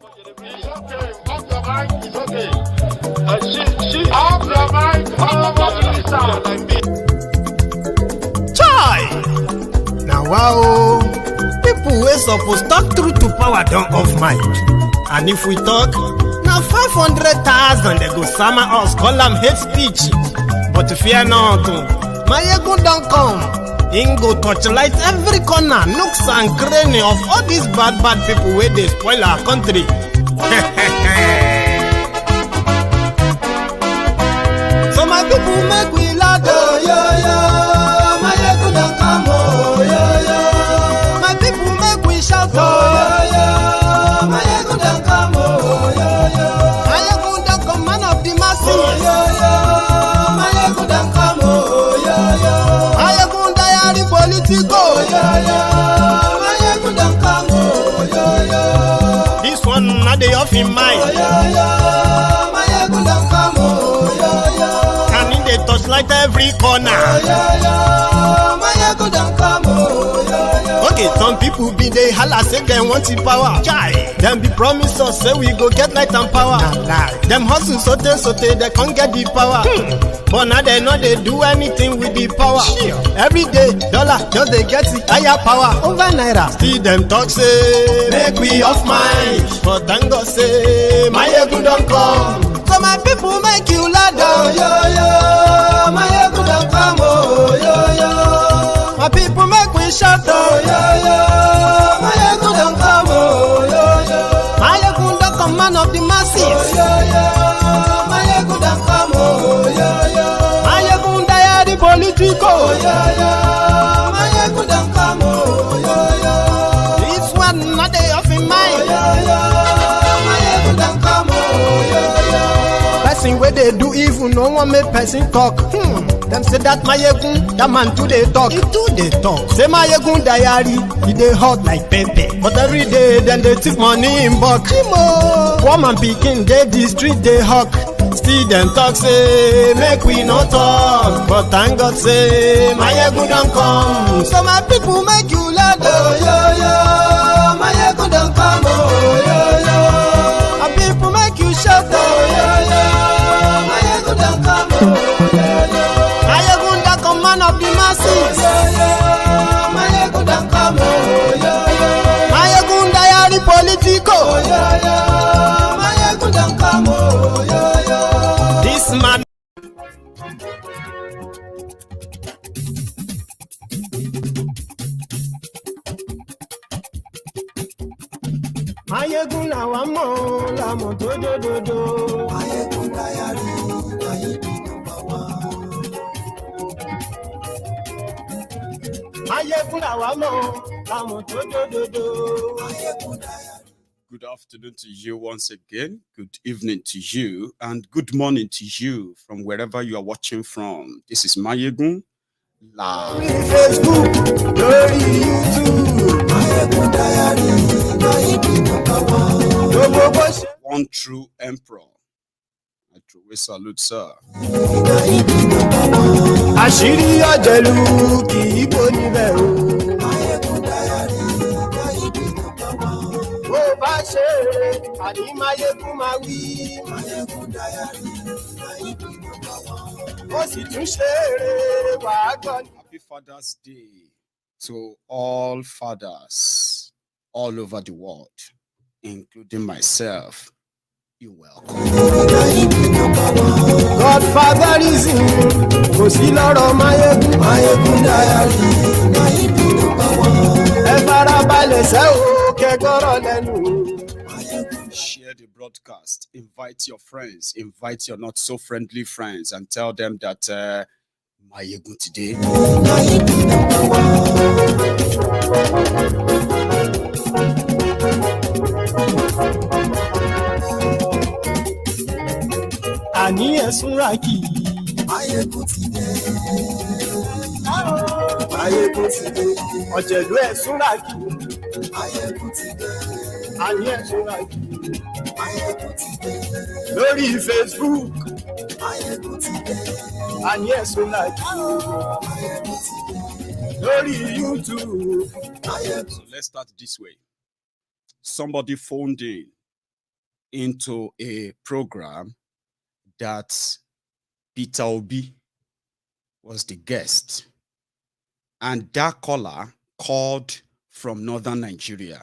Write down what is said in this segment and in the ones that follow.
It's okay. Off your mind. It's okay. She off your mind. Chai! Now wow, people wey suppose talk truth to power don't off mic. And if we talk, now 500,000 they go summer us, call them hate speech. But fear not, Maiyegun don't come. Him go torchlight every corner, nooks and cranny of all these bad people where they spoil our country. So my people make we laugh, oh, yo. Maiyegun don't come, oh, yo. My people make we shout, oh, yo. Maiyegun don't come, oh, yo. Maiyegun don't come, man of the masses, oh, yo. Maiyegun don't come, oh, yo. MaiyegunDiary Politico, yo. Maiyegun don't come, oh, yo. This one not the off in mind. Maiyegun don't come, oh, yo. And in the touchlight every corner. Maiyegun don't come, oh, yo. Okay, some people be they holla say they want the power. Chai. Them be promise us say we go get light and power. Them hustle sote they can't get the power. But now they know they do anything with the power. Every day, dollar just they get the higher power over naira. Still them talk say make we off mind. But thank God say Maiyegun don't come. So my people make you laugh, oh, yo. Maiyegun don't come, oh, yo. My people make we shout, oh, yo. Maiyegun don't come, oh, yo. Maiyegun don't come, man of the masses, oh, yo. Maiyegun don't come, oh, yo. MaiyegunDiary Politico, oh, yo. Maiyegun don't come, oh, yo. This one not the off in mind, oh, yo. Maiyegun don't come, oh, yo. Person where they do evil, no one make person talk. Them say that Maiyegun, that man too they talk. He too they talk. Say MaiyegunDiary, he they hot like pepper. But every day then they take money in bulk. Woman picking, they the street they hawk. Still them talk say make we not talk. But thank God say Maiyegun don't come. So my people make you laugh, oh, yo. Maiyegun don't come, oh, yo. My people make you shout, oh, yo. Maiyegun don't come, oh, yo. Maiyegun don't come, man of the masses, oh, yo. Maiyegun don't come, oh, yo. MaiyegunDiary Politico, oh, yo. Maiyegun don't come, oh, yo. This man. Maiyegun làwa mọ̀ làmọ̀ tó dòdòdò. MaiyegunDiary, Maiyegun number one. Maiyegun làwa mọ̀ làmọ̀ tó dòdòdò. Good afternoon to you once again. Good evening to you, and good morning to you from wherever you are watching from. This is Maiyegun live. Facebook, YouTube, MaiyegunDiary, Maiyegun number one. One true emperor. I truly salute, sir. Àṣírí ọ̀jẹ̀lú kì í bò níbẹ̀ o. MaiyegunDiary, Maiyegun number one. Bó bá ṣe eré, àní Maiyegun máa wí. MaiyegunDiary, Maiyegun number one. Ó sì tún ṣe eré wàá gbọ́. Happy Father's Day to all fathers all over the world, including myself. You're welcome. Godfatherism kò sí lọ́rọ̀ Maiyegun. MaiyegunDiary, Maiyegun number one. Ẹ farabalẹ̀ sẹ́ o kẹ́gbọ́rọ̀ lẹ́nu. Share the broadcast. Invite your friends. Invite your not so friendly friends and tell them that Maiyegun today. Maiyegun number one. Àní ẹ̀sùn ràkì. Maiyegun ti dé. Maiyegun ti dé. Ọ̀jẹ̀lú ẹ̀sùn ràkì. Maiyegun ti dé. Àní ẹ̀sùn ràkì. Maiyegun ti dé. Lórí Facebook. Maiyegun ti dé. Àní ẹ̀sùn ràkì. Maiyegun ti dé. Lórí YouTube. So let's start this way. Somebody phoned in into a program that Peter Obi was the guest. And that caller called from northern Nigeria.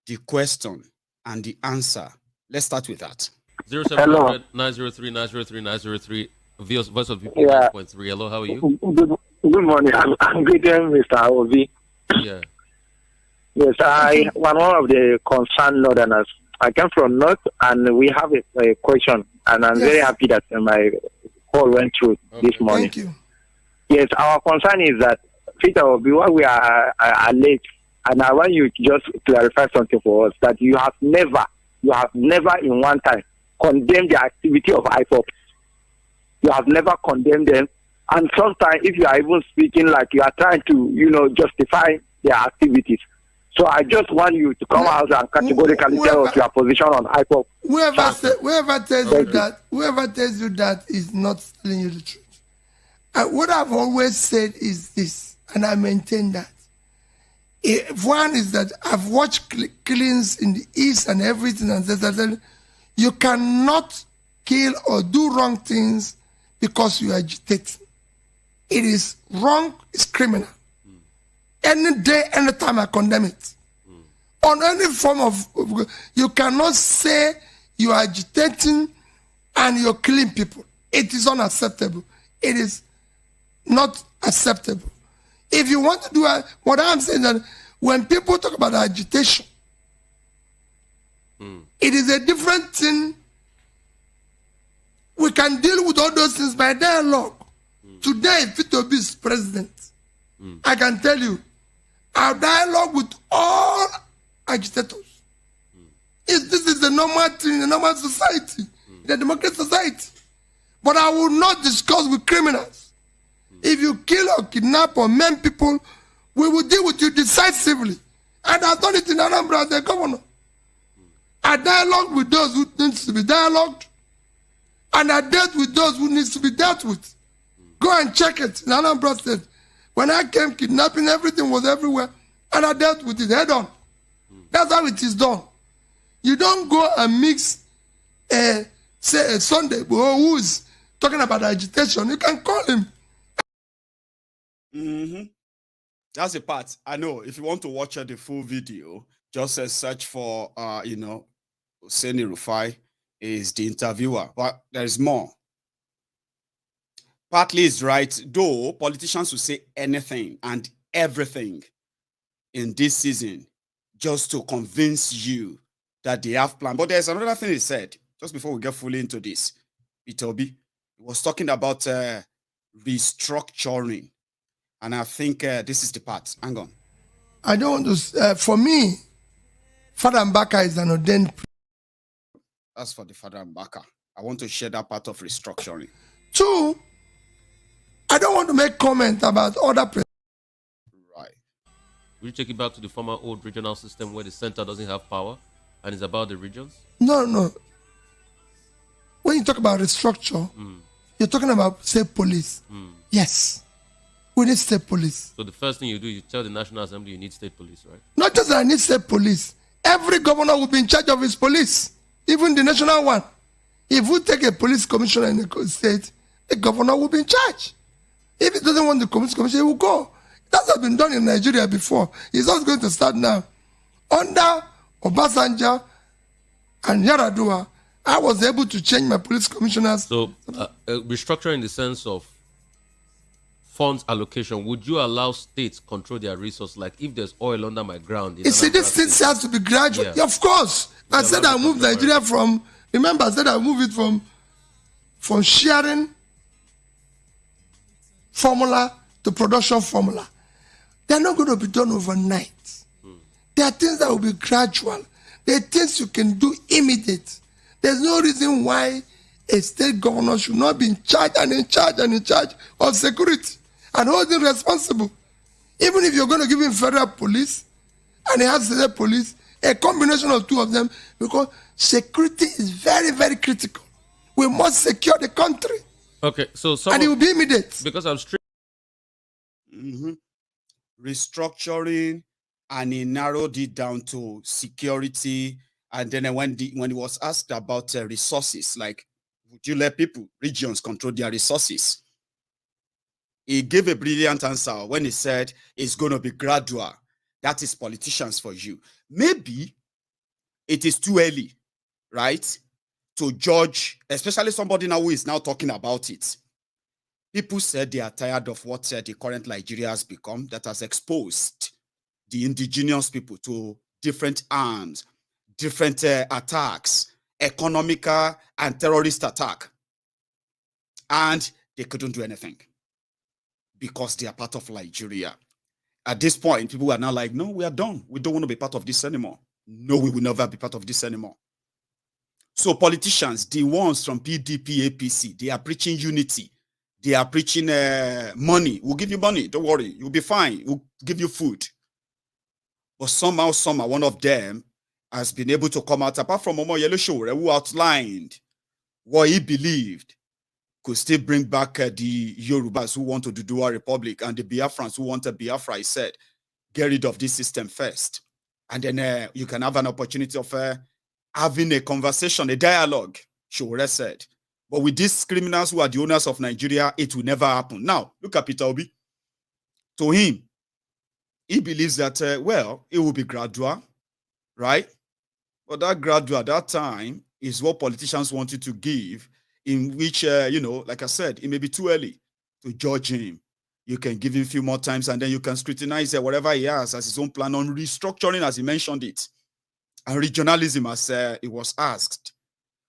The question and the answer. Let's start with that. 0700 903 903 903. Voice of People 9.3. Hello, how are you? Good morning. I'm greeting Mr. Obi. Yeah. Yes, I'm one of the concerned northerners. I come from North, and we have a question, and I'm very happy that my call went through this morning. Thank you. Yes, our concern is that Peter Obi, what we are late, and I want you to just clarify something for us, that you have never in one time condemned the activity of IPOP. You have never condemned them, and sometimes if you are even speaking like you are trying to, justify their activities. So I just want you to come out and categorically tell us your position on IPOP. Whoever tells you that is not telling you the truth. What I've always said is this, and I maintain that. One is that I've watched killings in the East and everything, and you cannot kill or do wrong things because you agitate. It is wrong, it's criminal. Any day, any time, I condemn it. On any form of, you cannot say you are agitating and you're killing people. It is unacceptable. It is not acceptable. If you want to do what I'm saying, that when people talk about agitation, it is a different thing. We can deal with all those things by dialogue. Today, if Peter Obi is president, I can tell you, our dialogue with all agitators. This is the normal thing in a normal society, in a democratic society. But I will not discuss with criminals. If you kill or kidnap or maim people, we will deal with you decisively. And I've done it in Anambra as the governor. I dialogue with those who needs to be dialogued, and I dealt with those who needs to be dealt with. Go and check it in Anambra State. When I came kidnapping, everything was everywhere, and I dealt with it head on. That's how it is done. You don't go and mix, say a Sunday who is talking about agitation. You can call him. That's the part. I know. If you want to watch the full video, just search for, Seni Rufai is the interviewer. But there's more. Partly is right, though politicians will say anything and everything in this season just to convince you that they have plan. But there's another thing he said, just before we get fully into this. Peter Obi was talking about restructuring. And I think this is the part. Hang on. I don't want to, for me, Father Mbaka is an ordained priest. That's for the Father Mbaka. I want to share that part of restructuring. Two, I don't want to make comment about other presidents. Right. Will you take it back to the former old regional system where the center doesn't have power and it's about the regions? No. When you talk about restructure, you're talking about state police. Yes. We need state police. So the first thing you do, you tell the National Assembly you need state police, right? Not just that I need state police. Every governor will be in charge of his police, even the national one. If we take a police commissioner in the state, the governor will be in charge. If he doesn't want the police commissioner, he will go. That has been done in Nigeria before. It's not going to start now. Under Obasanjo and Yaradua, I was able to change my police commissioners. So restructuring in the sense of funds allocation, would you allow states control their resources? Like if there's oil under my ground. You see, this thing has to be gradual. Yeah. Of course. I said I moved Nigeria from, remember I said I moved it from sharing formula to production formula. They're not going to be done overnight. There are things that will be gradual. There are things you can do immediate. There's no reason why a state governor should not be in charge of security and holding responsible. Even if you're going to give him federal police and he has state police, a combination of two of them, because security is very, very critical. We must secure the country. Okay, so and it will be immediate. Because I'm straight. Restructuring, and he narrowed it down to security And then when he was asked about resources, like, would you let people, regions control their resources? He gave a brilliant answer when he said it's going to be gradual. That is politicians for you. Maybe it is too early, right, to judge, especially somebody now who is now talking about it. People said they are tired of what the current Nigeria has become, that has exposed the indigenous people to different arms, different attacks, economical and terrorist attack. And they couldn't do anything because they are part of Nigeria. At this point, people are now like, no, we are done. We don't want to be part of this anymore. No, we will never be part of this anymore. So politicians, the ones from PDP, APC, they are preaching unity. They are preaching money. We'll give you money. Don't worry. You'll be fine. We'll give you food. But somehow, one of them has been able to come out, apart from Momo Yellow, who outlined what he believed could still bring back the Yorubas who want to do a republic and the Biafrans who want a Biafra. He said, get rid of this system first. And then you can have an opportunity of having a conversation, a dialogue, Showore said. But with these criminals who are the owners of Nigeria, it will never happen. Now, look at Peter Obi. To him, he believes that, well, it will be gradual, right? But that gradual, that time, is what politicians want you to give, in which, like I said, it may be too early to judge him. You can give him a few more times, and then you can scrutinize whatever he has as his own plan on restructuring, as he mentioned it, and regionalism, as it was asked.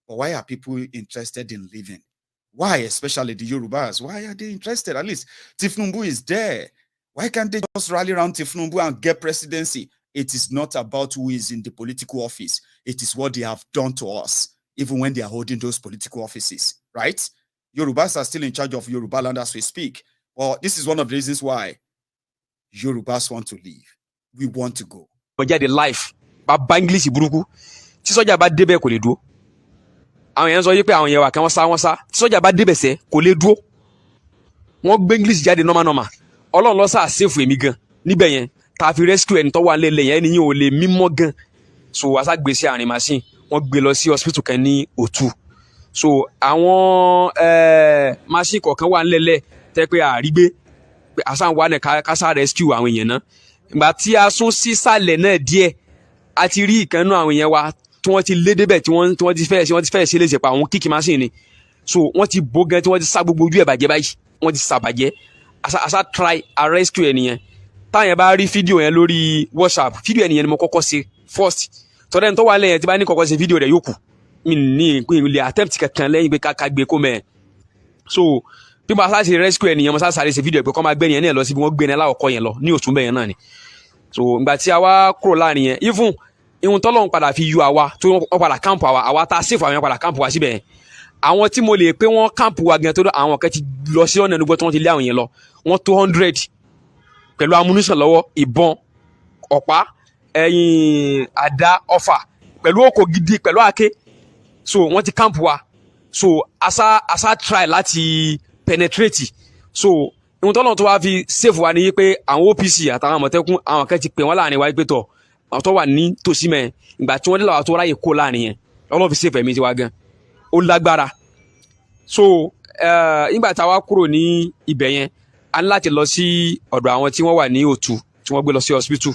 But why are people interested in living? Why, especially the Yorubas? Why are they interested? At least Tinubu is there. Why can't they just rally around Tinubu and get presidency? It is not about who is in the political office. It is what they have done to us, even when they are holding those political offices, right? Yorubas are still in charge of Yoruba land as we speak. Well, this is one of the reasons why Yorubas want to leave. We want to go. The life, but English buruku. Tí sọ́jà bá débẹ̀ kò lè dúró. Àwọn yẹn sọ yí pé àwọn yẹn wà kí wọ́n sá. Tí sọ́jà bá débẹ̀ sẹ́ kò lè dúró. Wọ́n gbé English jáde normal. Ọlọ́run ló sá save èmi gan. Níbẹ̀ yẹn tá fi rescue ẹni tó wà lélẹ̀ yẹn ni yẹn ò lè mímọ́ gan. So wá sá gbé sí àárín machine. Wọ́n gbé lọ sí hospital kan ní Otu. So àwọn machine kọ̀ọ̀kan wà nílẹ̀ tẹ́ pé àrígbé pé àṣà wà ní kásá rescue àwọn èèyàn náà. Ìgbà tí a sún sísàlẹ̀ náà díẹ̀ a ti rí ìkànnú àwọn èèyàn wa tí wọ́n ti lé débẹ̀ tí wọ́n ti fẹ́ ṣe léṣe pa àwọn kíkì machine ni. So wọ́n ti bó gan tí wọ́n ti sá gbogbo ojú ẹ̀ bàjẹ́ báyìí wọ́n ti sàbàjẹ́ àṣà try a rescue ẹnìyẹn táyẹn bá rí fídíò yẹn lórí WhatsApp fídíò ẹnìyẹn ni mo kọ́kọ́ ṣe first tọ́lẹ̀ tó wà lẹ́yìn tí bá ní kọ́kọ́ ṣe fídíò rẹ̀ yóò kù mi ní ilé attempt kankan lẹ́yìn pé ká gbé kó mẹ́ẹ̀. So bí mo sá ṣe rescue ẹnìyẹn mo sá sáré ṣe fídíò pé kọ́ máa gbé ẹnìyẹn náà lọ síbi wọ́n gbé ẹnìyẹn láwọ̀kọ́ yẹn lọ ní òtún bẹ́ẹ̀ náà ni. So ìgbà tí a wá kúrò láàrin yẹn even ihun tọ́lọ́run padà fi yọ àwa tó wọ́n padà camp àwa tá a safe àwọn yẹn padà camp wa síbẹ̀ yẹn àwọn tí mo lè pé wọ́n camp wa gan tó àwọn kan ti lọ sí ọ̀nà ẹnugbọ́ tí wọ́n ti lé àwọn yẹn lọ wọ́n tó 100 pẹ̀lú ammunition lọ́wọ́ ìbọn ọ̀pá àdá ọfà pẹ̀lú òkò gidi pẹ̀lú àáké so wọ́n ti camp wa so asa try láti penetrate so ihun tọ́lọ́run tó wá fi safe wa ni pé àwọn OPC àtàwọn Àmọ̀tẹ́kùn àwọn kan ti pè wọ́n láàrin wa pé tọ̀ àwọn tó wà ní tòsí mẹ́ ìgbà tí wọ́n dé lọ́wọ́ tó ráyè kó láàrin yẹn Ọlọ́run fi safe ẹ̀mí ti wá gan ó lágbára so nígbà tá a wá kúrò ní ibẹ̀ yẹn a ní láti lọ sí ọ̀dọ̀ àwọn tí wọ́n wà ní Òtù tí wọ́n gbé lọ sí hospital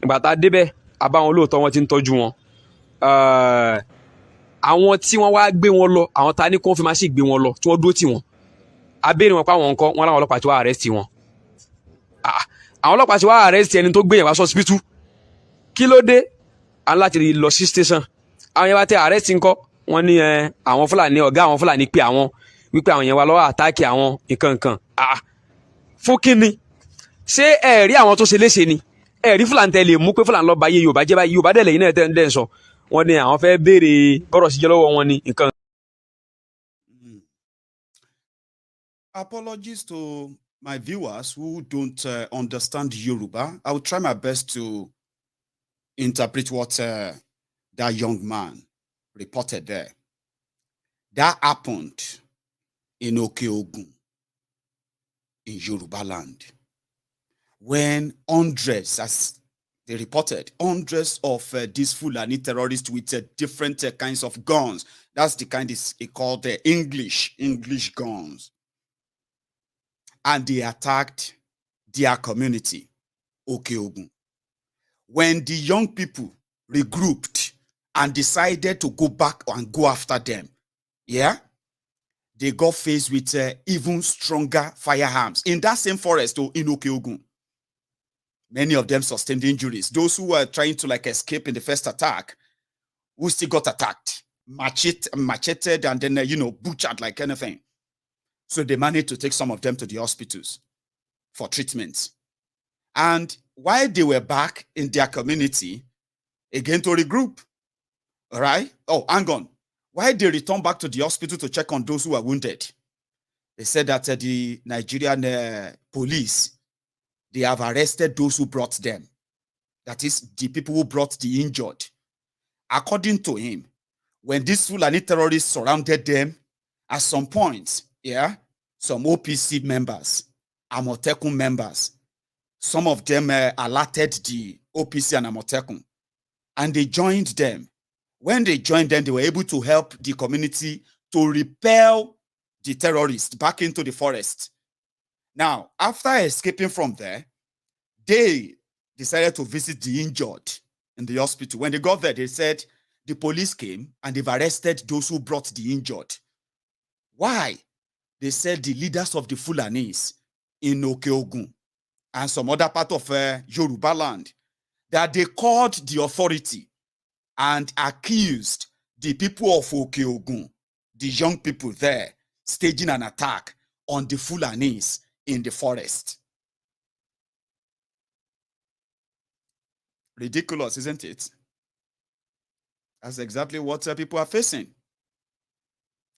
ìgbà tá a débẹ̀ a bá wọn lóòótọ́ wọn ti ń tọ́jú wọn àwọn tí wọ́n wá gbé wọn lọ àwọn ta ní kó fi máa sì gbé wọn lọ tí wọ́n dúró tì wọ́n a béèrè wọn pa àwọn nǹkan wọn láwọn ọlọ́pàá tí wọ́n arrest wọn àwọn ọlọ́pàá tí wọ́n arrest ẹni tó gbé yẹn wá sí hospital kí ló dé a ní láti lọ sí station àwọn yẹn wá tẹ arrest ńkọ́ wọ́n ní àwọn Fúlàní ọ̀gá àwọn Fúlàní pé àwọn wípé àwọn yẹn wá lọ́wọ́ àtáàkì àwọn nǹkan fún kínni ṣé ẹ rí àwọn tó ṣe léṣe ni ẹ rí Fúlàní tẹ lè mú pé Fúlàní lọ́ọ́ bá yé Yorùbá jẹ́ báyìí Yorùbá dẹ̀ lẹ́yìn náà tẹ́ ń sọ wọ́n ní àwọn fẹ́ béèrè bọ́rọ̀ sí jẹ́ lọ́wọ́ wọn ni nǹkan. Apologies to my viewers who don't understand Yoruba. I will try my best to interpret what that young man reported there. That happened in Okeogun, in Yoruba land, when hundreds, as They reported hundreds of these Fulani terrorists with different kinds of guns. That's the kind is called English guns. And they attacked their community, Okeogun. When the young people regrouped and decided to go back and go after them, yeah, they got faced with even stronger firearms in that same forest in Okeogun. Many of them sustained injuries. Those who were trying to escape in the first attack, who still got attacked, macheted, and then butchered like anything. So they managed to take some of them to the hospitals for treatment. And while they were back in their community, again to regroup, all right? Oh, hang on. While they returned back to the hospital to check on those who were wounded, they said that the Nigerian police, they have arrested those who brought them. That is, the people who brought the injured. According to him, when these Fulani terrorists surrounded them, at some point, yeah, some OPC members, Amotekun members, some of them alerted the OPC and Amotekun, and they joined them. When they joined them, they were able to help the community to repel the terrorists back into the forest. Now, after escaping from there, they decided to visit the injured in the hospital. When they got there, they said the police came and they've arrested those who brought the injured. Why? They said the leaders of the Fulanis in Okeogun and some other part of Yoruba land, that they called the authority and accused the people of Okeogun, the young people there, staging an attack on the Fulanis in the forest. Ridiculous, isn't it? That's exactly what people are facing.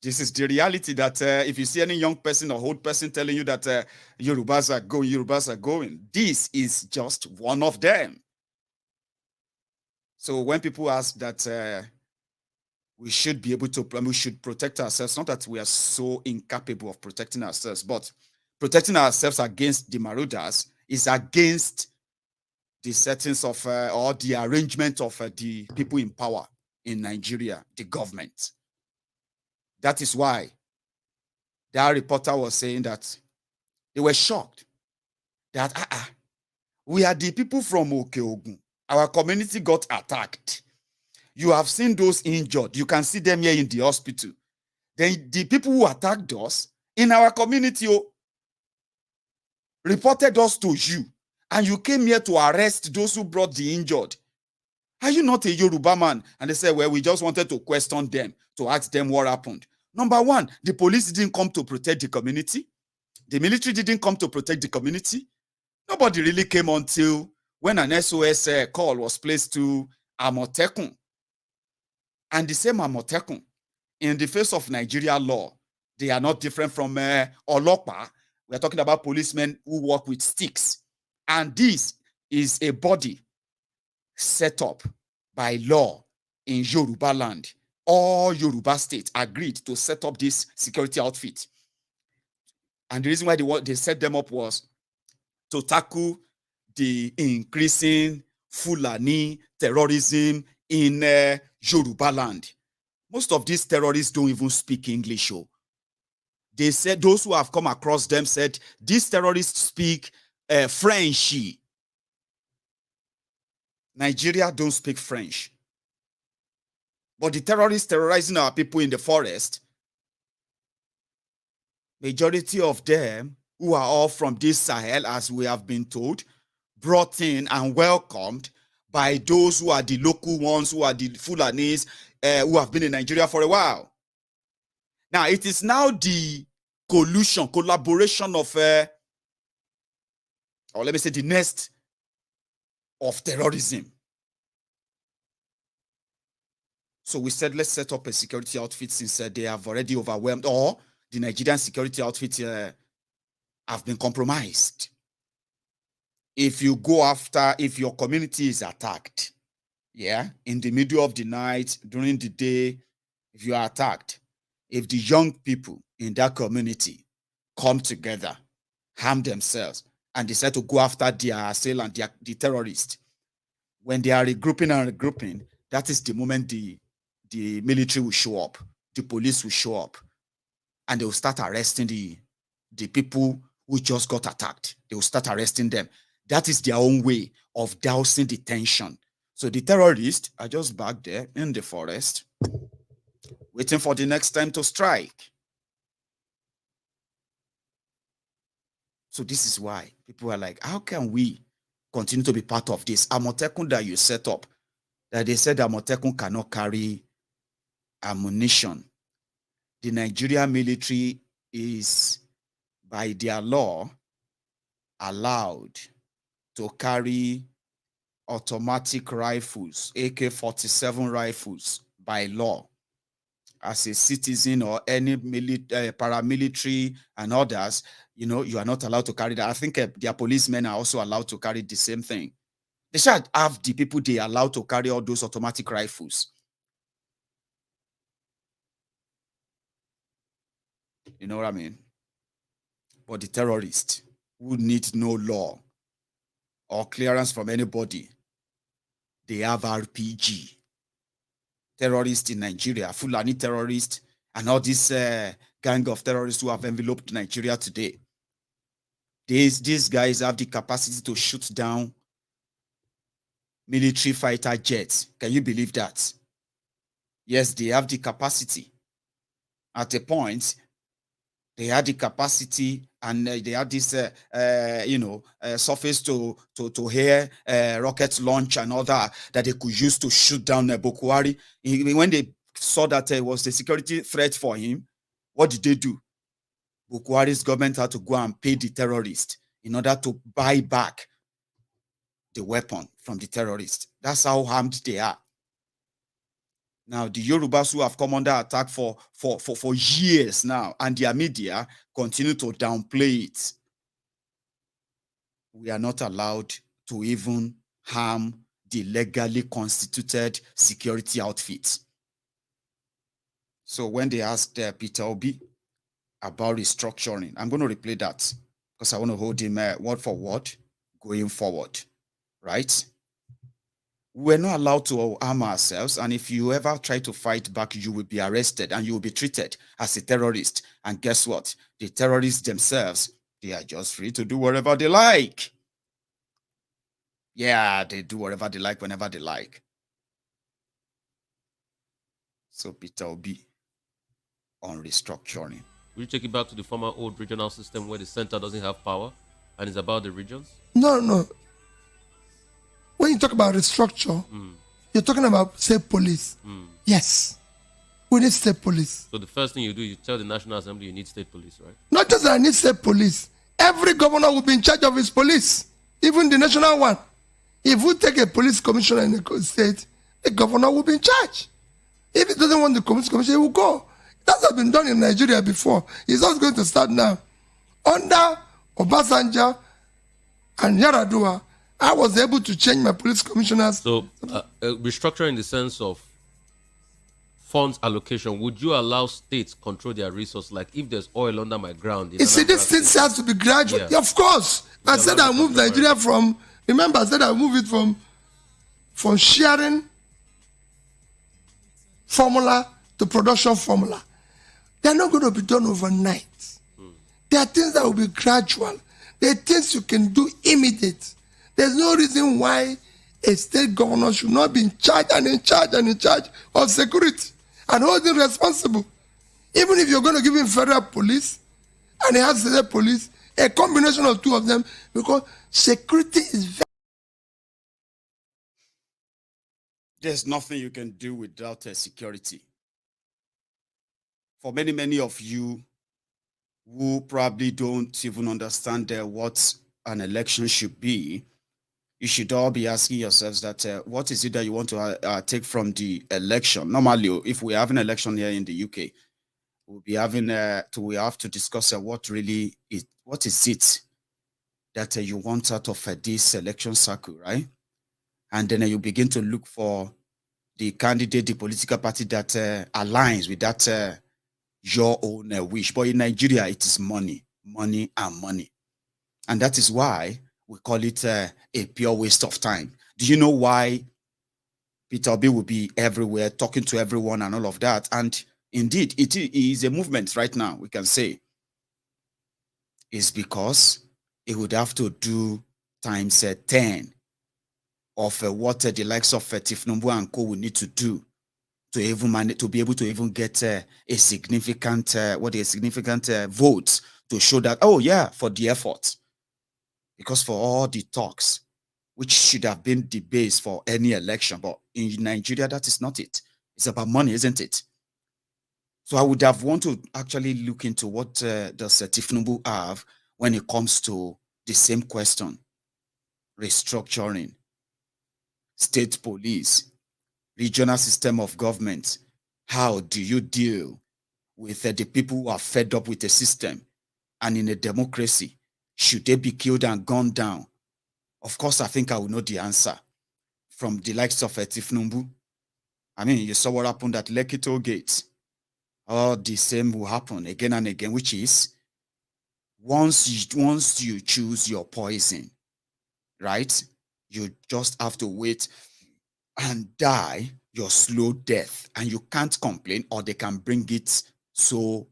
This is the reality that if you see any young person or old person telling you that Yorubas are going, this is just one of them. So when people ask that we should be able to, we should protect ourselves, not that we are so incapable of protecting ourselves, but protecting ourselves against the marauders is against the settings of or the arrangement of the people in power in Nigeria, the government. That is why that reporter was saying that they were shocked that we are the people from Okeogun. Our community got attacked. You have seen those injured. You can see them here in the hospital. Then the people who attacked us in our community reported us to you, and you came here to arrest those who brought the injured. Are you not a Yoruba man? And they said, well, we just wanted to question them, to ask them what happened. Number one, the police didn't come to protect the community. The military didn't come to protect the community. Nobody really came until when an SOS call was placed to Amotekun. And the same Amotekun, in the face of Nigeria law, they are not different from Olopa. We're talking about policemen who work with sticks. And this is a body set up by law in Yoruba land. All Yoruba states agreed to set up this security outfit. And the reason why they set them up was to tackle the increasing Fulani terrorism in Yoruba land. Most of these terrorists don't even speak English. They said, those who have come across them said, these terrorists speak French. Nigeria don't speak French. But the terrorists terrorizing our people in the forest, majority of them, who are all from this Sahel, as we have been told, brought in and welcomed by those who are the local ones, who are the Fulanis, who have been in Nigeria for a while. Now, it is now the collaboration of, or let me say, the nest of terrorism. So we said, let's set up a security outfit since they have already overwhelmed, or the Nigerian security outfit have been compromised. If you go after, if your community is attacked, yeah, in the middle of the night, during the day, if you are attacked, if the young people in that community come together, harm themselves, and decide to go after their assailant, the terrorist, When they are regrouping and regrouping, that is the moment the military will show up, the police will show up, and they will start arresting the people who just got attacked. They will start arresting them. That is their own way of dousing the tension. So the terrorists are just back there in the forest, waiting for the next time to strike. So this is why people are like, how can we continue to be part of this Amotekun that you set up? That they said Amotekun cannot carry ammunition. The Nigerian military is, by their law, allowed to carry automatic rifles, AK-47 rifles, by law. As a citizen or any paramilitary and others, you are not allowed to carry that. I think their policemen are also allowed to carry the same thing. They should have the people they are allowed to carry all those automatic rifles. You know what I mean? But the terrorists who need no law or clearance from anybody, they have RPG. Terrorists in Nigeria, Fulani terrorists, and all this gang of terrorists who have enveloped Nigeria today. These guys have the capacity to shoot down military fighter jets. Can you believe that? Yes, they have the capacity. At a point, they had the capacity, and they had this, surface to air rocket launch and all that they could use to shoot down Boko Haram. When they saw that it was a security threat for him, what did they do? Boko Haram's government had to go and pay the terrorists in order to buy back the weapon from the terrorists. That's how armed they are. Now, the Yorubas who have come under attack for years now, and their media continue to downplay it. We are not allowed to even harm the legally constituted security outfits. So when they asked Peter Obi about restructuring, I'm going to replay that because I want to hold him word for word going forward, right? We're not allowed to arm ourselves, and if you ever try to fight back, you will be arrested and you will be treated as a terrorist. And guess what? The terrorists themselves, they are just free to do whatever they like. Yeah, they do whatever they like whenever they like. So Peter Obi on restructuring. Will you take it back to the former old regional system where the center doesn't have power and it's about the regions? No. When you talk about restructure, you're talking about state police. Yes. We need state police. So the first thing you do, you tell the National Assembly you need state police, right? Not just that I need state police. Every governor will be in charge of his police, even the national one. If we take a police commissioner in a state, the governor will be in charge. If he doesn't want the police commissioner, he will go. That has been done in Nigeria before. It's not going to start now. Under Obasanjo and Yaradua, I was able to change my police commissioners. So, restructuring in the sense of funds allocation, would you allow states control their resources? Like if there's oil under my ground. You see, this thing has to be gradual. Yeah. Of course. I said I moved Nigeria from, remember I said I moved it from sharing formula to production formula. They're not going to be done overnight. There are things that will be gradual. There are things you can do immediate. There's no reason why a state governor should not be in charge of security and hold him responsible. Even if you're going to give him federal police and he has state police, a combination of two of them, because security is very... There's nothing you can do without security. For many of you who probably don't even understand what an election should be, you should all be asking yourselves that what is it that you want to take from the election? Normally, if we have an election here in the UK, we'll be having we have to discuss what is it that you want out of this election cycle, right? And then you begin to look for the candidate, the political party that aligns with that your own wish. But in Nigeria, it is money, and money. And that is why we call it a pure waste of time. Do you know why Peter Obi will be everywhere, talking to everyone and all of that? And indeed, it is a movement right now, we can say. It's because it would have to do times 10 of what the likes of Tinubu and co will need to do to even manage, to be able to even get a significant votes to show that, oh yeah, for the effort. Because for all the talks, which should have been the base for any election, but in Nigeria, that is not it. It's about money, isn't it? So I would have want to actually look into what does Tinubu have when it comes to the same question: restructuring, state police, regional system of government. How do you deal with the people who are fed up with the system? And in a democracy, should they be killed and gunned down? Of course, I think I will know the answer from the likes of Tinubu. I mean, you saw what happened at Lekki Toll Gate. All the same will happen again and again, which is once you choose your poison, right? You just have to wait and die your slow death, and you can't complain, or they can bring it so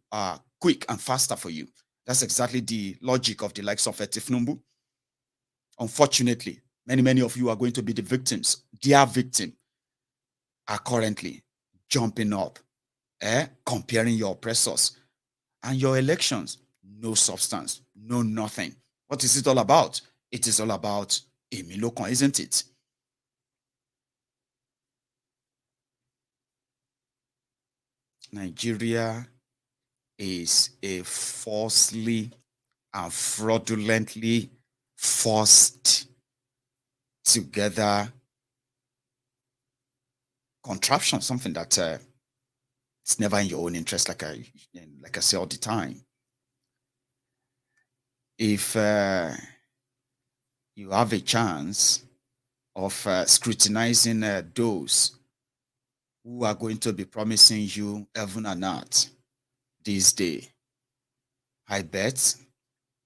quick and faster for you. That's exactly the logic of the likes of Tinubu. Unfortunately, many of you are going to be the victims. Their victim are currently jumping up, comparing your oppressors and your elections. No substance, no nothing. What is it all about? It is all about Lokan, isn't it? Nigeria is a falsely and fraudulently forced together contraption, something that it's never in your own interest, like I say all the time. If you have a chance of scrutinizing those who are going to be promising you heaven and earth this day, I bet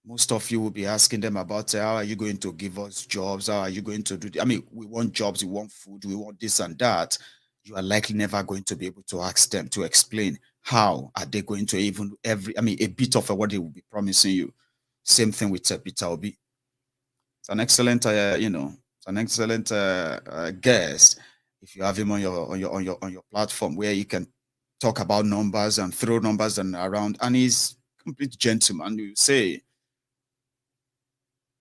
most of you will be asking them about how are you going to give us jobs? How are you going to do? I mean, we want jobs, we want food, we want this and that. You are likely never going to be able to ask them to explain how are they going to even a bit of what they will be promising you. Same thing with Peter Obi. It's an excellent, guest. If you have him on your platform where you can talk about numbers and throw numbers and around, and he's a complete gentleman, you say.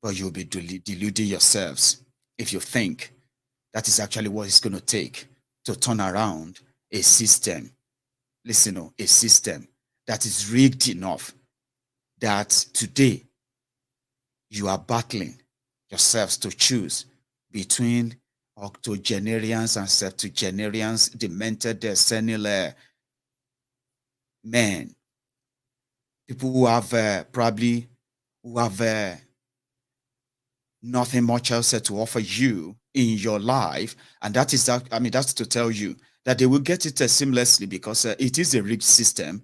But you'll be deluding yourselves if you think that is actually what it's going to take to turn around a system. Listen, a system that is rigged enough that today you are battling yourselves to choose between octogenarians and septuagenarians, demented, senile men, people who have nothing much else to offer you in your life. And that is that. I mean, that's to tell you that they will get it seamlessly because it is a rigged system,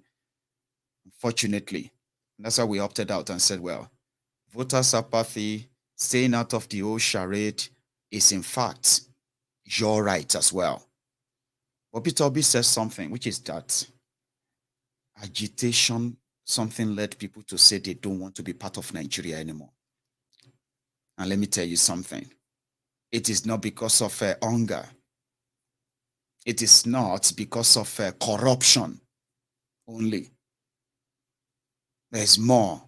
unfortunately. And that's why we opted out and said, well, voters' apathy, staying out of the old charade is in fact your right as well. But Peter Obi says something, which is that agitation, something led people to say they don't want to be part of Nigeria anymore. And let me tell you something. It is not because of hunger. It is not because of corruption only. There's more.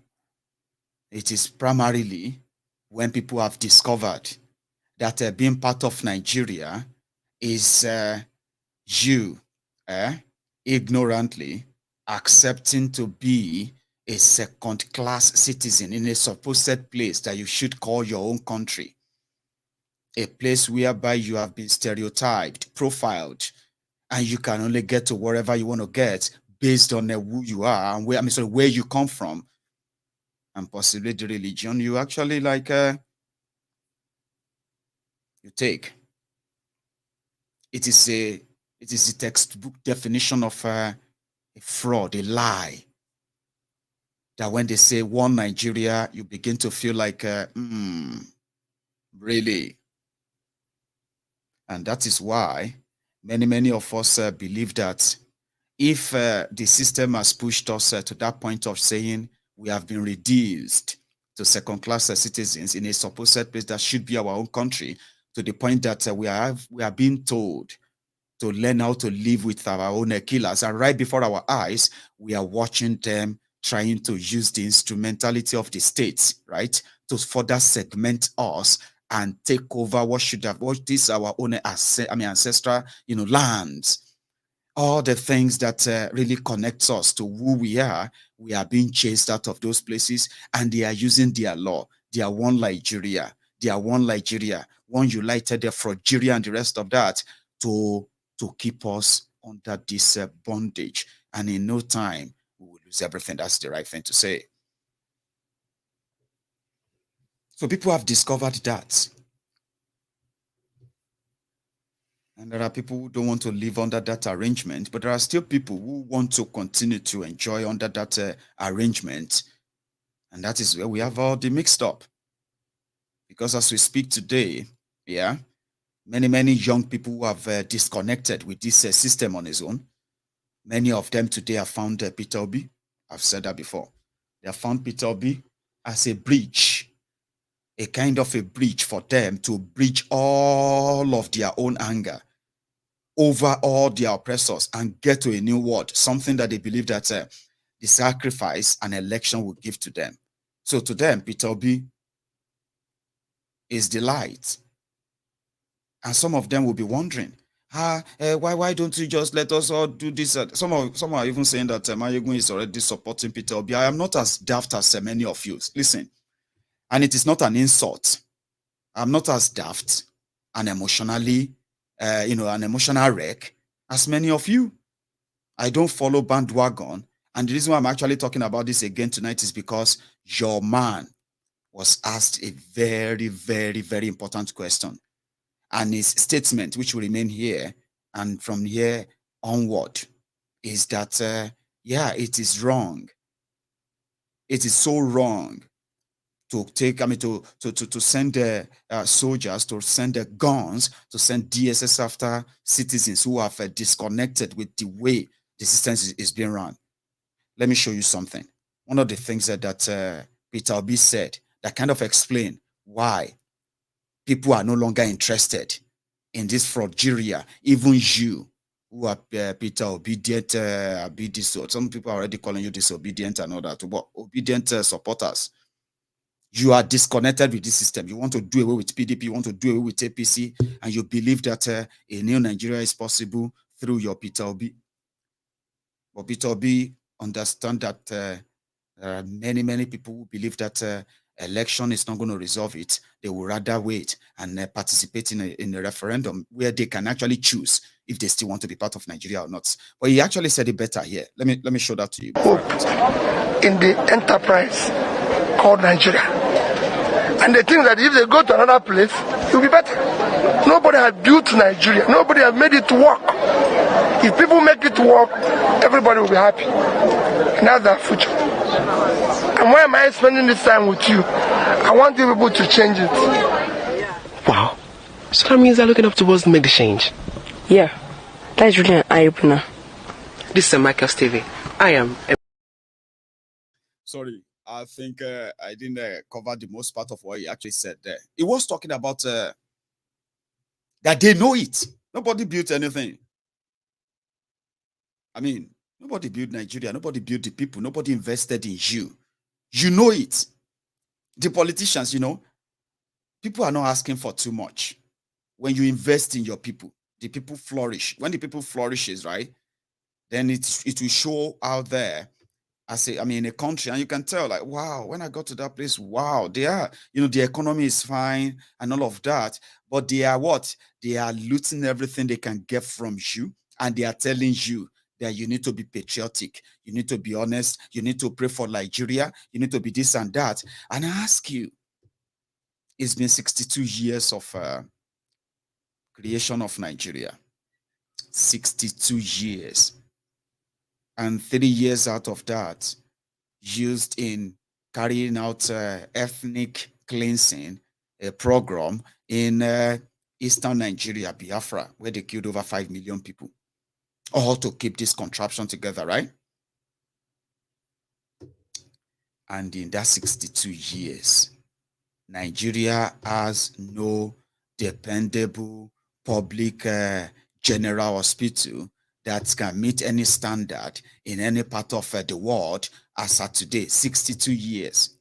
It is primarily when people have discovered that being part of Nigeria is you ignorantly accepting to be a second-class citizen in a supposed place that you should call your own country. A place whereby you have been stereotyped, profiled, and you can only get to wherever you want to get based on who you are and where you come from, and possibly the religion you actually you take. It is a textbook definition of a fraud, a lie. That when they say one Nigeria, you begin to feel like, really? And that is why many of us believe that if the system has pushed us to that point of saying we have been reduced to second-class citizens in a supposed place that should be our own country, to the point that we are being told to learn how to live with our own killers, and right before our eyes, we are watching them trying to use the instrumentality of the state, right, to further segment us and take over what is our own ancestral, lands. All the things that really connects us to who we are being chased out of those places, and they are using their law, their one Nigeria, one united, their Nigeria, and the rest of that to keep us under this bondage. And in no time, we will lose everything. That's the right thing to say. So people have discovered that. And there are people who don't want to live under that arrangement, but there are still people who want to continue to enjoy under that arrangement. And that is where we have all the mixed up. Because as we speak today, many young people who have disconnected with this system on its own, many of them today have found Peter Obi. I've said that before. They have found Peter Obi as a bridge, a kind of a bridge for them to bridge all of their own anger over all their oppressors and get to a new world, something that they believe that the sacrifice an election will give to them. So to them, Peter Obi is the light. And some of them will be wondering, why don't you just let us all do this? Some are even saying that Maiyegun is already supporting Peter Obi. I am not as daft as many of you. Listen, and it is not an insult. I'm not as daft and emotionally, an emotional wreck as many of you. I don't follow bandwagon. And the reason why I'm actually talking about this again tonight is because your man was asked a very, very, very important question. And his statement, which will remain here and from here onward, is that, it is wrong. It is so wrong to send soldiers, to send guns, to send DSS after citizens who have disconnected with the way the system is being run. Let me show you something. One of the things that Peter Obi said that kind of explain why people are no longer interested in this frauderia. Even you, who are Peter obedient, some people are already calling you disobedient and all that, but obedient supporters. You are disconnected with this system. You want to do away with PDP, you want to do away with APC, and you believe that a new Nigeria is possible through your Peter Obi. But Peter Obi understand that there are many people who believe that election is not going to resolve it. They will rather wait and participate in a referendum where they can actually choose if they still want to be part of Nigeria or not. But he actually said it better here. Let me show that to you. Hope in the enterprise called Nigeria. And they think that if they go to another place, it will be better. Nobody has built Nigeria. Nobody has made it work. If people make it work, everybody will be happy. And that's our future. And why am I spending this time with you? I want you people to change it. Wow. So that means they're looking up to us to make the change. Yeah. That is really an eye-opener. This is Michael's TV. I am... Sorry, I think I didn't cover the most part of what he actually said there. He was talking about that they know it. Nobody built anything. I mean, nobody built Nigeria. Nobody built the people. Nobody invested in you. You know it. The politicians, people are not asking for too much. When you invest in your people, the people flourish. When the people flourishes, right, then it will show out there. In a country, and you can tell, like, wow, when I got to that place, wow, they are, the economy is fine and all of that. But they are what? They are looting everything they can get from you, and they are telling you that you need to be patriotic, you need to be honest, you need to pray for Nigeria, you need to be this and that. And I ask you, it's been 62 years of creation of Nigeria. 62 years. And 3 years out of that used in carrying out ethnic cleansing, a program in Eastern Nigeria, Biafra, where they killed over 5 million people, all to keep this contraption together, right? And in that 62 years, Nigeria has no dependable public general hospital that can meet any standard in any part of the world as at today. 62 years.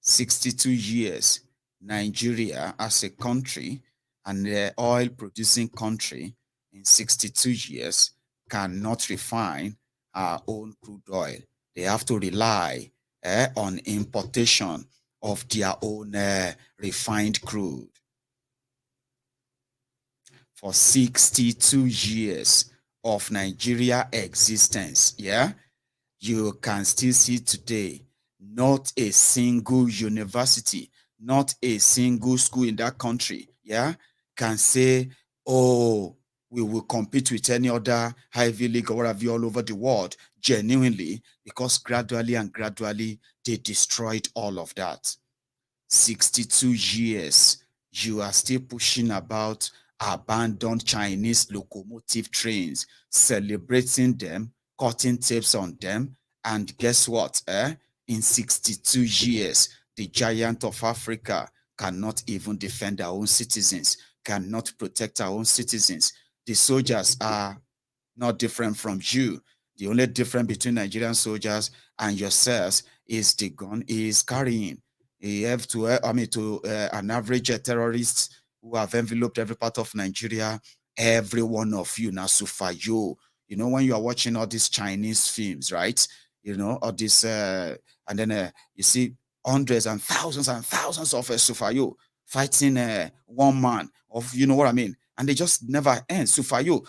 62 years. Nigeria as a country and the oil producing country in 62 years cannot refine our own crude oil. They have to rely on importation of their own refined crude. For 62 years of Nigeria existence, yeah, you can still see today not a single university, not a single school in that country, yeah, can say, oh, we will compete with any other Ivy League or whatever all over the world genuinely, because gradually and gradually they destroyed all of that. 62 years, you are still pushing about abandoned Chinese locomotive trains, celebrating them, cutting tapes on them, and guess what? In 62 years, the giant of Africa cannot even defend our own citizens, cannot protect our own citizens. The soldiers are not different from you. The only difference between Nigerian soldiers and yourselves is the gun is carrying. You have to, an average terrorist who have enveloped every part of Nigeria, every one of you, Nasufayo. You know, when you are watching all these Chinese films, right? You know, all this, and then you see hundreds and thousands of Sufayo fighting one man of, you know what I mean? And they just never end. Sufayo,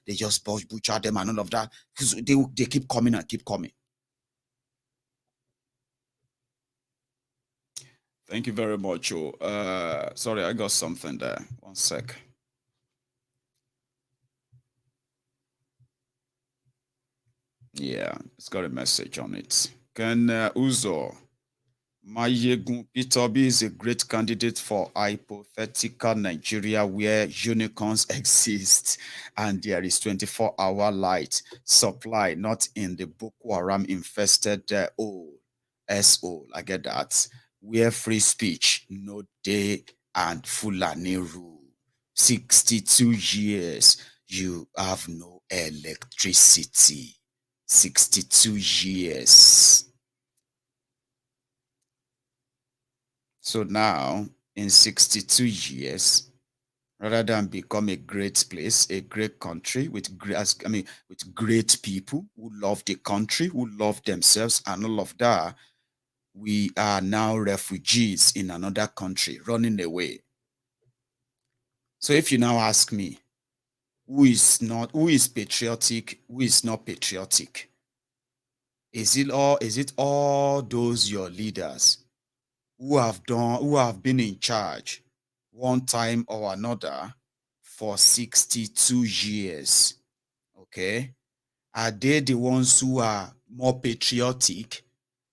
they just butcher them and all of that. Because they keep coming and keep coming. Thank you very much. Sorry, I got something there. One sec. Yeah, it's got a message on it. Can Uzo Maiyegun Peter is a great candidate for hypothetical Nigeria where unicorns exist and there is 24-hour light supply, not in the Boko Haram infested SO. I get that. Where free speech, no day and Fulani rule. 62 years, you have no electricity. 62 years. So now, in 62 years, rather than become a great place, a great country with great people who love the country, who love themselves and all of that, we are now refugees in another country, running away. So if you now ask me, who is patriotic, who is not patriotic? Is it all those your leaders who have been in charge one time or another for 62 years? Okay. Are they the ones who are more patriotic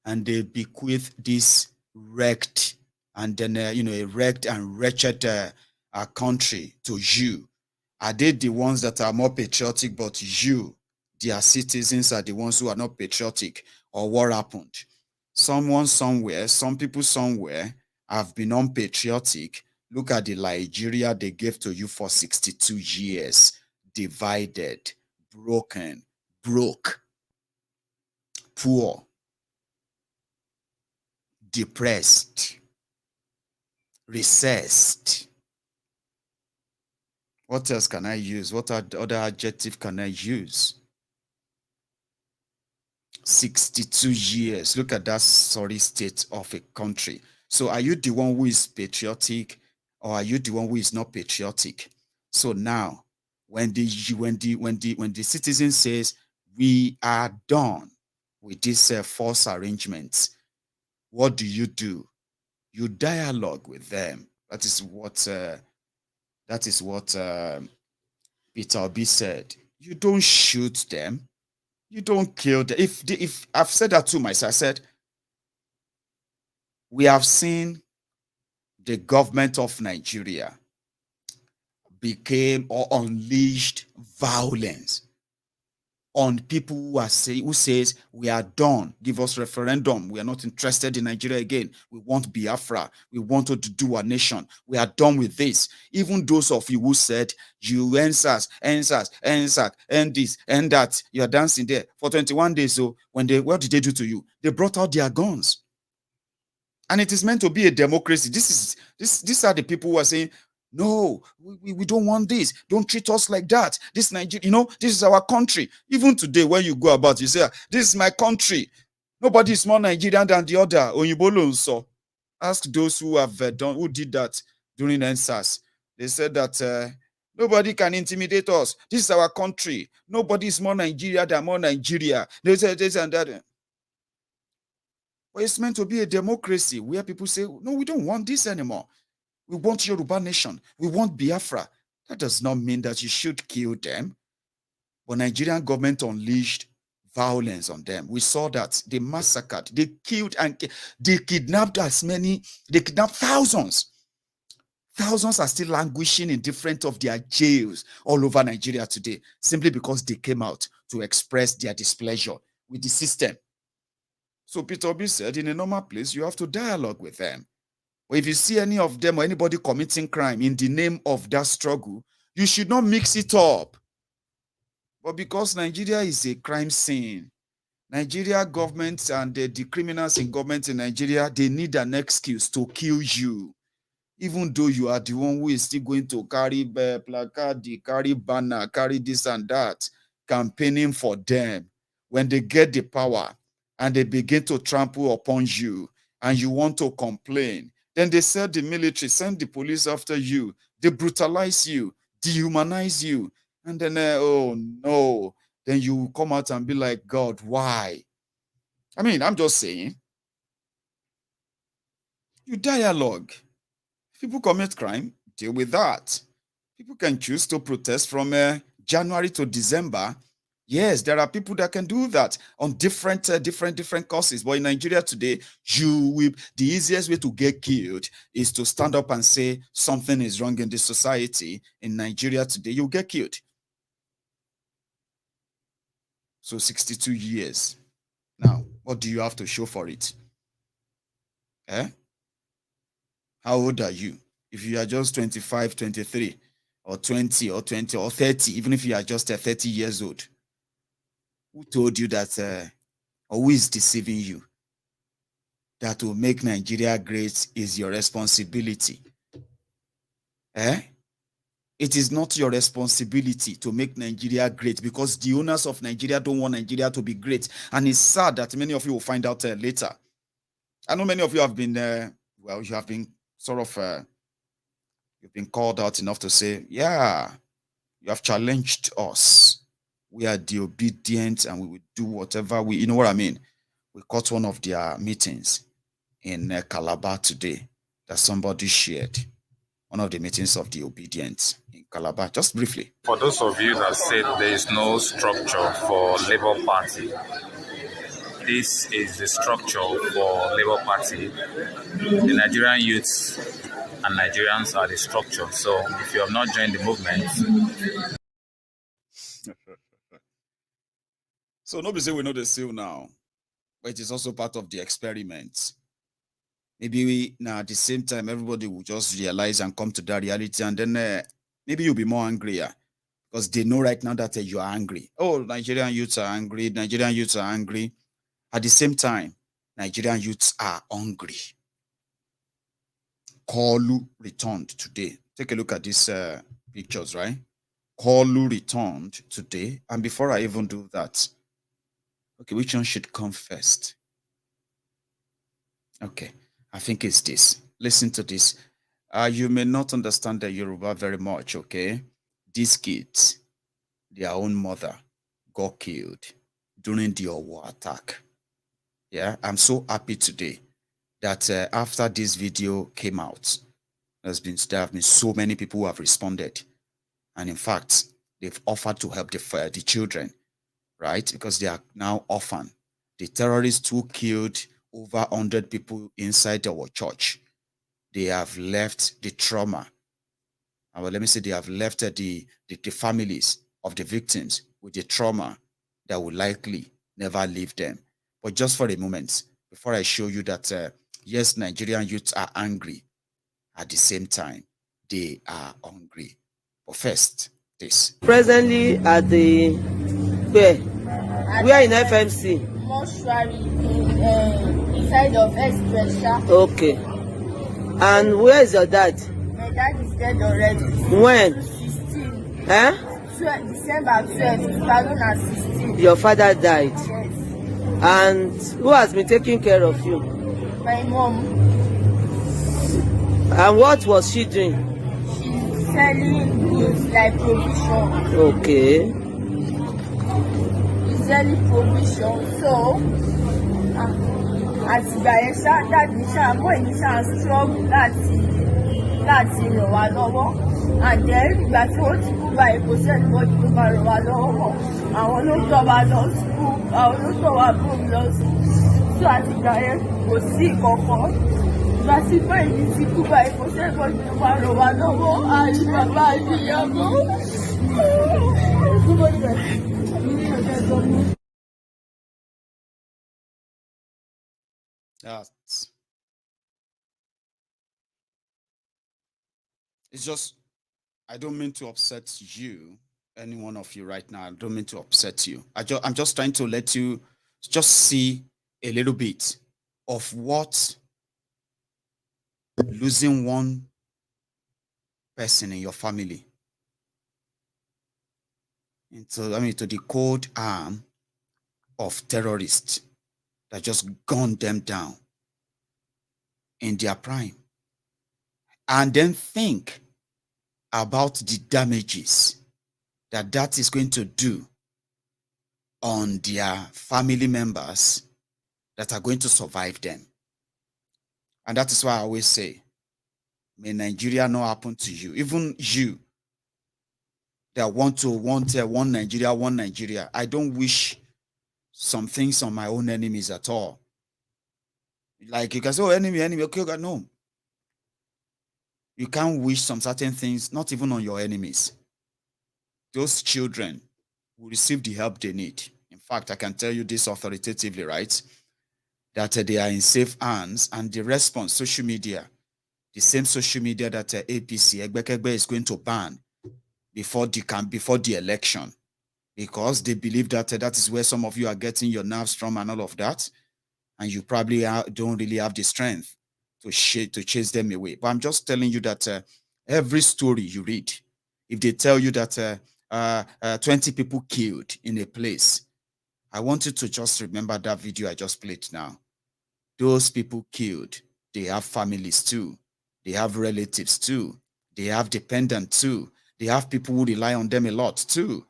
and they bequeath this wrecked and then a wrecked and wretched country to you? Are they the ones that are more patriotic, but you, their citizens, are the ones who are not patriotic? Or what happened? Someone somewhere, some people somewhere have been unpatriotic. Look at the Nigeria they gave to you for 62 years. Divided, broken, broke, poor, depressed, recessed. What else can I use? What other adjective can I use? 62 years. Look at that sorry state of a country. So are you the one who is patriotic or are you the one who is not patriotic? So now, when the citizen says we are done with this false arrangements, what do? You dialogue with them. That is what Peter Obi said. You don't shoot them. You don't kill them. If I've said that to myself, I said, we have seen the government of Nigeria became or unleashed violence on people who says we are done, give us referendum, we are not interested in Nigeria again, we want Biafra, we want to do a nation, we are done with this. Even those of you who said you end SARS, end this, end that, you are dancing there for 21 days. So what did they do to you? They brought out their guns. And it is meant to be a democracy. These are the people who are saying, no, we don't want this. Don't treat us like that. This Nigeria, this is our country. Even today, when you go about, you say, this is my country. Nobody is more Nigerian than the other. Oyinbo so ask those who did that during NSAS. They said that nobody can intimidate us. This is our country. Nobody is more Nigeria than more Nigeria. They said this and that. But it's meant to be a democracy where people say, no, we don't want this anymore. We want Yoruba nation. We want Biafra. That does not mean that you should kill them. But Nigerian government unleashed violence on them. We saw that. They massacred. They killed and they kidnapped they kidnapped thousands. Thousands are still languishing in different of their jails all over Nigeria today, simply because they came out to express their displeasure with the system. So Peter Obi said, in a normal place, you have to dialogue with them. Or if you see any of them or anybody committing crime in the name of that struggle, you should not mix it up. But because Nigeria is a crime scene, Nigeria government and the criminals in government in Nigeria, they need an excuse to kill you. Even though you are the one who is still going to carry placard, carry banner, carry this and that, campaigning for them. When they get the power and they begin to trample upon you and you want to complain, then they send the military, send the police after you. They brutalize you, dehumanize you. And then, oh no, then you come out and be like, God, why? I mean, I'm just saying, you dialogue. If people commit crime, deal with that. People can choose to protest from January to December. Yes, there are people that can do that on different causes. But in Nigeria today, the easiest way to get killed is to stand up and say something is wrong in this society. In Nigeria today, you'll get killed. So 62 years. Now, what do you have to show for it? How old are you? If you are just 25, 23, or 20, or 20, or 30, even if you are just 30 years old, who told you that, or who is deceiving you? That to make Nigeria great is your responsibility. It is not your responsibility to make Nigeria great, because the owners of Nigeria don't want Nigeria to be great. And it's sad that many of you will find out later. I know many of you have been, you have been sort of, you've been called out enough to say, yeah, you have challenged us. We are the obedient and we will do whatever you know what I mean? We caught one of their meetings in Calabar today that somebody shared. One of the meetings of the obedient in Calabar, just briefly. For those of you that said there is no structure for Labour Party, this is the structure for Labour Party. The Nigerian youths and Nigerians are the structure. So if you have not joined the movement, so nobody say we know the seal now, but it is also part of the experiment. Maybe now at the same time, everybody will just realize and come to that reality, and then maybe you'll be more angrier because they know right now that you are angry. Oh, Nigerian youths are angry. Nigerian youths are angry. At the same time, Nigerian youths are hungry. Kolu returned today. Take a look at these pictures, right? Kolu returned today. And before I even do that, okay, which one should come first? Okay, I think it's this. Listen to this. You may not understand the Yoruba very much, okay? These kids, their own mother got killed during the Owo attack. Yeah, I'm so happy today that after this video came out, there have been so many people who have responded. And in fact, they've offered to help the children, right? Because they are now orphan. The terrorists who killed over 100 people inside our church, they have left the trauma. Well, let me say they have left the families of the victims with the trauma that will likely never leave them. But just for a moment, before I show you that, yes, Nigerian youths are angry. At the same time, they are hungry. But first, this. Presently at the where in FMC? Mortuary inside of Express. Okay. And where is your dad? My dad is dead already. When? 16. December 12, 2016. Your father died. Yes. And who has been taking care of you? My mom. And what was she doing? She's selling goods like provision. Okay. She's selling provision. So, àti ìgbà yẹn ṣá dáàdì ṣá mọ́ èmi ṣá struggle láti ràn wá lọ́wọ́. And then ìgbà tí wọ́n ti kú báyìí kò sẹ́ni bọ́dì tó máa ràn wá lọ́wọ́ mọ́. Àwọn ló tọ́ wa lọ school, àwọn ló tọ́ wa bóun lọ school. So àti ìgbà yẹn kò sí ìkọ̀kọ̀. Ìgbà tí báyìí ti kú báyìí kò sẹ́ni bọ́dì tó máa ràn wá lọ́wọ́. Àyè bàbá àyè ìyá mọ́. It's just, I don't mean to upset you, any one of you right now. I don't mean to upset you. I'm just trying to let you just see a little bit of what losing one person in your family to the cold arm of terrorists that just gunned them down in their prime. And then think about the damages that is going to do on their family members that are going to survive them. And that is why I always say, may Nigeria not happen to you. Even you that want one Nigeria. I don't wish some things on my own enemies at all. Like you can say, oh, enemy, okay, no. You can't wish some certain things, not even on your enemies. Those children will receive the help they need. In fact, I can tell you this authoritatively, right? That they are in safe hands, and the response, social media, the same social media that APC, Egbekegbe, is going to ban before the election, because they believe that that is where some of you are getting your nerves from and all of that, and you probably don't really have the strength to chase them away. But I'm just telling you that every story you read, if they tell you that 20 people killed in a place, I want you to just remember that video I just played now. Those people killed, they have families too. They have relatives too. They have dependents too. They have people who rely on them a lot too.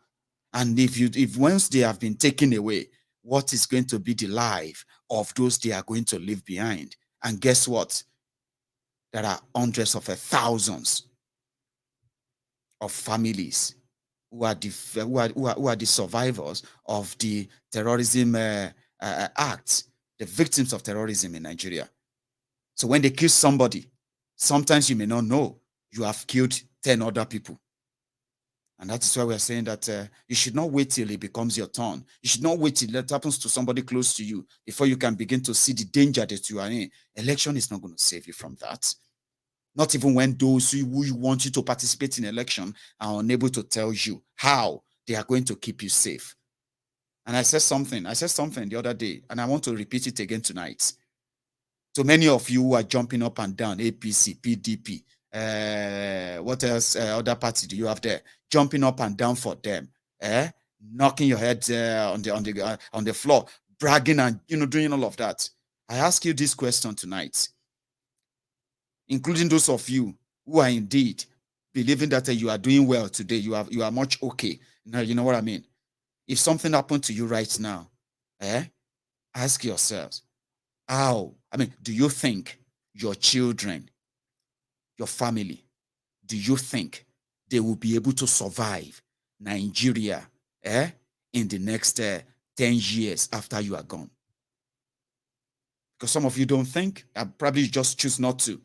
And if once they have been taken away, what is going to be the life of those they are going to leave behind? And guess what? There are hundreds of thousands of families who are the survivors of the terrorism acts, the victims of terrorism in Nigeria. So when they kill somebody, sometimes you may not know you have killed 10 other people. And that is why we're saying that you should not wait till it becomes your turn. You should not wait till that happens to somebody close to you before you can begin to see the danger that you are in. Election is not going to save you from that. Not even when those who want you to participate in election are unable to tell you how they are going to keep you safe. And I said something the other day, and I want to repeat it again tonight. So many of you who are jumping up and down, APC, PDP, what else, other parties do you have there? Jumping up and down for them, knocking your head on the floor, bragging and doing all of that. I ask you this question tonight, including those of you who are indeed believing that you are doing well today, you are much okay. Now you know what I mean. If something happened to you right now, ask yourselves, how? I mean, do you think your children, your family, do you think they will be able to survive Nigeria in the next 10 years after you are gone? Because some of you don't think, probably just choose not to.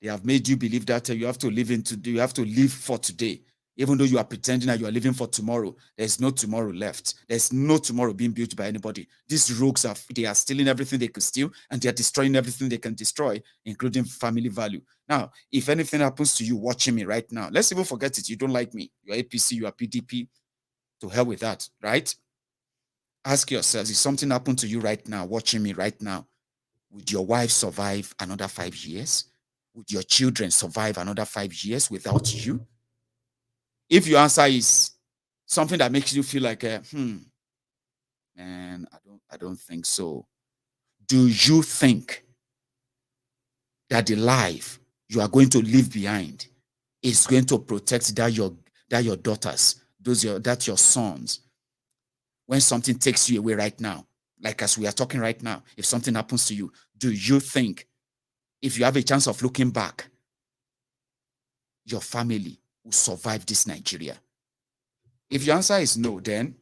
They have made you believe that you have to live for today. Even though you are pretending that you are living for tomorrow, there's no tomorrow left. There's no tomorrow being built by anybody. These rogues they are stealing everything they could steal, and they are destroying everything they can destroy, including family value. Now, if anything happens to you watching me right now, let's even forget it. You don't like me. You are APC, you are PDP. To hell with that, right? Ask yourselves, if something happened to you right now, watching me right now, would your wife survive another 5 years? Would your children survive another 5 years without you? If your answer is something that makes you feel like, man, I don't think so. Do you think that the life you are going to leave behind is going to protect that your daughters, that your sons, when something takes you away right now, like as we are talking right now, if something happens to you, do you think if you have a chance of looking back, your family will survive this Nigeria? If your answer is no, then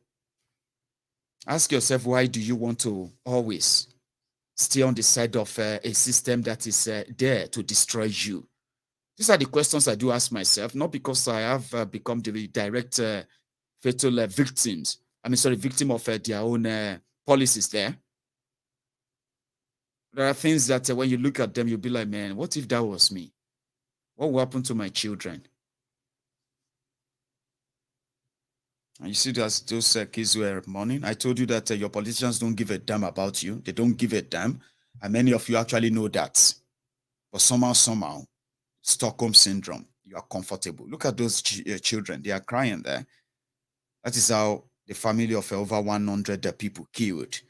ask yourself, why do you want to always stay on the side of a system that is there to destroy you? These are the questions I do ask myself, not because I have become the direct fatal victim of their own policies there. There are things that when you look at them, you'll be like, man, what if that was me? What will happen to my children? And you see that those kids were mourning. I told you that your politicians don't give a damn about you. They don't give a damn. And many of you actually know that. But somehow, Stockholm Syndrome, you are comfortable. Look at those children. They are crying there. That is how the family of over 100 people killed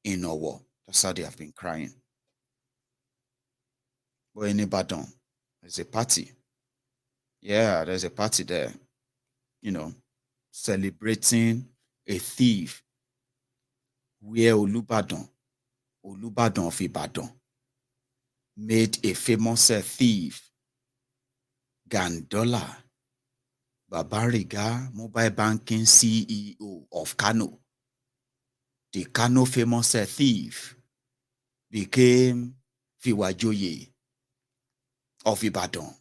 in a war. That's how they have been crying. But in Ibadan, there's a party. Yeah, there's a party there. Celebrating a thief where Olubadan of Ibadan made a famous thief, Gandola Babariga, mobile banking CEO of Kano. The Kano famous thief became Fiwajoye of Ibadan.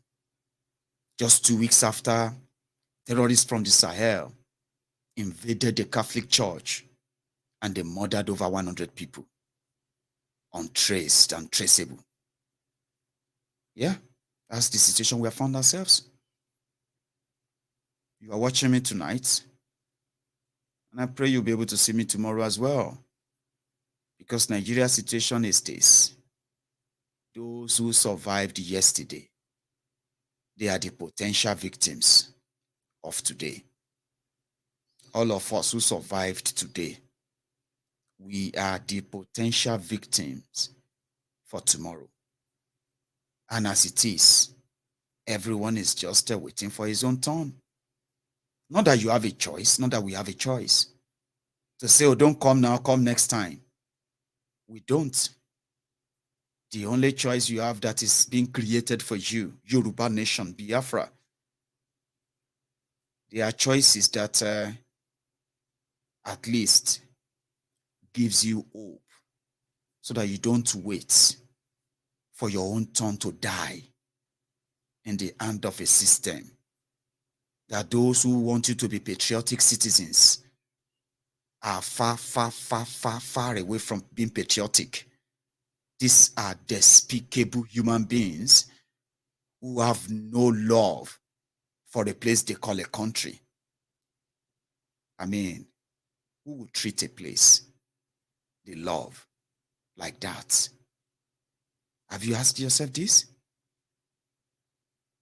Just 2 weeks after terrorists from the Sahel invaded the Catholic Church and they murdered over 100 people. Untraced, untraceable. Yeah, that's the situation we have found ourselves. You are watching me tonight, and I pray you'll be able to see me tomorrow as well. Because Nigeria's situation is this. Those who survived yesterday, they are the potential victims of today. All of us who survived today, we are the potential victims for tomorrow. And as it is, everyone is just waiting for his own turn. Not that you have a choice, not that we have a choice. To say, oh, don't come now, come next time. We don't. The only choice you have that is being created for you, Yoruba nation, Biafra. There are choices that at least gives you hope so that you don't wait for your own turn to die in the hand of a system. That those who want you to be patriotic citizens are far away from being patriotic. These are despicable human beings who have no love for a place they call a country. I mean, who would treat a place they love like that? Have you asked yourself this?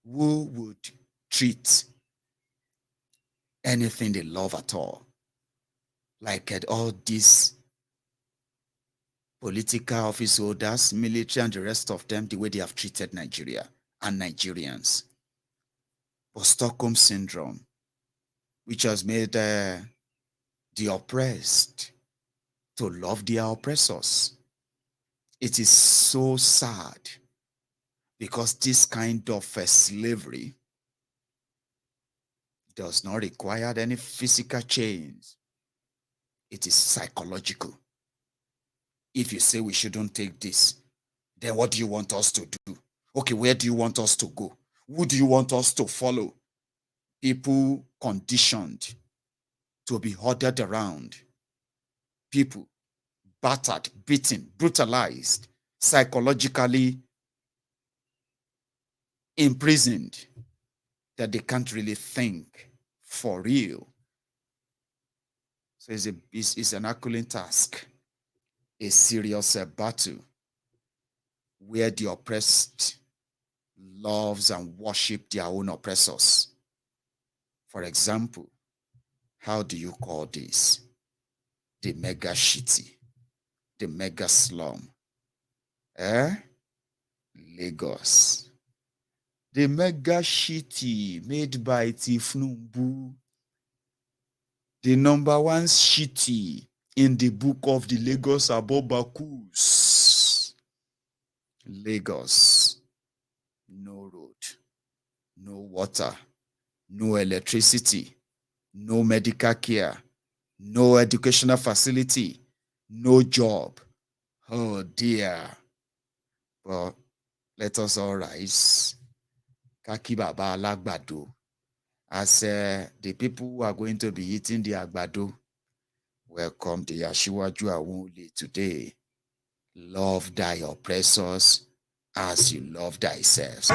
Who would treat anything they love at all like all these political office holders, military, and the rest of them, the way they have treated Nigeria and Nigerians? But Stockholm Syndrome, which has made the oppressed to love their oppressors. It is so sad because this kind of slavery does not require any physical change. It is psychological. If you say we shouldn't take this, then what do you want us to do? Okay, where do you want us to go? Who do you want us to follow? People conditioned to be ordered around. People battered, beaten, brutalized, psychologically imprisoned, that they can't really think for real. So it's an Herculean task, a serious battle where the oppressed loves and worship their own oppressors. For example, how do you call this? The mega shitty, the mega slum. Lagos. The mega shitty made by Tinubu. The number one shitty in the book of the Lagos Abobakus. Lagos. No road, no water, no electricity, no medical care, no educational facility, no job. Oh dear. But let us all rise. Kaki baba alagbado. As the people who are going to be eating the agbado, welcome the Ashiwaju Awole today. Love thy oppressors as you love thyself.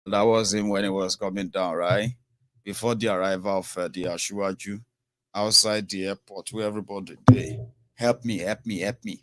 That was him when he was coming down, right? Before the arrival of the Ashiwaju outside the airport, where everybody did. Help me, help me, help me.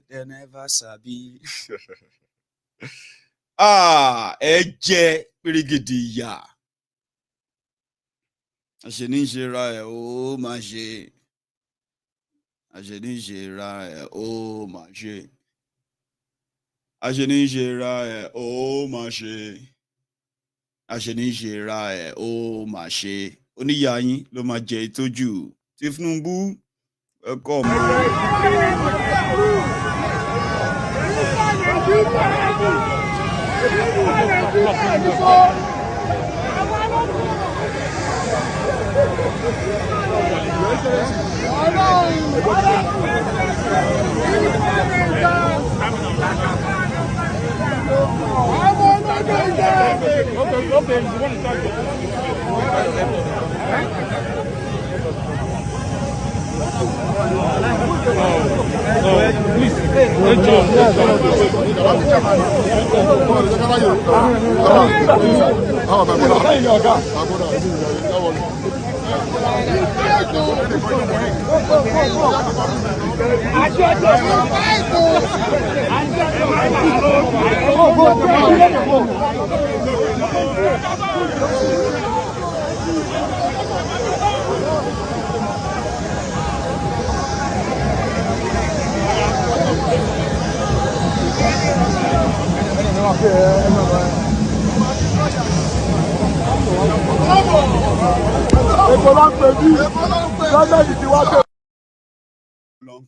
They never sabi. Eje pirigidi ya. Ashenijera o maje. Ashenijera o maje. Ashenijera o maje. Ashenijera o maje. Oniyayin ló máa jẹ ìtọ́jú. Tinubu welcome. Okay, you want to start?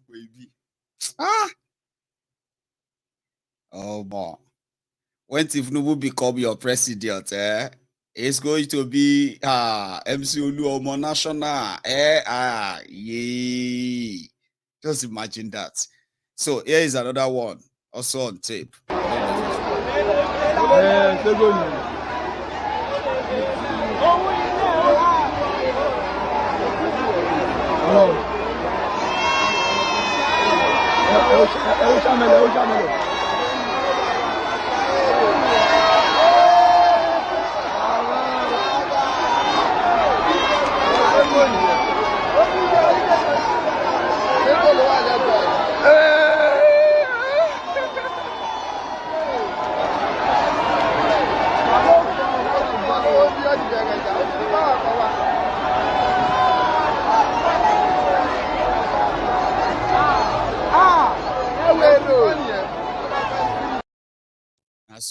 Please, Oh boy. When Tinubu become your president, it's going to be MC Oluomo National. Yeah. Just imagine that. So here is another one, also on tape.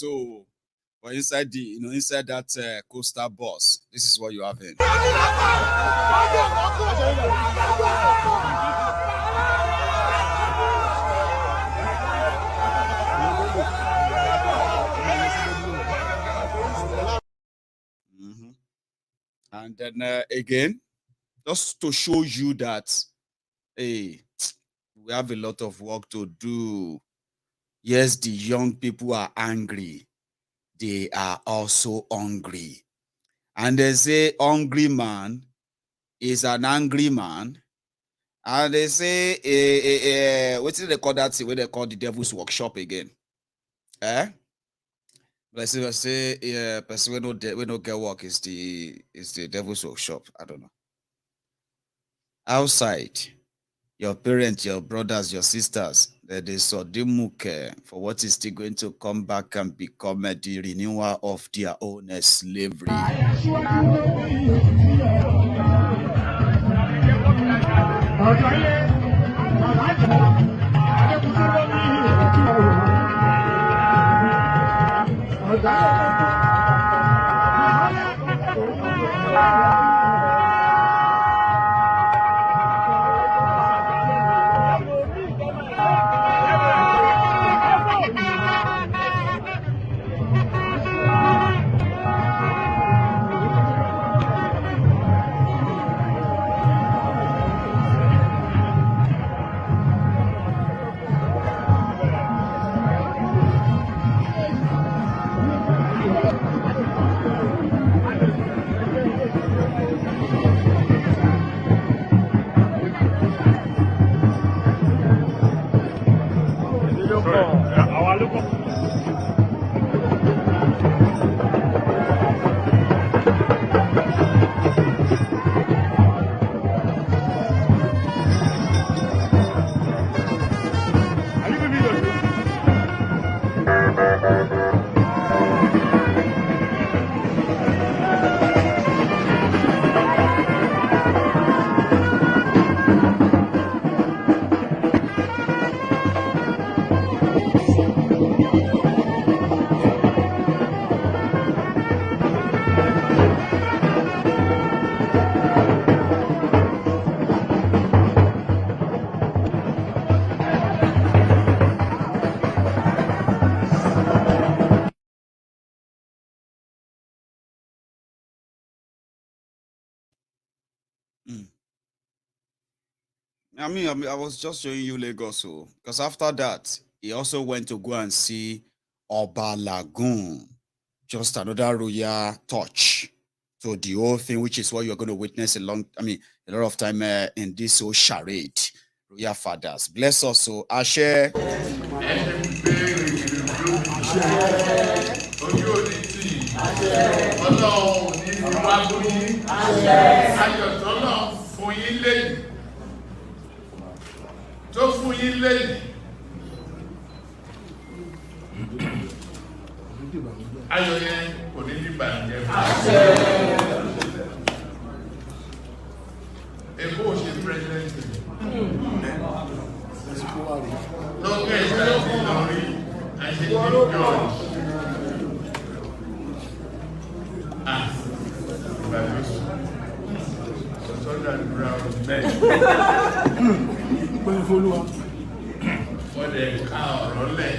So, but inside inside that coastal bus, this is what you have in. And then again, just to show you that, hey, we have a lot of work to do. Yes, the young people are angry. They are also hungry. And they say hungry man is an angry man. And they say, what do they call that thing? What they call the devil's workshop again? But I say, yeah, person we don't get work is the devil's workshop. I don't know. Outside, your parents, your brothers, your sisters, they saw the muke for what is still going to come back and become the renewal of their own slavery. I was just showing you Lagos, because after that, he also went to go and see Oba Lagoon, just another royal touch to the whole thing, which is what you're going to witness a lot of time in this whole charade. Royal fathers, bless us, so Ashe. tó fún yín lẹ́yìn ayọ̀ yẹn kò ní ní ìbànújẹ́ èkó ò ṣe pírẹsidẹ́ntì lọ́gbẹ́ ìdájí lórí àṣejì george ìbàdóṣù sọ́dọ̀ àdúrà bẹ́ẹ̀ wọ́n lè ká ọ̀rọ̀ lẹ̀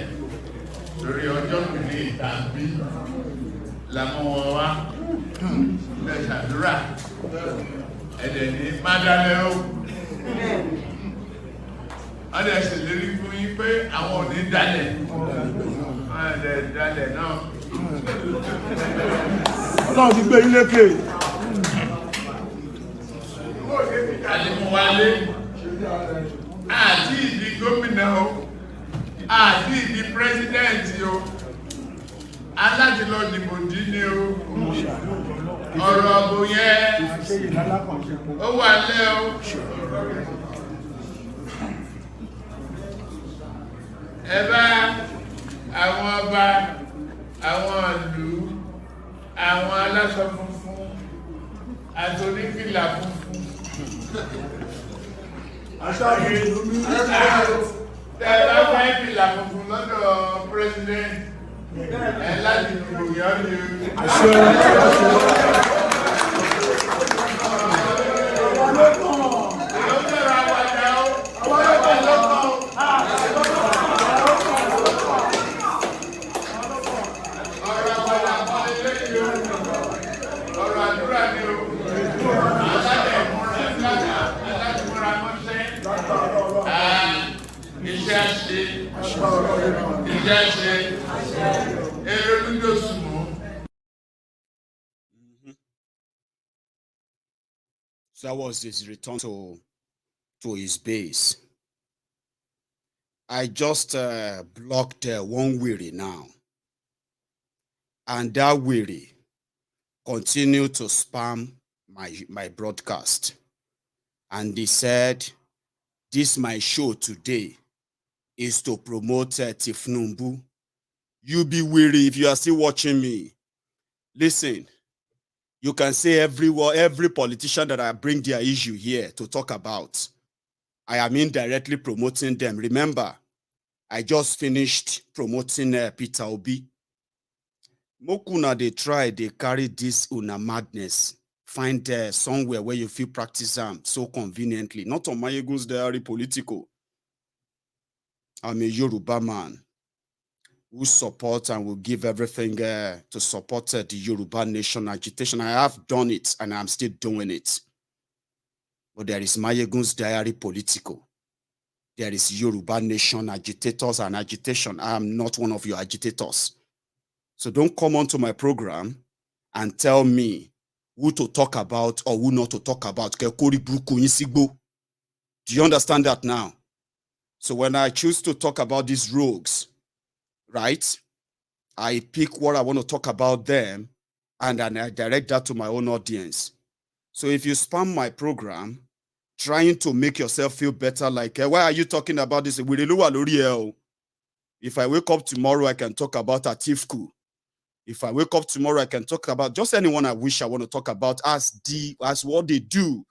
lórí ọjọ́ kìíní ìtàbí làmọ́ wọn wá lẹ́sàdúrà ẹ̀dẹ̀ ní mádálẹ́ ó wọ́n lè ṣèlérí fún yín pé àwọn ò ní dálẹ̀ wọ́n lè dálẹ̀ náà ọlọ́run ti gbé yín lékè àdìmúwálé àti ìdí gómìnà o àti ìdí pírẹsidẹ́ǹtì o aládìlọ dìbò dí ni o ọ̀rọ̀ ọ̀bùn yẹn ó wà lẹ́ o ẹ bá àwọn ọba àwọn ìlú àwọn aláṣọ funfun àti onífìlà funfun tẹ́lá fẹ́ fìlà funfun lọ́dọ̀ president So that was his return to his base. I just blocked one weary now. And that weary continued to spam my broadcast. And he said, this my show today is to promote Tinubu. You be weary if you are still watching me. Listen, you can say every politician that I bring their issue here to talk about, I am indirectly promoting them. Remember, I just finished promoting Peter Obi. Mokuna, they carry this una madness. Find somewhere where you feel practice them so conveniently. Not on MaiyegunsDiary Politico. I'm a Yoruba man who support and will give everything to support the Yoruba nation agitation. I have done it and I'm still doing it. But there is MaiyegunsDiary Politico. There is Yoruba nation agitators and agitation. I am not one of your agitators. So don't come onto my program and tell me who to talk about or who not to talk about. Do you understand that now? So when I choose to talk about these rogues, right, I pick what I want to talk about them and then I direct that to my own audience. So if you spam my program, trying to make yourself feel better, like, why are you talking about this? If I wake up tomorrow, I can talk about Atifku. If I wake up tomorrow, I can talk about just anyone I wish I want to talk about as what they do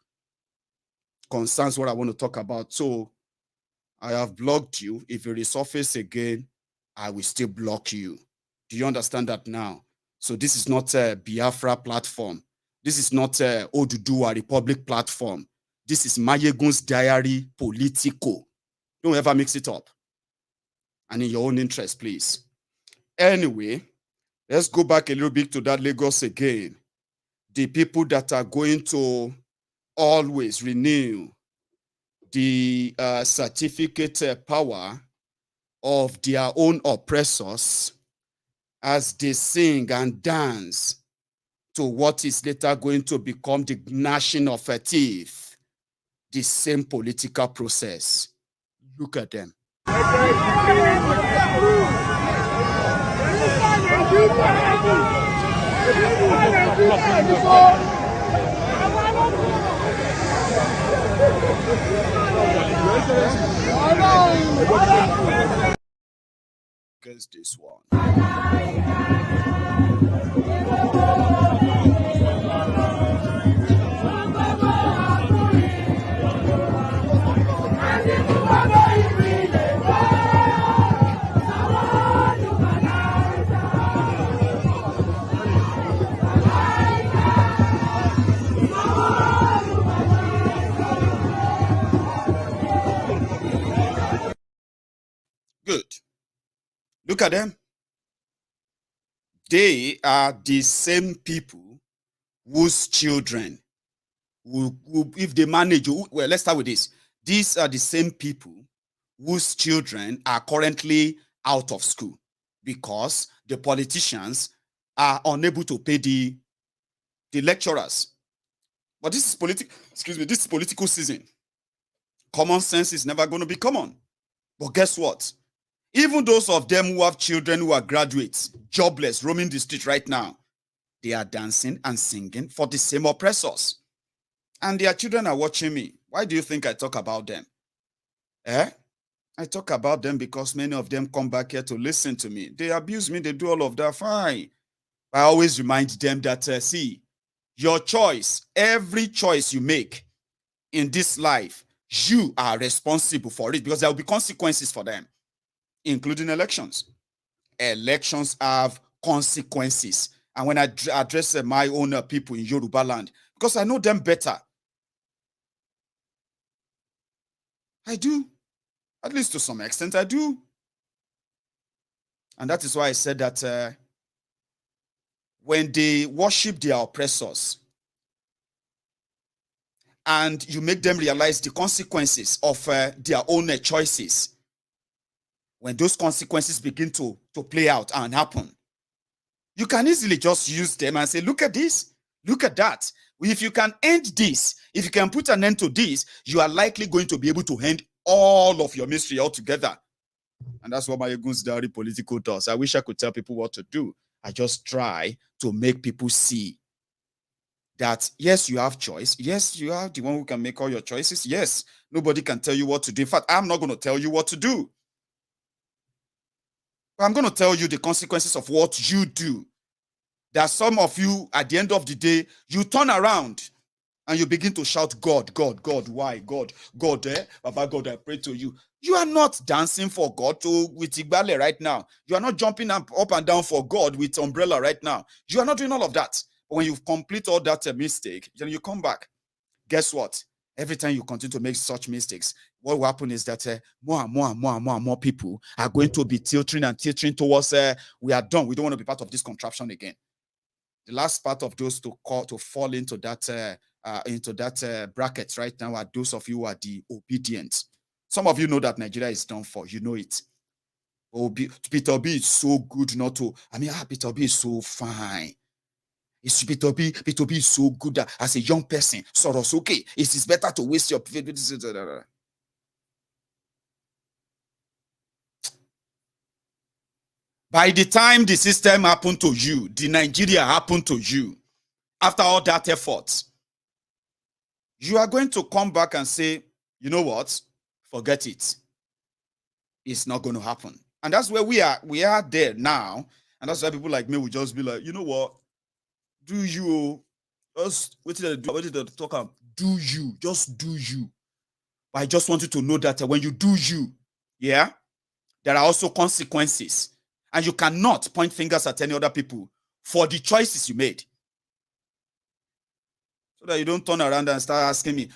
concerns what I want to talk about. So I have blocked you. If you resurface again, I will still block you. Do you understand that now? So this is not a Biafra platform. This is not a Oduduwa Republic platform. This is MaiyegunsDiary Politico. Don't ever mix it up. And in your own interest, please. Anyway, let's go back a little bit to that Lagos again. The people that are going to always renew the certificate power of their own oppressors as they sing and dance to what is later going to become the gnashing of a teeth. The same political process. Look at them. Guess this one. Good. Look at them. They are the same people whose children, who if they manage, well, let's start with this. These are the same people whose children are currently out of school because the politicians are unable to pay the lecturers. But this is this is political season. Common sense is never going to be common. But guess what? Even those of them who have children who are graduates, jobless, roaming the street right now, they are dancing and singing for the same oppressors. And their children are watching me. Why do you think I talk about them? I talk about them because many of them come back here to listen to me. They abuse me, they do all of that, fine. I always remind them that, see, your choice, every choice you make in this life, you are responsible for it because there will be consequences for them, including elections. elections have consequences. And when I address my own people in Yoruba land, because I know them better. I do. At least to some extent, I do. And that is why I said that when they worship their oppressors and you make them realize the consequences of their own choices, when those consequences begin to play out and happen, you can easily just use them and say, look at this, look at that. If you can end this, if you can put an end to this, you are likely going to be able to end all of your mystery altogether. And that's what MaiyegunsDiary Politico does. I wish I could tell people what to do. I just try to make people see that, yes, you have choice. Yes, you are the one who can make all your choices. Yes, nobody can tell you what to do. In fact, I'm not going to tell you what to do. I'm going to tell you the consequences of what you do. That some of you, at the end of the day, you turn around and you begin to shout, God, God, God, why? God, God, Baba God, I pray to you. You are not dancing for God with Igbale right now. You are not jumping up and down for God with umbrella right now. You are not doing all of that. But when you complete all that mistake, then you come back. Guess what? Every time you continue to make such mistakes, what will happen is that more and more and more and more and more people are going to be tilting towards we are done. We don't want to be part of this contraption again. The last part of those to fall into that bracket right now are those of you who are the obedient. Some of you know that Nigeria is done for. You know it. Peter Obi is so good not to. Peter Obi is so fine. Peter Obi is so good as a young person. Soros, okay. It is better to waste your. By the time the system happened to you, the Nigeria happened to you, after all that effort, you are going to come back and say, you know what? Forget it. It's not going to happen. And that's where we are. We are there now. And that's why people like me will just be like, you know what? Do you just wait till they talk? Do you just do you? But I just want you to know that when you do you, yeah, there are also consequences. And you cannot point fingers at any other people for the choices you made. So that you don't turn around and start asking me,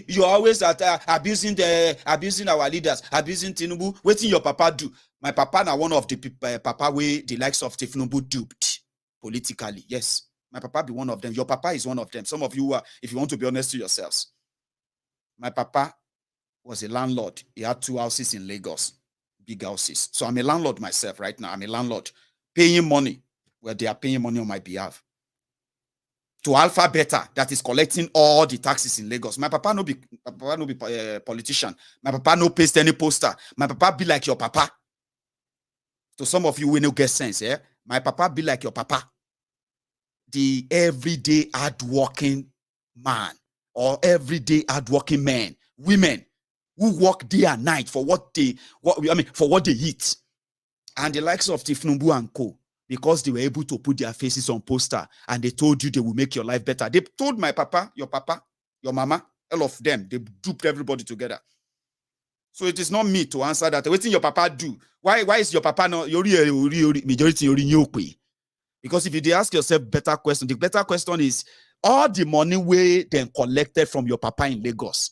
you're always abusing our leaders, abusing Tinubu. Waiting your papa do. My papa now one of the papa way the likes of Tinubu duped politically. Yes, my papa be one of them. Your papa is one of them. Some of you are, if you want to be honest to yourselves, my papa was a landlord. He had 2 houses in Lagos. Big houses. So I'm a landlord myself right now. I'm a landlord paying money where they are paying money on my behalf to Alpha Beta that is collecting all the taxes in Lagos. My papa no be politician. My papa no paste any poster. My papa be like your papa. To some of you we no get sense, yeah. My papa be like your papa. The everyday hardworking man or everyday hardworking men, women who work day and night for what they eat. And the likes of Tinubu and co, because they were able to put their faces on poster and they told you they will make your life better. They told my papa, your mama, all of them, they duped everybody together. So it is not me to answer that. Waiting your papa do. Why is your papa not majority? Because if you ask yourself better question, the better question is all the money we then collected from your papa in Lagos.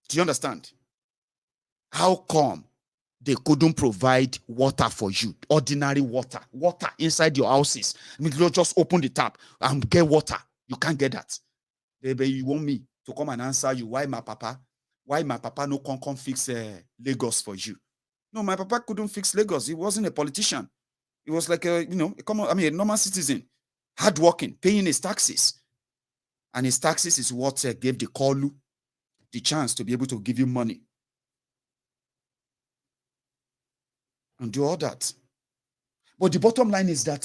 Do you understand? How come they couldn't provide water for you? Ordinary water inside your houses. You just open the tap and get water. You can't get that. Baby, you want me to come and answer you why my papa no come fix Lagos for you? No, my papa couldn't fix Lagos. He wasn't a politician. He was like a normal citizen, hardworking, paying his taxes. And his taxes is what gave the Kolu the chance to be able to give you money and do all that. But the bottom line is that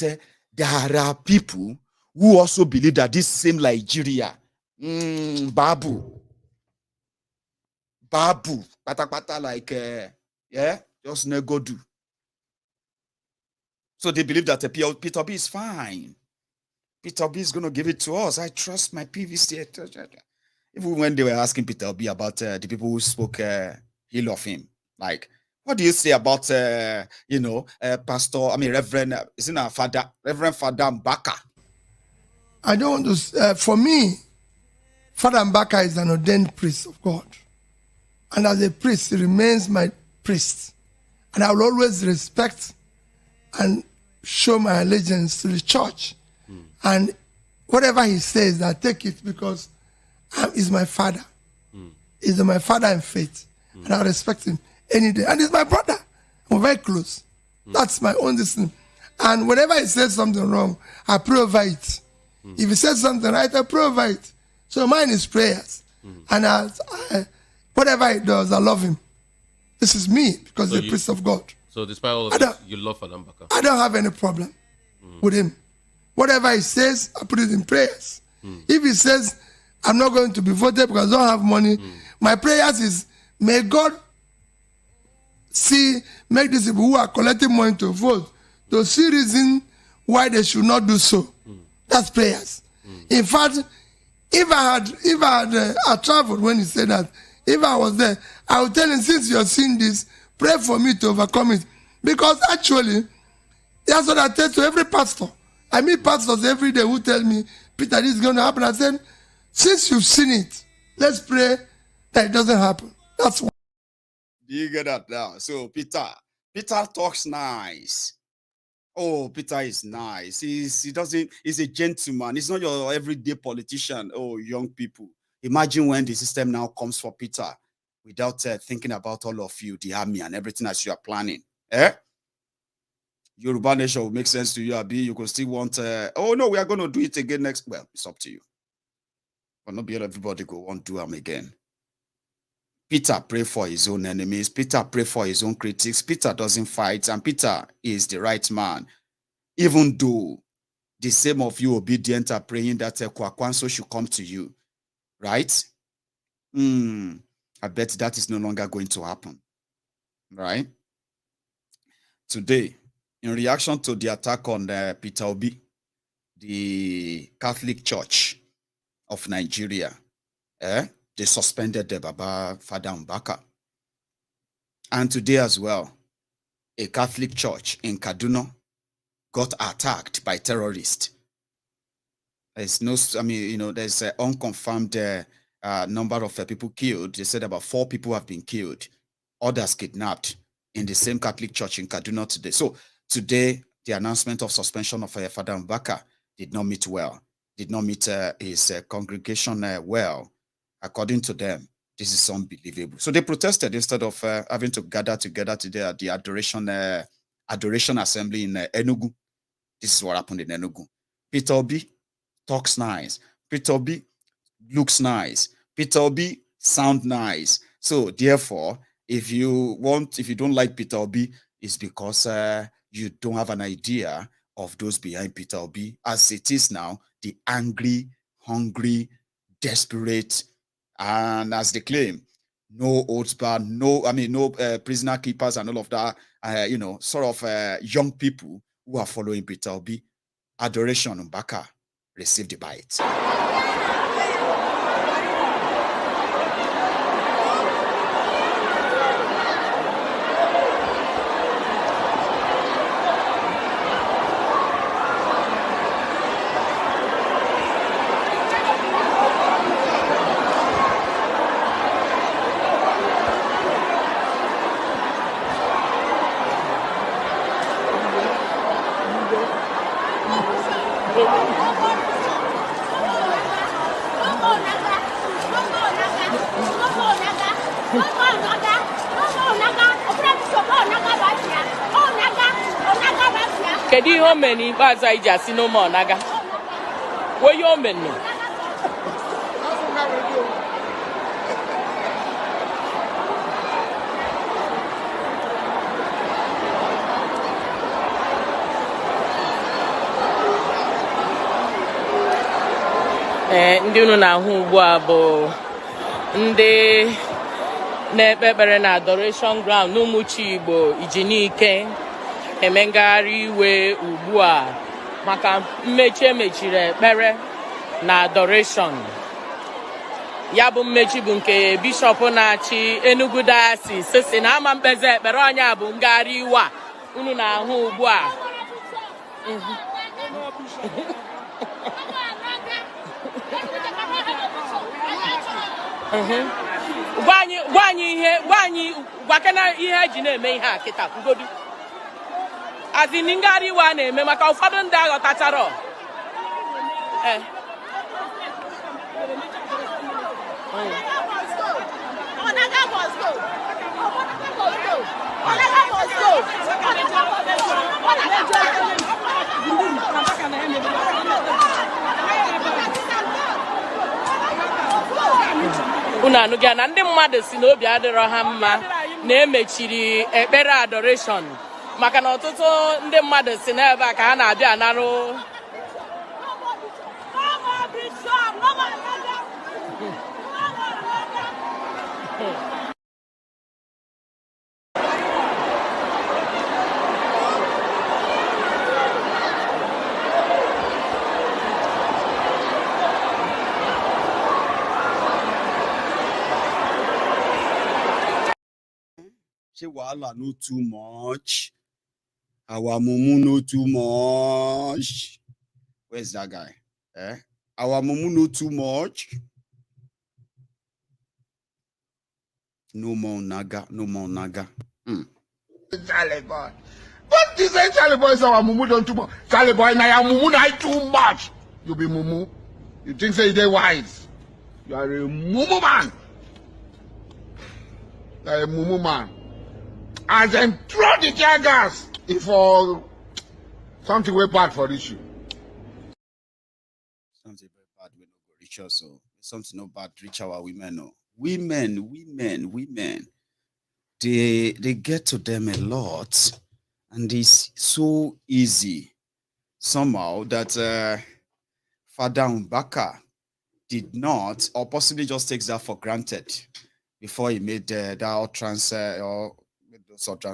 there are people who also believe that this same Nigeria, Babu, pata like, just nego do. So they believe that Peter Obi is fine. Peter Obi is going to give it to us. I trust my PVC. Even when they were asking Peter Obi about the people who spoke ill of him, like What do you say about, Pastor, Reverend, isn't our father, Reverend Father Mbaka? I don't want to, for me, Father Mbaka is an ordained priest of God. And as a priest, he remains my priest. And I will always respect and show my allegiance to the church. And whatever he says, I take it because he's my father. He's my father in faith. And I respect him any day. And he's my brother. We're very close. That's my own decision. And whenever he says something wrong, I pray over it. If he says something right, I pray over it. So mine is prayers. And whatever he does, I love him. This is me because he's the priest of God. So despite all of this, you love Father Mbaka? I don't have any problem with him. Whatever he says, I put it in prayers. If he says, I'm not going to be voted because I don't have money, my prayers is, may God make these people who are collecting money to vote to see reason why they should not do so. That's prayers. In fact, if I had traveled when he said that, if I was there, I would tell him, since you're seeing this, pray for me to overcome it. Because actually, that's what I tell to every pastor. I meet pastors every day who tell me, Peter, this is going to happen. I said, since you've seen it, let's pray that it doesn't happen. That's why. Do you get that now? So Peter talks nice. Oh, Peter is nice. He's a gentleman. He's not your everyday politician. Oh, young people. Imagine when the system now comes for Peter without thinking about all of you, the army and everything as you are planning. Yoruba nation will make sense to you, Abi. You can still want, oh no, we are going to do it again next. Well, it's up to you. But not be everybody go want to do them again. Peter pray for his own enemies. Peter pray for his own critics. Peter doesn't fight, and Peter is the right man. Even though the same of you obedient are praying that Kwakwanso should come to you. Right? I bet that is no longer going to happen. Right? Today, in reaction to the attack on Peter Obi, the Catholic Church of Nigeria, they suspended the Baba Father Mbaka. And today as well, a Catholic church in Kaduna got attacked by terrorists. There's there's an unconfirmed number of people killed. They said about 4 people have been killed, others kidnapped in the same Catholic church in Kaduna today. So today, the announcement of suspension of Father Mbaka did not meet his congregation well. According to them, this is unbelievable. So they protested instead of having to gather together today at the Adoration Assembly in Enugu. This is what happened in Enugu. Peter Obi talks nice. Peter Obi looks nice. Peter Obi sound nice. So therefore, if you don't like Peter Obi, it's because you don't have an idea of those behind Peter Obi. As it is now, the angry, hungry, desperate, and as they claim, no oaths barred, no prisoner keepers and all of that, young people who are following Peter Obi. Adoration Mbaka received the bite. Kedu ihe o mere n'ikpeazụ anyị ji asị n'ụmụ ọnaga? Onye o mere? Ndị unu na-ahụ ugbu a bụ ndị na-ekpe ekpere na Adoration Ground n'Umuchi Igbo Ijinike eme ngagharị iwe ugbu a maka mmechi emechiri ekpere na Adoration. ya bụ mmechi bụ nke bishọp na-achị Enugu Diocese si na ama mkpeze ekpere ọnya bụ ngagharị iwe a unu na-ahụ ugbu a. Gwakena ihe eji na-eme ihe a kịta kwugodu azini ngagharị iwe a na-eme maka ụfọdụ ndị aghọtachara unu anụghị na ndị mmadụ si n'obi adịrọ ha mma na-emechiri ekpere adoration maka na ọtụtụ ndị mmadụ si n'ebe a ka ha na-abịa anarụ Wahala no too much. Our mumu no too much. Where's that guy? Our mumu no too much. No more naga, no more naga. Charlie boy. What is it, Charlie boy? Is our mumu don't too much? Charlie boy, now your mumu not too much. You be mumu. You think say they wise? You are a mumu man. You are a mumu man. And then throw the tear gas if something way bad for issue. Something very bad we no go reach us, so something no bad reach our women. No. Women. They get to them a lot, and it's so easy somehow that Father Mbaka did not, or possibly just takes that for granted before he made that utterance or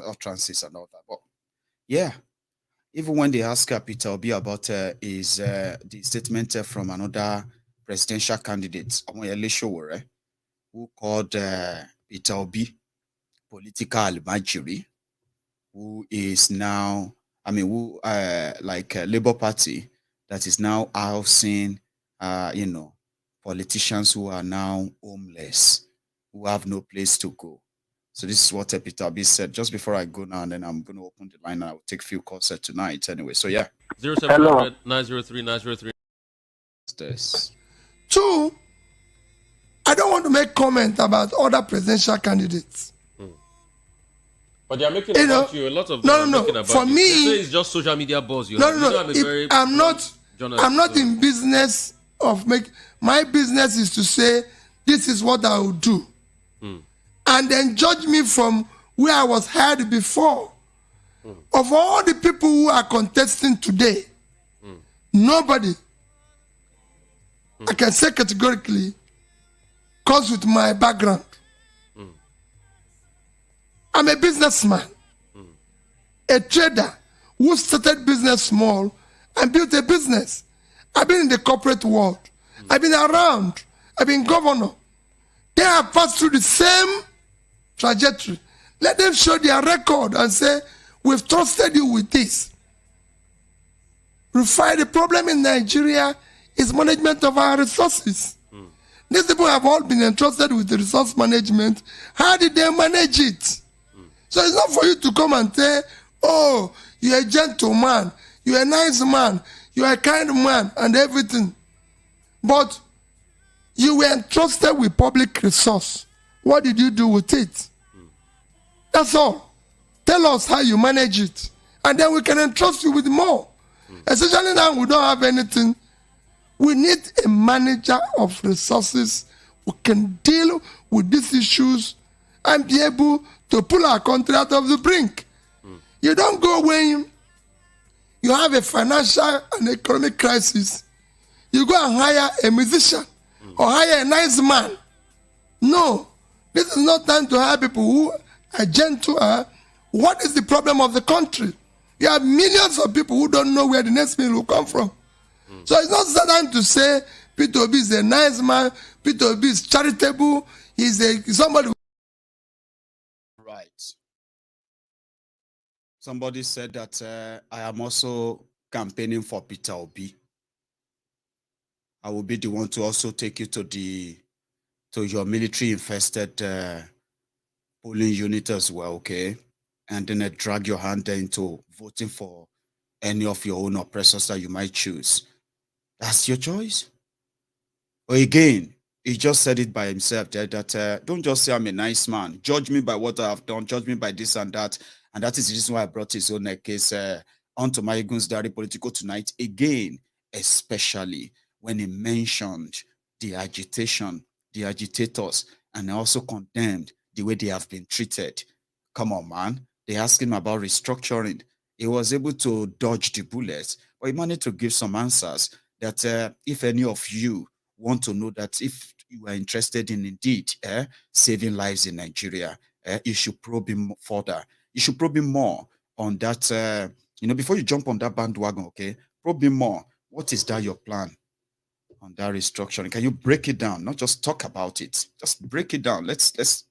utterances and all that. But yeah, even when they ask Peter Obi about the statement from another presidential candidate, who called Peter Obi political almajiri, who is now, like a Labour Party that is now housing, politicians who are now homeless, who have no place to go. So this is what Peter Obi said. Just before I go now, and then I'm going to open the line and I will take a few calls tonight anyway. So yeah. 0700-903-903. This. Two, I don't want to make comment about other presidential candidates. But they are making about you. A lot of them are making about for you. me, they say it's just social media buzz. I'm not in business of my business is to say this is what I will do. And then judge me from where I was heard before. Of all the people who are contesting today, nobody, I can say categorically, comes with my background. I'm a businessman, a trader who started business small and built a business. I've been in the corporate world. I've been around. I've been governor. They have passed through the same trajectory. Let them show their record and say, we've trusted you with this. The problem in Nigeria is management of our resources. These people have all been entrusted with the resource management. How did they manage it? So it's not for you to come and say, oh, you're a gentleman, you're a nice man, you're a kind man, and everything. But you were entrusted with public resource. What did you do with it? That's all. Tell us how you manage it. And then we can entrust you with more. Especially now we don't have anything. We need a manager of resources who can deal with these issues and be able to pull our country out of the brink. You don't go when you have a financial and economic crisis. You go and hire a musician or hire a nice man. No, this is not time to hire people who are gentle. What is the problem of the country? You have millions of people who don't know where the next meal will come from. So it's not time to say Peter Obi is a nice man, Peter Obi is charitable. He's somebody. Right. Somebody said that I am also campaigning for Peter Obi. I will be the one to also take you to your military infested polling unit as well, okay? And then drag your hand into voting for any of your own oppressors that you might choose. That's your choice. But again, he just said it by himself there that don't just say I'm a nice man. Judge me by what I have done. Judge me by this and that. And that is the reason why I brought his own case onto MaiyegunsDiary Politico tonight. Again, especially when he mentioned the agitation, the agitators, and also condemned the way they have been treated. Come on, man. They asked him about restructuring. He was able to dodge the bullets, but he managed to give some answers that if any of you want to know that if you are interested in indeed saving lives in Nigeria, you should probe him further. You should probe him more on that, before you jump on that bandwagon, okay? Probe him more. What is that your plan on that restructuring? Can you break it down? Not just talk about it. Just break it down. Let's.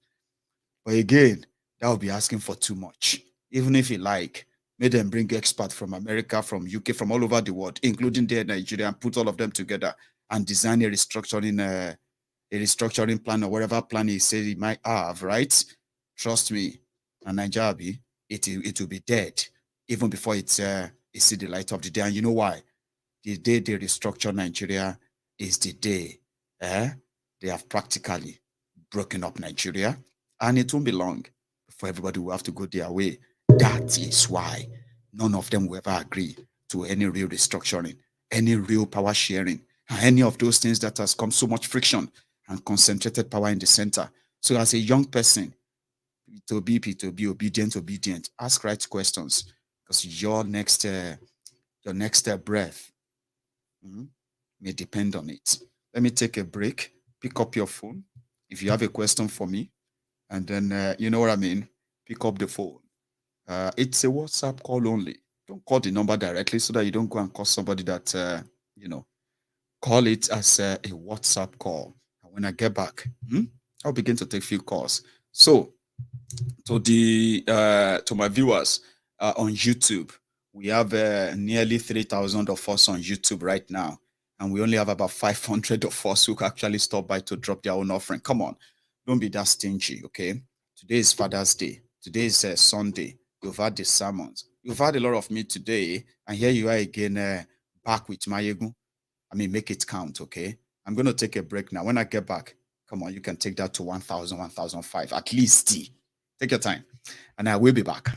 But again, that would be asking for too much. Even if you like, may them bring experts from America, from UK, from all over the world, including there Nigeria, and put all of them together and design a restructuring plan or whatever plan he said he might have, right? Trust me, and Nigeria, it will be dead even before it see the light of the day. And you know why? The day they restructure Nigeria is the day they have practically broken up Nigeria, and it won't be long before everybody will have to go their way. That is why none of them will ever agree to any real restructuring, any real power sharing, any of those things that has come so much friction and concentrated power in the center. So as a young person, to be obedient, ask right questions, because your next breath may depend on it. Let me take a break. Pick up your phone if you have a question for me, and then you know what I mean. Pick up the phone. It's a WhatsApp call only. Don't call the number directly so that you don't go and call somebody that Call it as a WhatsApp call. And when I get back, I'll begin to take few calls. So, to my viewers on YouTube, we have nearly 3,000 of us on YouTube right now, and we only have about 500 of us who actually stop by to drop their own offering. Come on, don't be that stingy, okay? Today is Father's Day. Today is Sunday. You've had the sermons. You've had a lot of me today, and here you are again back with Maiyegun. I mean, make it count, okay? I'm going to take a break now. When I get back, come on, you can take that to 1,000, 1,005, at least. Take your time, and I will be back.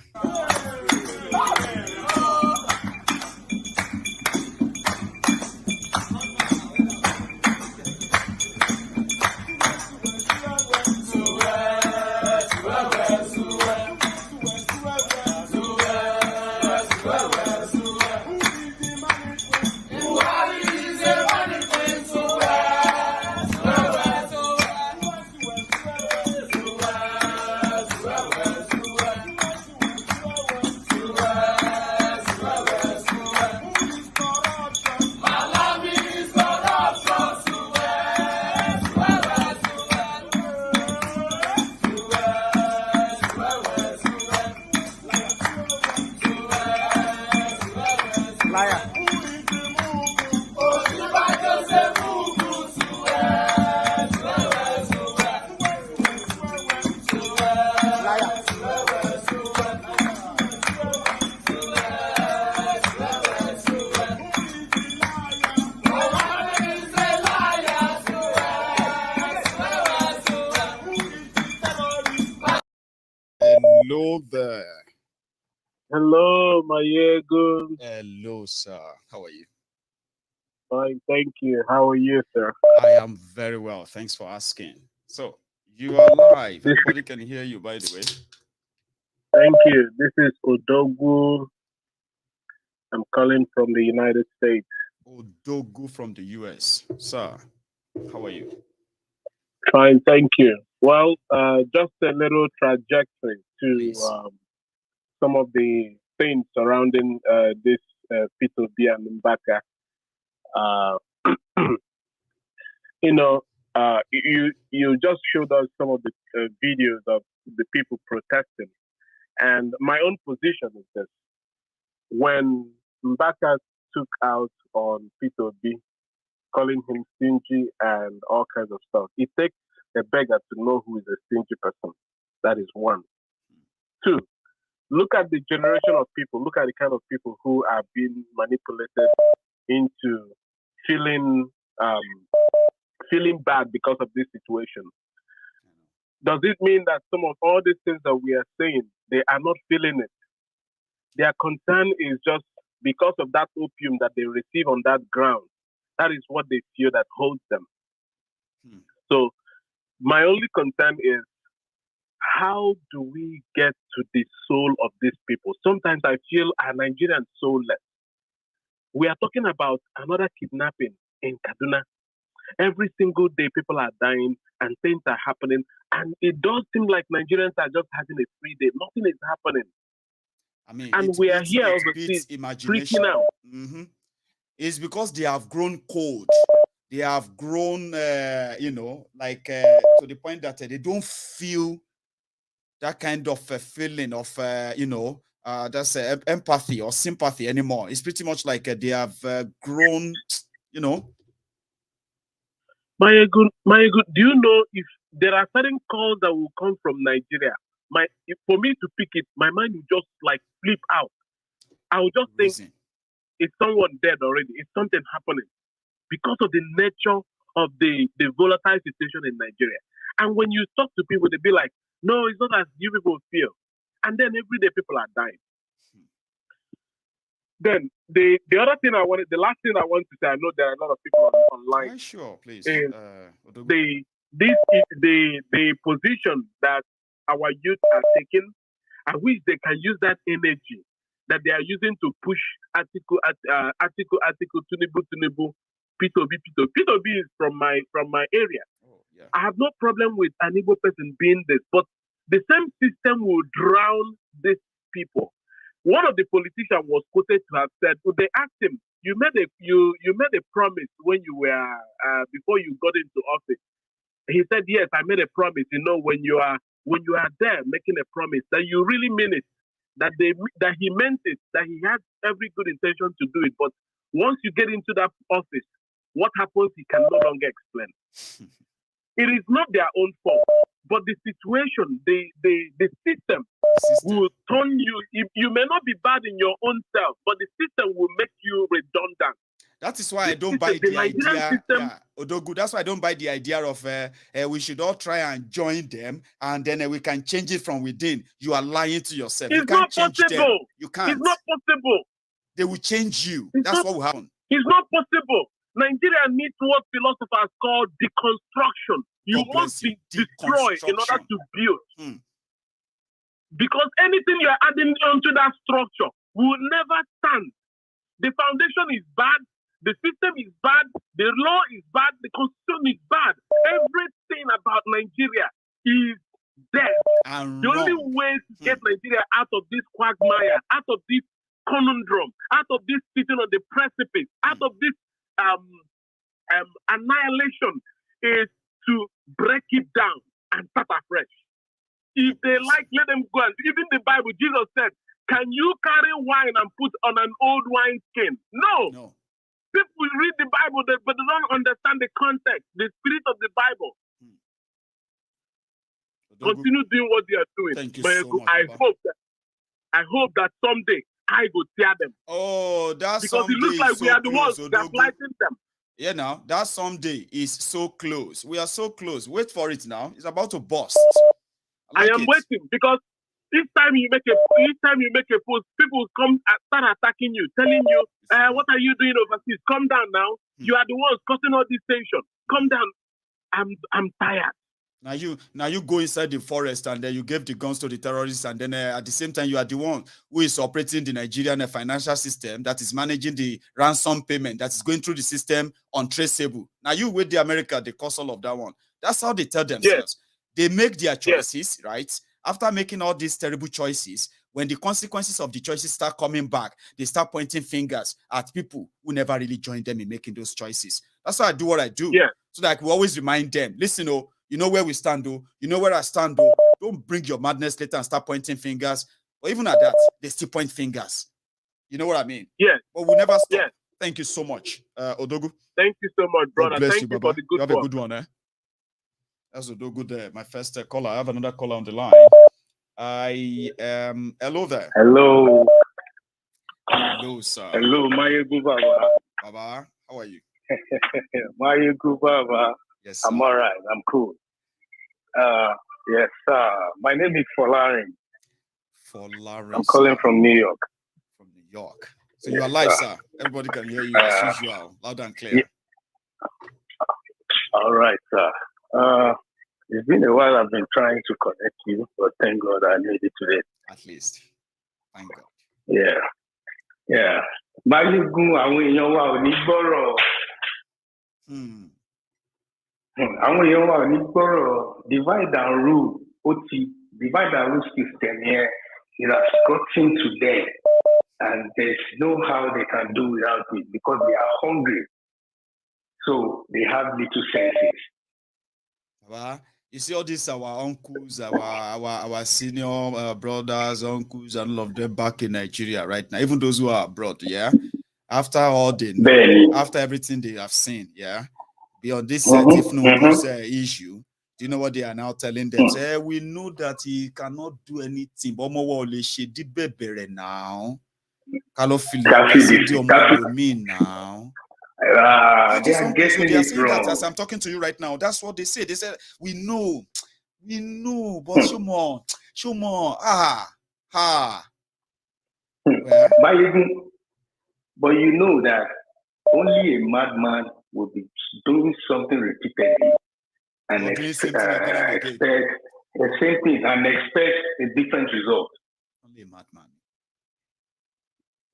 Hello there. Hello, Maiyegun. Hello, sir. How are you? Fine, thank you. How are you, sir? I am very well. Thanks for asking. So, you are live. Everybody can hear you, by the way. Thank you. This is Odogu. I'm calling from the United States. Odogu from the US. Sir, how are you? Fine, thank you. Well, just a little trajectory to some of the things surrounding this P2B and Mbaka. you just showed us some of the videos of the people protesting, and my own position is this: when Mbaka took out on Peter B, calling him stingy and all kinds of stuff, it takes a beggar to know who is a stingy person. That is one. Two, look at the generation of people. Look at the kind of people who are being manipulated into feeling bad because of this situation. Does it mean that some of all these things that we are saying, they are not feeling it? Their concern is just because of that opium that they receive on that ground. That is what they feel that holds them. So my only concern is, how do we get to the soul of these people? Sometimes I feel our Nigerians soulless. We are talking about another kidnapping in Kaduna. Every single day, people are dying and things are happening. And it does seem like Nigerians are just having a free day. Nothing is happening. I mean, and we are here overseas freaking out. Mm-hmm. It's because they have grown cold. They have grown, to the point that they don't feel that kind of feeling of, that's empathy or sympathy anymore. It's pretty much like they have grown, Maiyegun, do you know if there are certain calls that will come from Nigeria? For me to pick it, my mind will just like flip out. I will just think, is someone dead already? Is something happening? Because of the nature of the volatile situation in Nigeria. And when you talk to people, they be like, no, it's not as you people feel. And then every day people are dying. Then the last thing I want to say, I know there are a lot of people online. Sure, please. Is the position that our youth are taking, I wish they can use that energy that they are using to push article Tinubu, P2B is from my area. Oh, yeah. I have no problem with an Igbo person being this, but the same system will drown these people. One of the politicians was quoted to have said, they asked him, you made a promise when you were before you got into office. He said, yes, I made a promise. When you are there making a promise, that you really mean it, that he meant it, that he had every good intention to do it. But once you get into that office, what happens, he can no longer explain. It is not their own fault, but the situation, the system will turn you. You may not be bad in your own self, but the system will make you redundant. That is why I don't buy the idea. Odogu, that's why I don't buy the idea of we should all try and join them, and then we can change it from within. You are lying to yourself. It's not possible. You can't. It's not possible. They will change you. That's what will happen. It's not possible. Nigeria needs what philosophers call deconstruction. You must be destroyed in order to build. Because anything you are adding onto that structure will never stand. The foundation is bad. The system is bad. The law is bad. The constitution is bad. Everything about Nigeria is dead. The only way to get Nigeria out of this quagmire, out of this conundrum, out of this sitting on the precipice, out of this annihilation is to break it down and start afresh. If they like, let them go. And even the Bible, Jesus said, can you carry wine and put on an old wine skin? No. People read the Bible, but they don't understand the context, the spirit of the Bible. Continue doing what they are doing. Thank you but so much, I hope that someday I go tear them. Oh, that's because it looks like we are the ones that are fighting them. Yeah, now that someday is so close. We are so close. Wait for it now. It's about to burst. I am waiting because each time you make a post, people will come and start attacking you, telling you, what are you doing overseas? Come down now. You are the ones causing all this tension. Come down. I'm tired. Now you go inside the forest and then you give the guns to the terrorists, and then at the same time you are the one who is operating the Nigerian financial system that is managing the ransom payment that is going through the system untraceable. Now you with the America, they cause all of that one. That's how they tell themselves. Yes. They make their choices, right? After making all these terrible choices, when the consequences of the choices start coming back, they start pointing fingers at people who never really joined them in making those choices. That's why I do what I do. Yeah. So that we always remind them, listen, oh, you know where we stand, oh, you know where I stand, oh. Don't bring your madness later and start pointing fingers. Or even at that, they still point fingers. You know what I mean? Yeah. But we'll never stop. Yeah. Thank you so much, Odogu. Thank you so much, brother. Thank you for the good You have work. a good one, eh? That's Odogu there. My first caller. I have another caller on the line. Hello there. Hello. Hello, sir. Hello, Maiyegun Baba. Baba, how are you? Maiyegun Baba. Yes, sir. I'm all right. I'm cool. Yes, sir. My name is Folarin. Folarin. I'm calling from New York. From New York. So you are live, sir. Everybody can hear you as usual, loud and clear. Yeah. All right, sir. It's been a while I've been trying to connect you, but thank God I made it today. At least. Thank God. Yeah. Yeah. Maiyegun, àwọn èèyàn wa ò ní gbọ́rọ̀. Àwọn èèyàn wa ò ní gbọ́rọ̀. Divide and rule. Divide and rule system here. It has gotten to them. And there's no how they can do without it because they are hungry. So they have little senses. You see all these our uncles, our senior brothers, uncles, and all of them back in Nigeria right now, even those who are abroad, yeah. After all they know, after everything they have seen, yeah. Beyond this issue, do you know what they are now telling them? Say, we know that he cannot do anything, but now. Now. They are getting they are it saying wrong. that as I'm talking to you right now. That's what they say. They said, we know, but show more. But you know that only a madman will be doing something repeatedly and expect the same thing and expect a different result. Only a madman.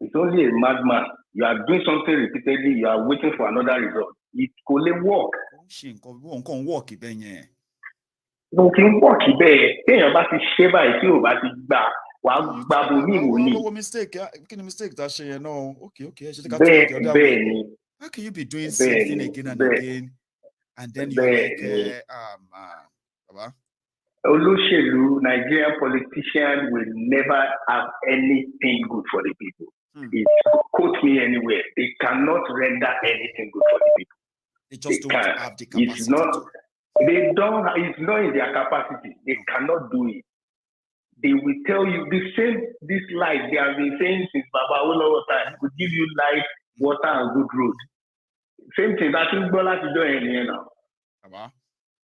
It's only a madman. You are doing something repeatedly, you are waiting for another result. It could work. No can work. No can work. Mistake that she know. Okay. How can you be doing something again and again, and then you're like, Baba? Olushelu, Nigerian politician will never have anything good for the people. It quote me anywhere. They cannot render anything good for the people. They just don't have the capacity. It's not in their capacity. They cannot do it. They will tell you this life they have been saying since Baba Olowo time will give you light, water, and good road. Same thing. I think Bola is doing here now. Baba.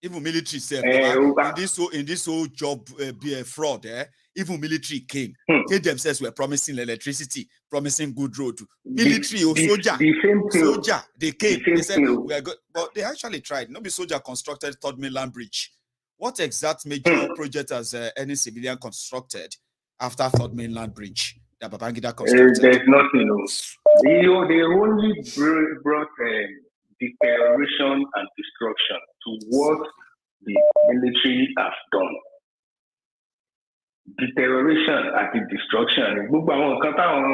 Even military said, in this whole job be a fraud, even military came. They themselves were promising electricity, promising good road. Military or soldier, they came. They said we are good, but they actually tried. Nobody soldier constructed third mainland bridge. What exact major project has any civilian constructed after third mainland bridge that Babangida constructed? There's nothing. They only brought the terrorism and destruction to what the military has done. The terrorism and the destruction. Gbogbo àwọn nǹkan táwọn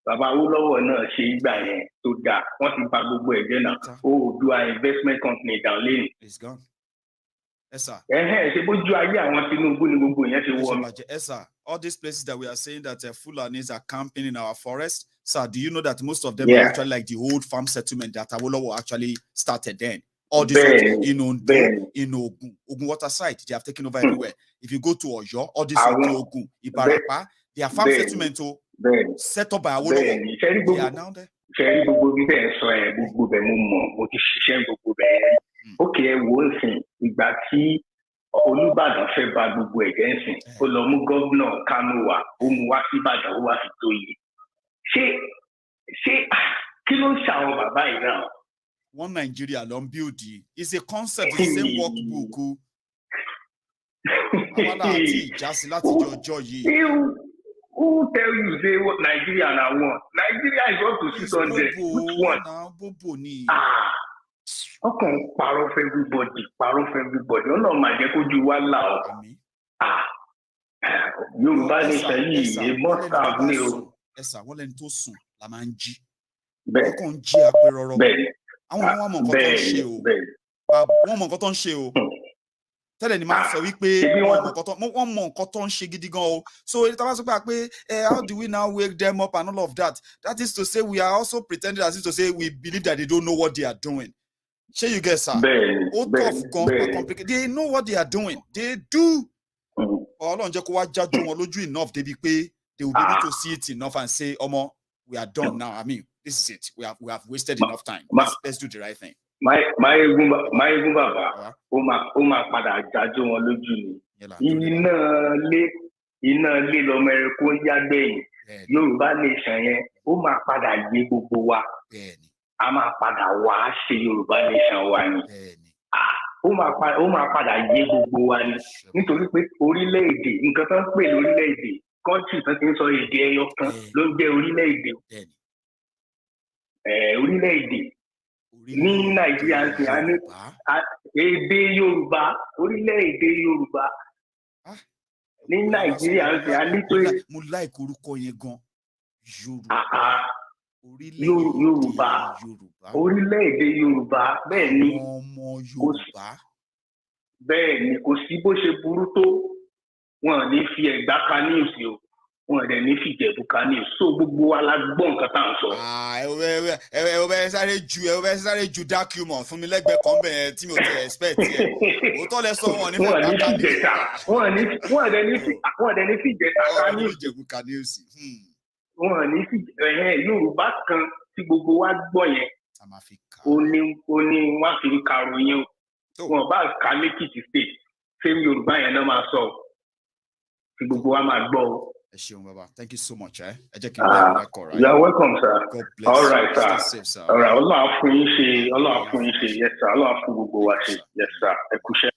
bàbá Awólọ́wọ̀ náà ṣe ìgbà yẹn tó dáa. Wọ́n ti bà gbogbo ẹ̀jẹ̀ náà. Oòduà investment company down lane. It's gone. Yes, sir. Ṣe bójú ayé àwọn Tinubu ni gbogbo yẹn ti wọ. Yes, sir. All these places that we are saying that Fulanis are camping in our forest. Sir, do you know that most of them are actually like the old farm settlement that Awolowo actually started then? All these in Ondo, in Ogun water side, they have taken over everywhere. If you go to Oyo, all these Ogun, Ibarapa, they are farm settlement set up by Awolowo. They are now there. Okay, one thing, ìgbà tí Olúbàdàn fẹ́ bà gbogbo ẹ̀jẹ̀ ń sìn, ó lọ mú gómìnà Kánò wá, ó mú wá sí Ìbàdàn, ó wá fi tó yìí. Ṣé kí ló ń ṣàwọn bàbá yìí náà? One Nigeria long building is a concept, the same workbook. Who tell you say what Nigeria now want? Nigeria is up to 600. Which one? Okay, paro for everybody. Ọlọ́run máa jẹ́ kójú wa là ọ́. Yoruba nation yìí, a must have ní o. Esa, wọ́n lẹ́ni tó sùn la máa ń jí. Bẹ́ẹ̀. Wọ́n kàn ń jí apẹ̀rọ̀rọ̀. Bẹ́ẹ̀. Àwọn èèyàn wọ́n mọ nǹkan tó ń ṣe o. Wọ́n mọ nǹkan tó ń ṣe o. Tẹ́lẹ̀ ni máa ń sọ wípé wọ́n mọ nǹkan tó ń ṣe gidi gan o. So èyí tí wọ́n sọ pé how do we now wake them up and all of that? That is to say we are also pretending as if to say we believe that they don't know what they are doing. Shey you get, sir? Tough gun, complicated. They know what they are doing. They do. Ọlọ́run jẹ́ kó wá jájú wọn lójú enough débi pé they will be able to see it enough and say, Omo, we are done now. I mean, this is it. We have wasted enough time. Let's do the right thing. Maiyegun baba, ó máa padà jájú wọn lójú ni. Iná lé lọmọ ẹ̀kọ́ ń yágbẹ̀yìn. Yorùbá nation yẹn, ó máa padà yé gbogbo wa. A máa padà wá ṣe Yorùbá nation wa ni. Ó máa padà yé gbogbo wa ni. Nítorí pé orílẹ̀-èdè, nǹkan tó ń pè lórílẹ̀-èdè, country tó ti ń sọ èdè ẹyọ kan ló ń jẹ́ orílẹ̀-èdè. Orílẹ̀-èdè ní Nàìjíríà ń sìn á ní èdè Yorùbá, orílẹ̀-èdè Yorùbá. Ní Nàìjíríà ń sìn á ní pé mo like orúkọ yẹn gan. Yorùbá, orílẹ̀-èdè Yorùbá, bẹ́ẹ̀ ni ọmọ Yorùbá. Bẹ́ẹ̀ ni kò sí bó ṣe burú tó, wọn ò ní fi Ẹ̀gbá ka news o, wọn ò dẹ̀ ní fi Ìjẹ̀bú ka news. So gbogbo wa la gbọ́ nǹkan tá à ń sọ. ẹ bẹ sáré ju dark humor fún mi lẹ́gbẹ̀ẹ́ kan bẹ́ẹ̀ tí mi ò ti expect yẹn. Òótọ́ lẹ sọ wọn ní wọn ní fi Ìjẹ̀ta, wọn ò dẹ̀ ní fi Ìjẹ̀ta ka news. Ìjẹ̀bú ka news. Wọn ní fi Yorùbá kan tí gbogbo wa gbọ́ yẹn. Ó ní wọ́n fi ń karòyìn o. Wọn bá ka lẹ́kìtì state, same Yorùbá yẹn náà máa sọ. Tí gbogbo wa máa gbọ́ o. Thank you so much. Ẹ jẹ́ kí n bá ẹ̀rọ ẹ̀kọ́, right? You are welcome, sir. God bless All you. right, sir. Stay safe, sir. All right. Ọlọ́run á fún yín ṣe. Ọlọ́run á fún yín ṣe. Yes, sir. Ọlọ́run á fún gbogbo wa ṣe. Yes, sir. Ẹ kúṣẹ́.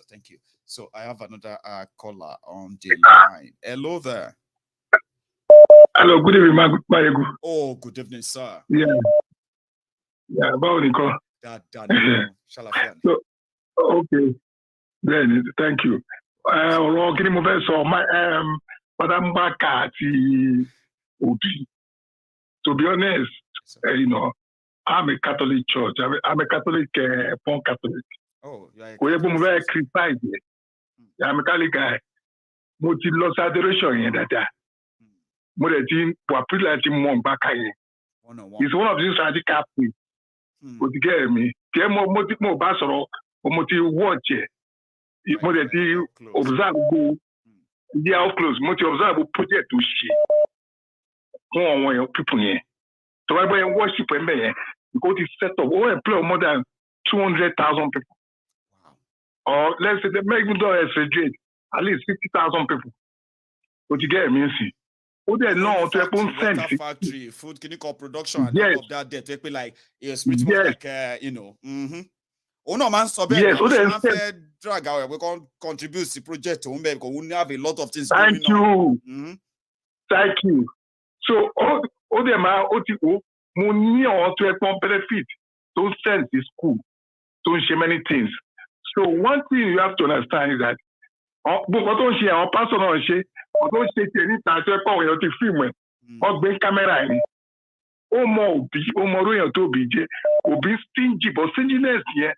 Thank you. So I have another caller on the line. Hello there. Hello, good evening, Maiyegun. Oh, good evening, sir. Yeah, báwo ni kọ́? Ṣàlàfíà ni. So, okay. Then, thank you. Ọ̀rọ̀ kí ni mo fẹ́ sọ? Madam Baka àti Obi. To be honest, I'm a Catholic church. I'm a Catholic, born Catholic. Oh, yeah. Kò yẹ kó mo fẹ́ criticize yẹ. I'm a Catholic guy. Mo ti lọ sí adoration yẹn dáadáa. Mo dẹ̀ ti wà privilege láti mọ̀ Baka yẹn. It's one of these radical things. Kò ti gẹ́ mi. Kẹ́ mo bá sọ̀rọ̀, mo ti watch ẹ̀. Mo dẹ̀ ti observe go. They are close. Mo ti observe project tó ṣe. Fún àwọn èèyàn people yẹn. So why buying worship and because it's set up, employ more than 200,000 people. Wow. Or let's say they make even though at least 50,000 people. What you get me see? Oh, they know to a sense. Factory, food, clinical production, and all of that. They take like it's pretty much like Oh no, man, so yes, drag out. We can contribute to project to because we have a lot of things. Thank you. Thank you. So all them are money or to a benefit. Those sense is cool. Don't share many things. So one thing you have to understand is that but don't share our personal share, or don't share any time to call you to film or bring camera in. Oh more to be stingy, but stinginess here.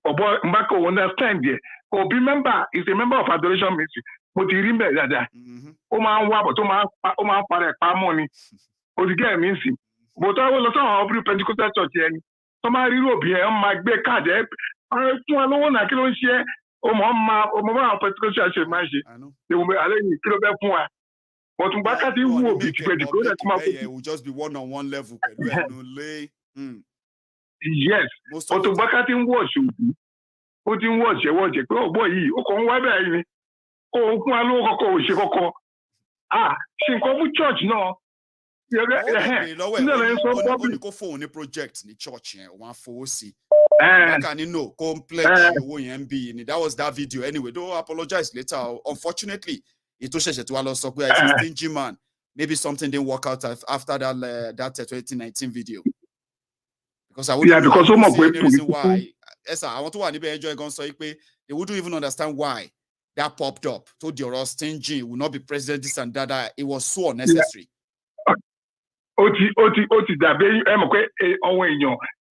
Mbako understand here. Remember, is a member of adoration ministry. But you remember that. Oh man, oh man, money. But you get me, but I will also have Pentecostal church here. Somebody will be on my back card. I don't I can't share. Oh, Mama, Pentecostal church, they will be allowing you. But Mbaka will be it will just be one-on-one level. Yes, but Mbaka didn't watch you. Who didn't watch it? Oh boy, oh, come why baby? Oh, she come to church no. Only go for any project in the church one for see. Can you know complex that was that video anyway. Don't apologize later. Unfortunately, it was just a stingy man. Maybe something didn't work out after that 2019 video. Because I wouldn't because the reason why. Yes, I want to enjoy they wouldn't even understand why that popped up. Told your stingy will not be president, this and that. It was so unnecessary.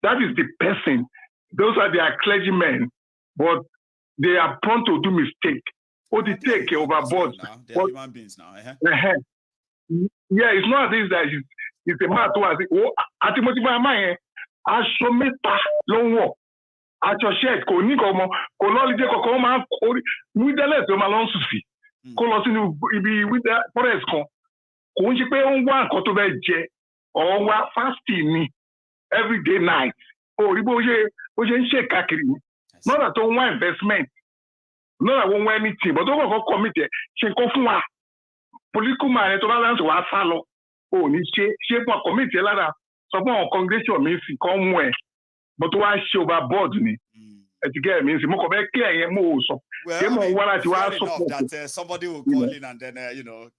That is the person. Those are their clergymen, but they are prone to do mistake. Take overboard. They are human beings now. Yeah, it's not this that it's a man who has it. At the motive of my I show me long walk. At your shed, ko ni ko mo ko lo lije ko ma ko mi dele to ma lon sufi. Ko lo sinu ibi with the forest kan. Ko nse pe on wa nkan to be je or wa fasting ni every day night. Oh, ribo je nse kakiri. Not at all one investment. Not at one anything, but don't go commit it. She go fun wa. Political man to balance wa salo. Oh, ni she for commit e lara. So for congregation me si come where. But to show about board ni. Get me mo ko be clear mo so. Well, I mean, that somebody will call in and then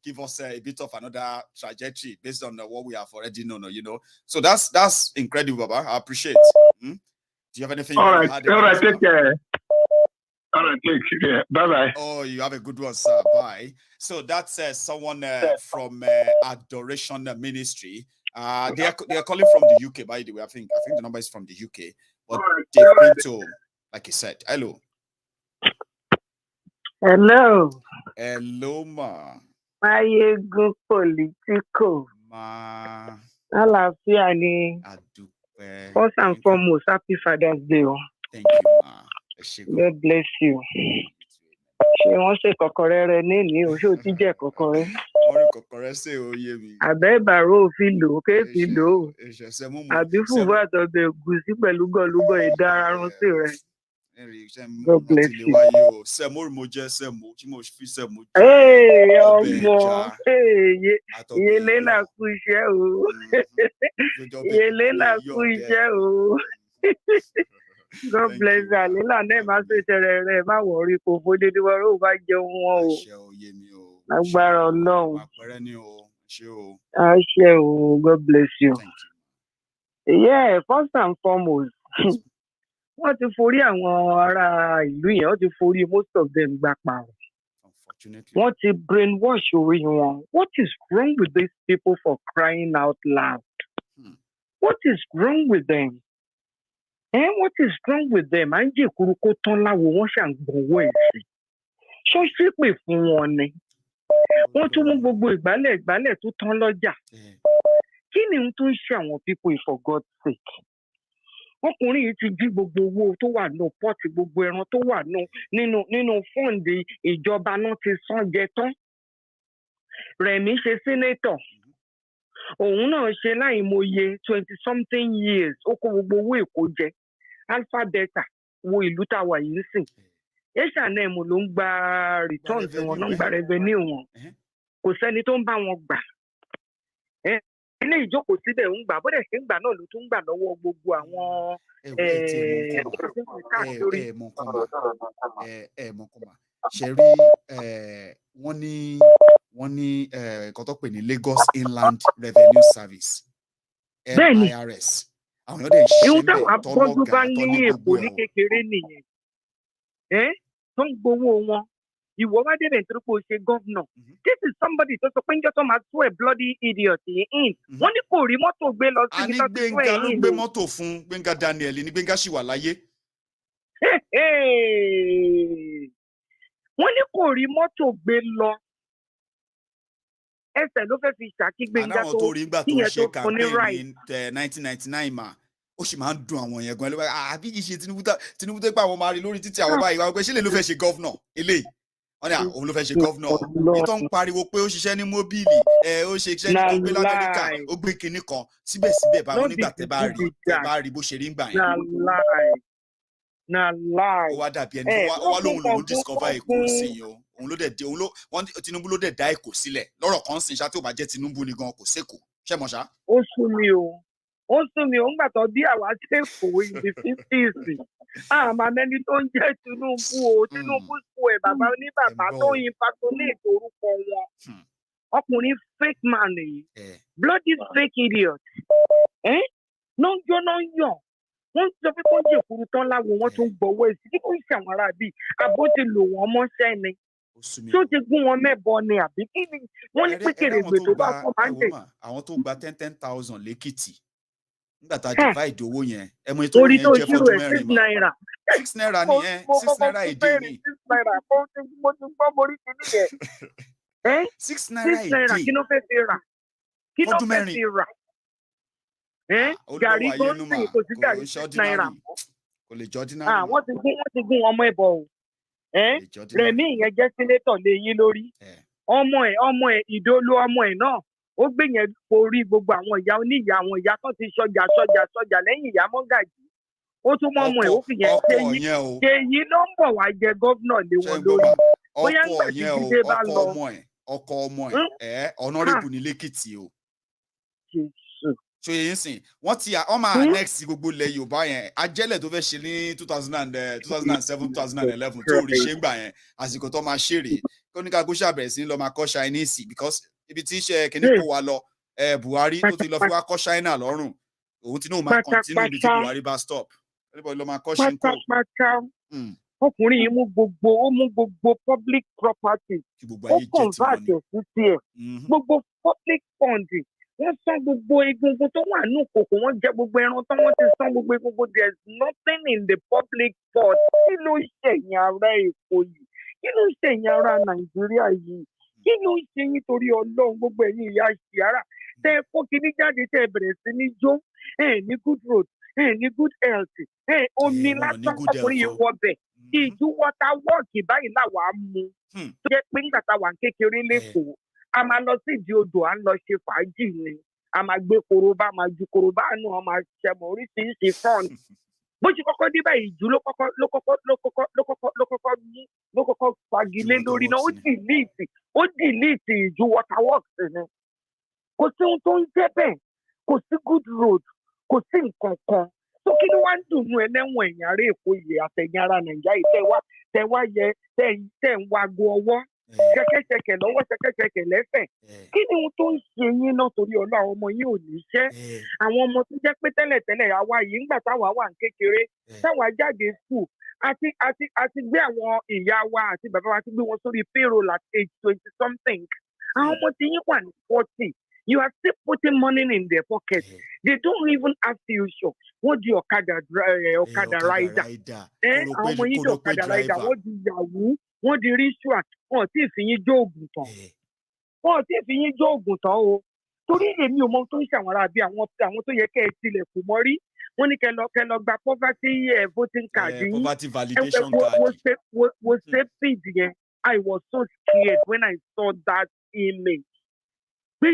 give us a bit of another trajectory based on what we have already known, So that's incredible, Baba. I appreciate. Do you have anything? All right, take care. All right, take care. Bye-bye. Oh, you have a good one, sir. Bye. So that's someone from Adoration Ministry. They are calling from the UK, by the way. I think the number is from the UK. But they've been to, like you said, hello. Hello. Hello, ma. Maiyegun Politico. Ma. Àlàáfíà ni. First and foremost, happy Father's Day. Thank you, ma. God bless you. Ṣé wọ́n ṣe kọ̀kọ̀rẹ́ rẹ ní o? Ṣé o ti jẹ́ kọ̀kọ̀rẹ́? Wọ́n rí kọ̀kọ̀rẹ́ ṣe oyè mi. Àbẹ́ ìbàrò òfin lò ó, kéèfì lò ó. Àbí fùfú àtọ̀bẹ̀ ẹ̀gúsí pẹ̀lú gọ̀lúgọ̀ ìdárarun sí rẹ̀. God bless you. Sẹ́mo mo jẹ́ sẹ́mo tí mo fi sẹ́mo jẹ́. Ọmọ Yèlé là kú iṣẹ́ o. Yèlé là kú iṣẹ́ o. God bless you. Àlélà náà máa ṣe tẹ̀rẹ̀ rẹ̀ má wọ̀rí kò fòdédé wọ́n ó bá jẹun wọn o. Lágbára Ọlọ́run. Àṣẹ o. God bless you. Yeah, first and foremost. Wọ́n ti forí àwọn ará ìlú yẹn, wọ́n ti forí most of them gbà pa. Wọ́n ti brainwash orí wọn. What is wrong with these people for crying out loud? What is wrong with them? What is wrong with them? À ń jẹ́ ìkúrú kó tán láwo wọ́n ṣàǹgbọ̀nwọ́ ẹ̀ sí. Ṣó ṣépè fún wọn ni? Wọ́n tún mú gbogbo ìgbálẹ̀ tó tán lọ́jà. Kí ni ohun tó ń ṣe àwọn people for God's sake? Ọkùnrin yìí ti jí gbogbo owó tó wà nínú pọ́ọ̀tì gbogbo ẹran tó wà nínú fọ́ǹdì ìjọba náà ti san jẹ tán. Rẹ̀mí ṣe sínétọ̀. Òun náà ṣe láìmọye 20-something years. Ó kó gbogbo owó Èkó jẹ. Alpha Beta wo ìlú tá a wà yìí sìn. H&M ló ń gba returns wọn náà ń gba revenue wọn. Kò sẹ́ni tó ń bá wọn gbà. Ilé ìjókòó síbẹ̀ ń gbà bó dẹ̀ ṣe ń gbà náà ló tún ń gbà lọ́wọ́ gbogbo àwọn káàkiri. Mọ̀kànmá ṣe rí wọ́n ní nǹkan tó pè ní Lagos Inland Revenue Service LIRS. Àwọn èèyàn dẹ̀ ń ṣe bẹ́ẹ̀ tọ́lọ́gà bá ní Èkó ní kékeré nìyẹn. Tó ń gbowó wọn. Ìwọ wá débẹ̀ nítorí pé o ṣe gọ́vnọ̀. This is somebody tó sọ pé ń jọ́ tó máa tó ẹ̀ bloody idiot yìí in. Wọ́n ní kò rí mọ́tò gbé lọ sí ibi tó ti tó ẹ̀ yìí. Gbẹ̀ngà ló gbé mọ́tò fún Gbẹ̀ngà Daniel ní Gbẹ̀ngà ṣì wà láyé. Wọ́n ní kò rí mọ́tò gbé lọ. Ẹsẹ̀ ló fẹ́ fi ṣàkí Gbẹ̀ngà tó kíyẹn tó fún ní right. Ní 1999 mà ó sì máa ń dùn àwọn yẹn gan-an. Àbí kì í ṣe Tinubu tó pa àwọn máa rí lórí títí àwọn báyìí wá pé ṣé lè ló fẹ́ ṣe gọ́vnọ̀ eléyìí. Wọ́n ní òun ló fẹ́ ṣe gọ́vnọ̀. Nítorí ń pariwo pé ó ṣiṣẹ́ ní mọ́bìlì, ó ṣe iṣẹ́ ní tó gbé l'Amẹ́ríkà, ó gbé kinní kan. Síbẹ̀síbẹ̀ báwọn nígbà tẹ́ bá rí bó ṣe rí ń gbà yẹn. Ó wá dàbí ẹni ó wá lóhun discover Èkó sí yìí o. Òun ló dẹ̀ dé Tinubu ló dẹ̀ dá Èkó sílẹ̀. Lọ́rọ̀ kan sìn ṣá tó bá jẹ́ Tinubu ni gan kò sékòó. Ṣé mọ̀ ṣá? Ó sún mi o. Ńgbà tó bí àwa ṣèkòó in the 50s. Àmà mẹ́ni tó ń jẹ́ Tinubu o. Tinubu sọ ẹ̀ bàbá oníbàbá tó yin patronate orúkọ wọn. Ọkùnrin fake man yìí. Bloody fake idiot. Ló ń jó ló ń yàn. Wọ́n sọ pé kó jẹ́ ìkúrú tán láwo wọ́n tún gbọ́wọ́ èsì. Kí kò ń ṣe àwọn ará bíi àbó ti lò wọ́n mọ́ṣẹ́ ni. tó ti gún wọn mẹ́bọ ni àbí kí ni wọ́n ní pé kèrègbè tó bá fọ́ máa ń tẹ̀. àwọn tó gba 10,000 lẹ́kìtì nígbà tá a divide owó yẹn ẹmọ ètò yẹn jẹ́ fọ́dún mẹ́rin mà 6 naira ni ẹ 6 naira èdè ni 6 naira mo ti gbọ́ mo rí ti nìyẹn 6 naira èdè kí ló fẹ́ fi rà kí ló fẹ́ fi rà gàrí tó ń sìn kò sí gàrí 6 naira kò lè jọ dínárì wọ́n ti gún ọmọ ẹ̀bọ o Rẹ̀mí ìyẹn jẹ́ sínétọ̀ lé yín lórí ọmọ ẹ̀ ìdólú ọmọ ẹ̀ náà ó gbé yẹn forí gbogbo àwọn ìyá oníyà àwọn ìyá kan ti sọjà lẹ́yìn ìyá mọ́gàjì ó tún mọ́ ọmọ ẹ̀ ó fi yẹn ṣe yìí ló ń bọ̀ wá jẹ gómìnà lé wọn lórí bóyá ń gbà tí jíde bá lọ. ọkọ ọmọ ẹ̀ ọ̀nàrẹ́bù ní lẹ́kìtì o so yẹn sìn wọ́n ti ọmọ annex gbogbo ilẹ̀ Yorùbá yẹn ajẹ́lẹ̀ tó fẹ́ ṣe ní 2007 2011 tó rí ṣe ń gbà yẹn àsìkò tó máa ṣèrè kó ní ká kó ṣàbẹ̀rẹ̀ sí lọ máa kọ́ Chinese because ibi tí iṣẹ́ kìíní kó wa lọ Buhari tó ti lọ fi wá kọ́ China lọ́rùn òun tí náà máa continue ibi tí Buhari bá stop everybody lọ máa kọ́ ṣinko. ọkùnrin yìí mú gbogbo public property ó convert ẹ̀ sí tiẹ̀ gbogbo public fund wọ́n san gbogbo egungun tó wà ní òkòkò wọ́n jẹ gbogbo ẹran tó wọ́n ti san gbogbo egungun there is nothing in the public fund kí ló ń ṣẹ̀yìn ara Èkó yìí kí ló ń ṣẹ̀yìn ara Nàìjíríà yìí kí ló ń ṣe nítorí Ọlọ́run gbogbo ẹ̀yin ìyá ṣìára tẹ ẹ kó kíní jáde tẹ ẹ bẹ̀rẹ̀ sí ní jó ní good road ní good health omi lásán ọkùnrin yìí wọ bẹ̀ ìjú water work báyìí làwa mú tó jẹ́ pé nígbà táwa kékeré lẹ́kọ̀ọ́ a máa lọ sí ìdí odò à ń lọ ṣe fàájì ni a máa gbé korobá máa ju korobá náà máa ṣẹmọ oríṣiríṣi fọ́ọ̀nù bó ṣe kọ́kọ́ dé báyìí ìjú ló kọ́kọ́ fagilé lórí náà ó dìlíìtì ìjú waterworks ni kò sí ohun tó ń jẹ́ bẹ́ẹ̀ kò sí good road kò sí nǹkan kan tó kí ni wàá ń dùnú ẹlẹ́wọ̀n ẹ̀yìn ará Èkó yìí àtẹ̀yìn ara Nàìjíríà tẹ̀wá yẹ tẹ̀ ń wago ọwọ́ ṣẹ̀kẹ̀ṣẹ̀kẹ̀ lọ́wọ́ ṣẹ̀kẹ̀ṣẹ̀kẹ̀ lẹ́sẹ̀ kí ni ohun tó ń ṣe yín náà torí Ọlọ́run àwọn ọmọ yín ò ní iṣẹ́ àwọn ọmọ tó jẹ́ pé tẹ́lẹ̀tẹ́lẹ̀ àwa yìí ńgbà táwa wà ń kékeré táwa jáde school àti gbé àwọn ìyá wa àti bàbá wa ti gbé wọn sórí payroll at age 20 something àwọn ọmọ tí yín wà ní 40 you are still putting money in their pocket they don't even ask you sure wọ́n di ọ̀kadà rider àwọn ọmọ yín di ọ̀kadà rider wọ́n di yahoo wọ́n di ritual wọn tí ì fi yín jó oògùn tán o torí èmi ò mọ tó ń ṣàwọn ará bí àwọn tó yẹ kẹ́ ẹ tilẹ̀kùn mọ́ rí wọ́n ní kẹ́ lọ gba poverty voting card yín poverty validation card wo ṣe feed yẹn I was so scared when I saw that image pé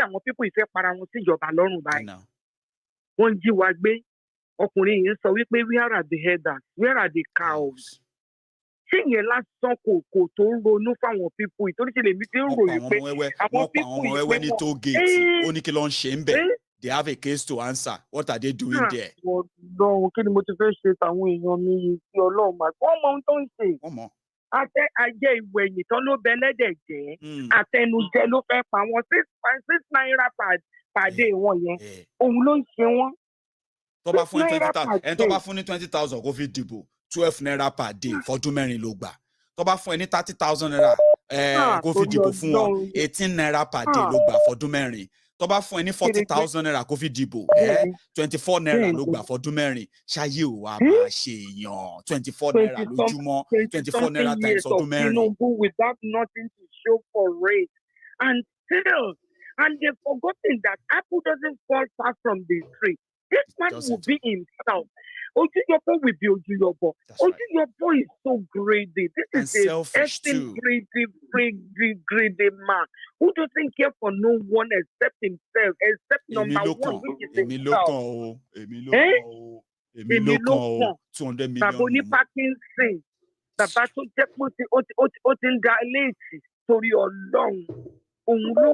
àwọn pípọ̀ ìfẹ́ para wọn síjọba lọ́rùn báyìí wọ́n jí wa gbé ọkùnrin yìí sọ wípé where are the headers where are the cows ṣé ìyẹn lásán kò tó ń ronú fáwọn pípọ̀ ìtorí ṣe lèmi ti ń ròyìn pé àwọn pípọ̀ ìwé wẹ́wẹ́ ní toll gate ó ní kí ló ń ṣe ń bẹ̀ they have a case to answer what are they doing there. Ọlọ́run kí ni mo ti fẹ́ ṣe tàwọn èèyàn mi yìí sí Ọlọ́run máa wọ́n mọ ohun tó ń ṣe. Ajẹ ìwẹ̀yìn tán ló bẹ lẹ́dẹ̀ jẹ́ àtẹnujẹ ló fẹ́ pa wọn 6 naira pàdé wọn yẹn òun ló ń ṣe wọn. tó bá fún ní 20,000 kó fi dìbò 12 naira per day fọdún mẹ́rin ló gbà tó bá fún ẹ ní 30,000 naira kó fi dìbò fún wọn 18 naira per day ló gbà fọdún mẹ́rin tó bá fún ẹ ní 40,000 naira kó fi dìbò 24 naira ló gbà fọdún mẹ́rin ṣáyé ò wá máa ṣe èèyàn 24 naira lójúmọ́ 24 naira times ọdún mẹ́rin. Tinubu without nothing to show for it and they've forgotten that apple doesn't fall far from the tree. This man will be himself. Ojuyobo will be Ojuyobo. Ojuyobo is so greedy. This is a effing greedy man who doesn't care for no one except himself, except number one, which is himself. Èmi ló kàn o. 200 million. Bàbá oní Parkinson. Bàbá tó jẹ́ pé ó ti ń da léètì torí Ọlọ́run. Òun ló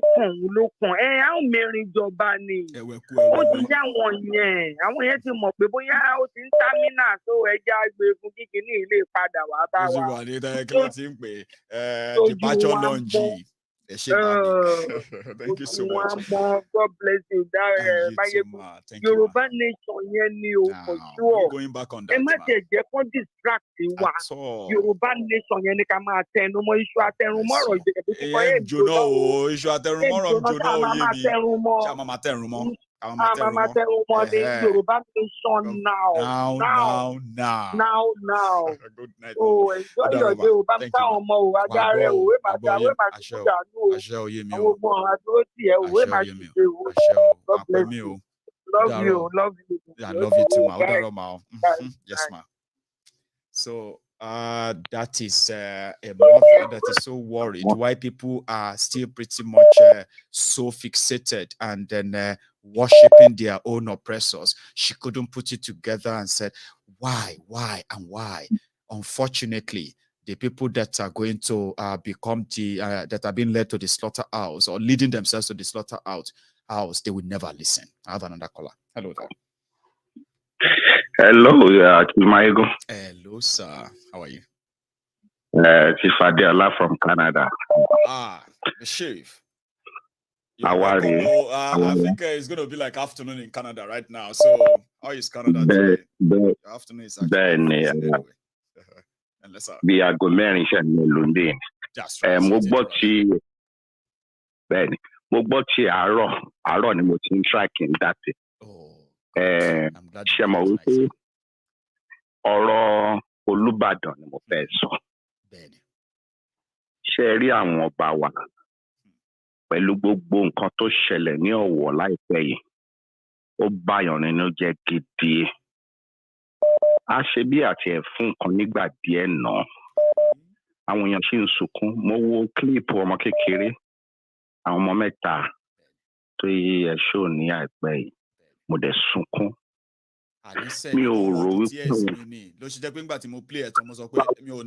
kàn á ò mẹ́rin ìjọba ni ó ti yá wọn yẹn àwọn yẹn ti mọ̀ pé bóyá ó ti ń támínà tó ẹja gbẹ̀gùn kíkì ní ilé padà wá bá wa. ó sì wà ní kí wọ́n ti ń pè departure lounge Thank you so much. God bless you. Yoruba nation, for sure. Going back on that, distract Yoruba nation, Yoruba nation now. Good night. Oh, enjoy your day. Thank you. Love you. I love you too, ma. Yes, ma. So that is a mother that is so worried why people are still pretty much so fixated and then worshipping their own oppressors. She couldn't put it together and said, why? Unfortunately, the people that are going to become that are being led to the slaughterhouse or leading themselves to the slaughterhouse, they will never listen. I have another caller. Hello there. Hello, Maiyegun. Hello, sir. How are you? Chief Adela from Canada. The sheriff. How are you? I think it's going to be like afternoon in Canada right now. So, how is Canada today? The afternoon is actually anyway. Bí aago mẹ́rin ṣe ní London. That's right. Mo gbọ́ tí àárọ̀ ni mo ti ń tracking data. Ṣé mo wípé ọ̀rọ̀ Olúbàdàn ni mo fẹ́ sọ. Ṣé rí àwọn ọba wa pẹ̀lú gbogbo nǹkan tó ṣẹlẹ̀ ní Ọ̀wọ̀ láìpẹ́ yìí, ó báyọ̀ nínú jẹ́ gidi. A ṣe bí àti ẹ̀ fún nǹkan nígbà díẹ̀ náà. Àwọn èèyàn ṣì ń sunkún. Mo wo kílíìpù ọmọ kékeré, àwọn ọmọ mẹ́ta tó yí ẹ̀ṣọ́ ní àìpẹ́ yìí. Mo dẹ̀ sunkún. Mi ò rò wípé ló ṣe jẹ́ pé nígbà tí mo play ẹ̀tọ́ mo sọ pé mi ò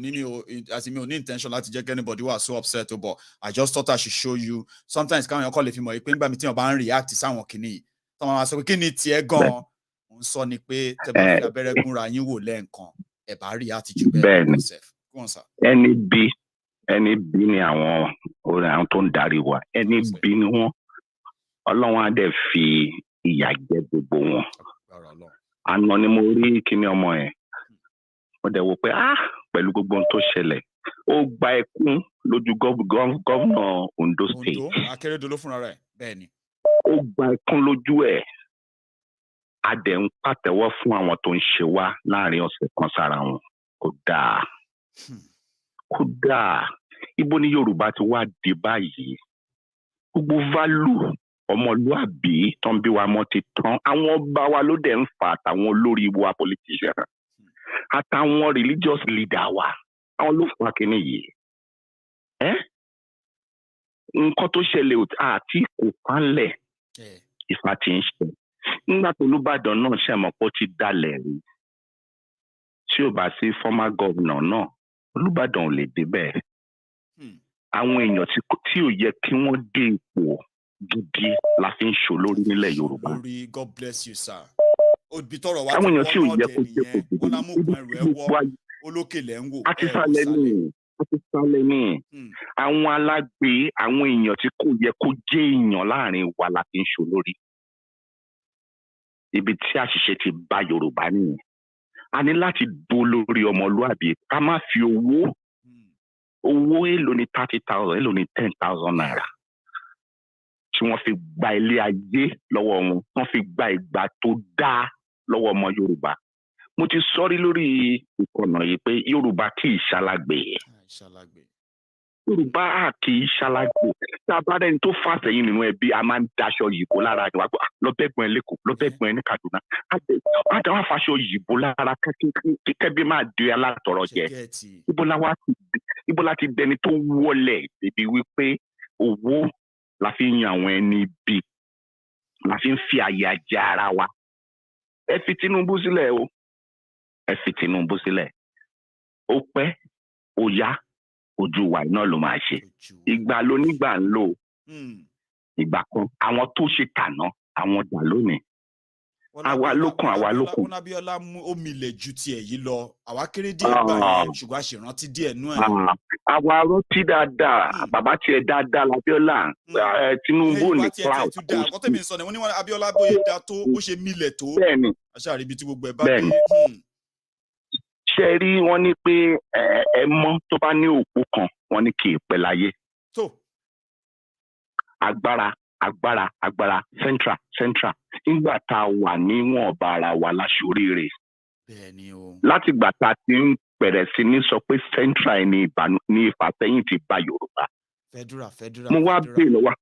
ní intention láti jẹ́ kí anybody wà so upset but I just thought I should show you. Sometimes káwọn èèyàn kọ́ lè fi mọ̀ pé nígbà tí wọ́n bá ń react sáwọn kìíní tó máa sọ pé kí ni tiẹ̀ gan-an mo ń sọ ni pé tẹ́ bá fi abẹ́rẹ́ gúnra yín wò lẹ́ẹ̀kan ẹ̀ bá react jù bẹ́ẹ̀ ni. ẹni bí ni àwọn tó ń darí wa ẹni bí ni wọ́n Ọlọ́run á dẹ̀ fi ìyà jẹ gbogbo wọn. Àná ni mo rí kíní ọmọ ẹ̀. Mo dẹ̀ wò pé pẹ̀lú gbogbo ohun tó ṣẹlẹ̀ ó gba ẹkún lójú gọ́vnà Ondo State. Akérédolú fúnra rẹ̀ bẹ́ẹ̀ ni. Ó gba ẹkún lójú ẹ̀. A dẹ̀ ń pàtẹ́wọ́ fún àwọn tó ń ṣe wá láàrin ọ̀sẹ̀ kan sára wọn. Kò dáa. Ibo ni Yorùbá ti wá dé báyìí? Gbogbo value ọmọlúàbí tó ń bí wa mọ́ ti tán. Àwọn ọba wa ló dẹ̀ ń fà àtàwọn olórí wa politician àtàwọn religious leader wa. Àwọn ló fà kíní yìí. Nǹkan tó ṣẹlẹ̀ àti kò pánlẹ̀ ìfà tí ń ṣe. Nígbà tó Olúbàdàn náà ṣẹ̀mọ̀ pé ó ti dalẹ̀ rí. Tí ò bá sí former governor náà, Olúbàdàn ò lè débẹ̀. Àwọn èèyàn tí ò yẹ kí wọ́n dé ipò gidi la fi ń ṣò lórí nílẹ̀ Yorùbá. God bless you, sir. Àwọn èèyàn tí ò yẹ kó dé ipò gidi. Olókèlè ń wò. A ti sálẹ̀ ní. Àwọn alágbe, àwọn èèyàn tí kò yẹ kó jẹ́ èèyàn láàrin wa la fi ń ṣò lórí. Ibi tí àṣìṣe ti bá Yorùbá nìyẹn. A ní láti dó lórí ọmọlúàbí ká má fi owó èlò ní 30,000 èlò ní 10,000 naira tí wọ́n fi gba ilé ayé lọ́wọ́ wọn, wọ́n fi gba ìgbà tó dáa lọ́wọ́ ọmọ Yorùbá. Mo ti sọrí lórí ìkànnà yìí pé Yorùbá kì í ṣalágbé. Yorùbá kì í ṣalágbé. Tí a bá rẹ́ni tó fà sẹ́yìn nínú ẹbí, a máa ń daṣọ yìbò lára ìwà lọ́bẹ̀gbọ̀n ẹ̀ lẹ́kọ̀ọ́, lọ́bẹ̀gbọ̀n ẹ̀ ní Kaduna. A dá wá faṣọ yìbò lára kẹ́bí máa di alátọ̀rọ̀ jẹ. Ibo la ti dẹni tó wọlé débi wípé owó la fi ń yan àwọn ẹni bí, la fi ń fi àyè ajé ara wa. Ẹ fi Tinubu sílẹ̀ o. Ẹ fi Tinubu sílẹ̀. Ó pẹ́, ó yá, ojú wa iná ló máa ṣe. Ìgbà ló nígbà ń lò. Ìgbà kan àwọn tó ṣe tàná àwọn dà lónìí. àwa ló kàn àwa ló kàn. Wọ́n Abíọ́lá ó milẹ̀ ju tiẹ̀ yìí lọ. Àwa kéré díẹ̀ gbà yẹn ṣùgbọ́n a ṣe rántí díẹ̀ nú ẹ̀. Àwa rántí dáadáa bàbá tiẹ̀ dáadáa l'Abíọ́lá Tinubu ní cloud. Àkọ́ tèmi sọ ni wọ́n ní wọn Abíọ́lá bóyá dá tó bó ṣe milẹ̀ tó. Bẹ́ẹ̀ni. Aṣáàrí ibi tí gbogbo ẹ̀ bá dé. Ṣé rí wọ́n ní pé ẹ mọ́ tó bá ní òpó kan wọ́n ní kì í pẹ́ láyé. Tó. Agbára central nígbà tá a wà níwọ̀n ọba ara wa láṣoríire. Bẹ́ẹ̀ni o. Láti ìgbà tá a ti ń bẹ̀rẹ̀ sí ní sọ pé central ní ìfàsẹ́yìn ti bá Yorùbá. Federal. Mo wá bèè lọ́wọ́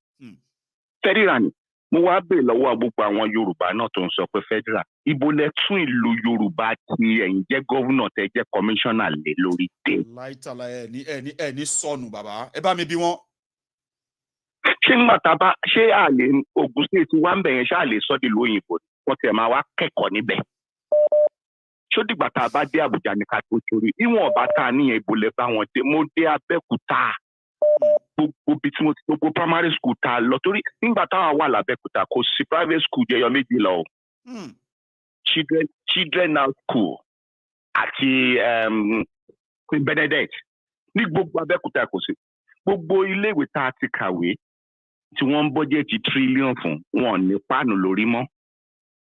federal ni mo wá bèè lọ́wọ́ gbogbo àwọn Yorùbá náà tó ń sọ pé federal. Ibo lẹ tún ìlú Yorùbá tí ẹ̀yin jẹ́ gọ́vùnà tẹ jẹ́ kọmíṣánná lé lórí dé. Láìtàlá ẹ̀ ní sọnù bàbá ẹ bá mi bí wọ́n. Ṣé nígbà tá a bá ṣé àlè Ògùn sí ti wá ń bẹ̀yẹn ṣé àlè sọ́dí lóyìnbó wọ́n ti máa wá kẹ́kọ̀ọ́ níbẹ̀. Ṣó dìgbà tá a bá dé Àbújá ní ká tó torí ìwọ̀n ọba tá a níyẹn ibo lẹ bá wọn dé. Mo dé Abẹ́òkúta gbogbo bí tí mo ti gbogbo primary school tá a lọ torí nígbà táwa wà l'Abẹ́òkúta kò sí private school jẹyọ méjì lọ. Children school àti Queen Benedict ní gbogbo Abẹ́òkúta kò sí. Gbogbo iléèwé tá a ti kàwé tí wọ́n ń bọ́jẹ́tì tírílíọ̀n fún wọn ní páànù lórí mọ́.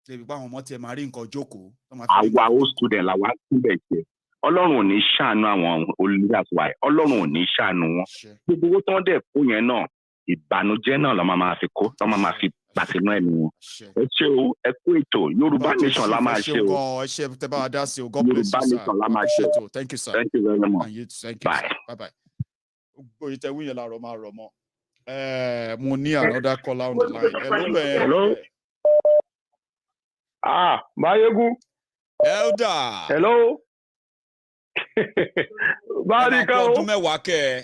Ṣé ibi àwọn ọmọ tiẹ̀ máa rí nǹkan jókòó? Àwa ó student làwa síbẹ̀ jẹ́. Ọlọ́run ò ní ṣàánú àwọn olùdíjàsí wa. Ọlọ́run ò ní ṣàánú wọn. Gbogbo owó tí wọ́n dẹ̀ kó yẹn náà ìbànújẹ́ náà lọ́ máa fi kó lọ́ máa fi pàṣẹnú ẹ̀mí wọn. Ẹ ṣé o, ẹ kú ètò Yorùbá nation la máa ṣe o. Ẹ ṣé tẹ́ bá wa dá sí o. God bless you, sir. Yorùbá nation la máa ṣe o. Thank you, sir. Thank you very much. Bye. Bye. Gbogbo ìtẹ̀wé yẹn láàárọ̀ máa rọ̀ mọ́. Mo ní another caller on the line. Hello. Maiyegun. Elder. Hello. Báyìí kan o. Ọdún mẹ́wàá kẹ́ ẹ.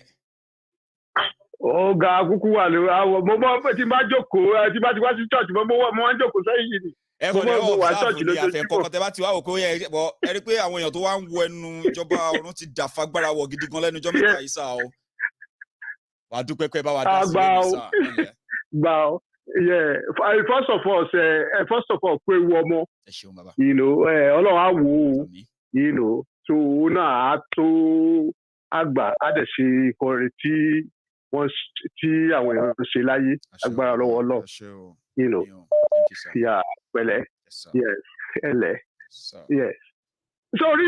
Ó ga kúkú wà lórí àwọn mo mọ pé tí n bá jókòó tí bá ti wá sí church mo wá ń jókòó sẹ́yìn yìí ni. Ẹ kò lè ọ̀bùsáàbù ní àfẹ́kọ̀ọ́kọ́ tẹ bá ti wá wò kó yẹ ẹ rí pé àwọn èèyàn tó wá ń wo ẹnu ìjọba ọ̀run ti dà fagbára wọ̀ gidi gan lẹ́nu ọjọ́ mẹ́ta yìí sá o. Wà á dúpẹ́ pé bá wa dá sí ẹni sá. Gbà ó first of all pé ewu ọmọ Ọlọ́run á wò ó tó náà á tó àgbà á dẹ̀ ṣe ìkọrin tí àwọn èèyàn ṣe láyé agbára lọ́wọ́ Ọlọ́run pẹ̀lẹ́ ẹlẹ sórí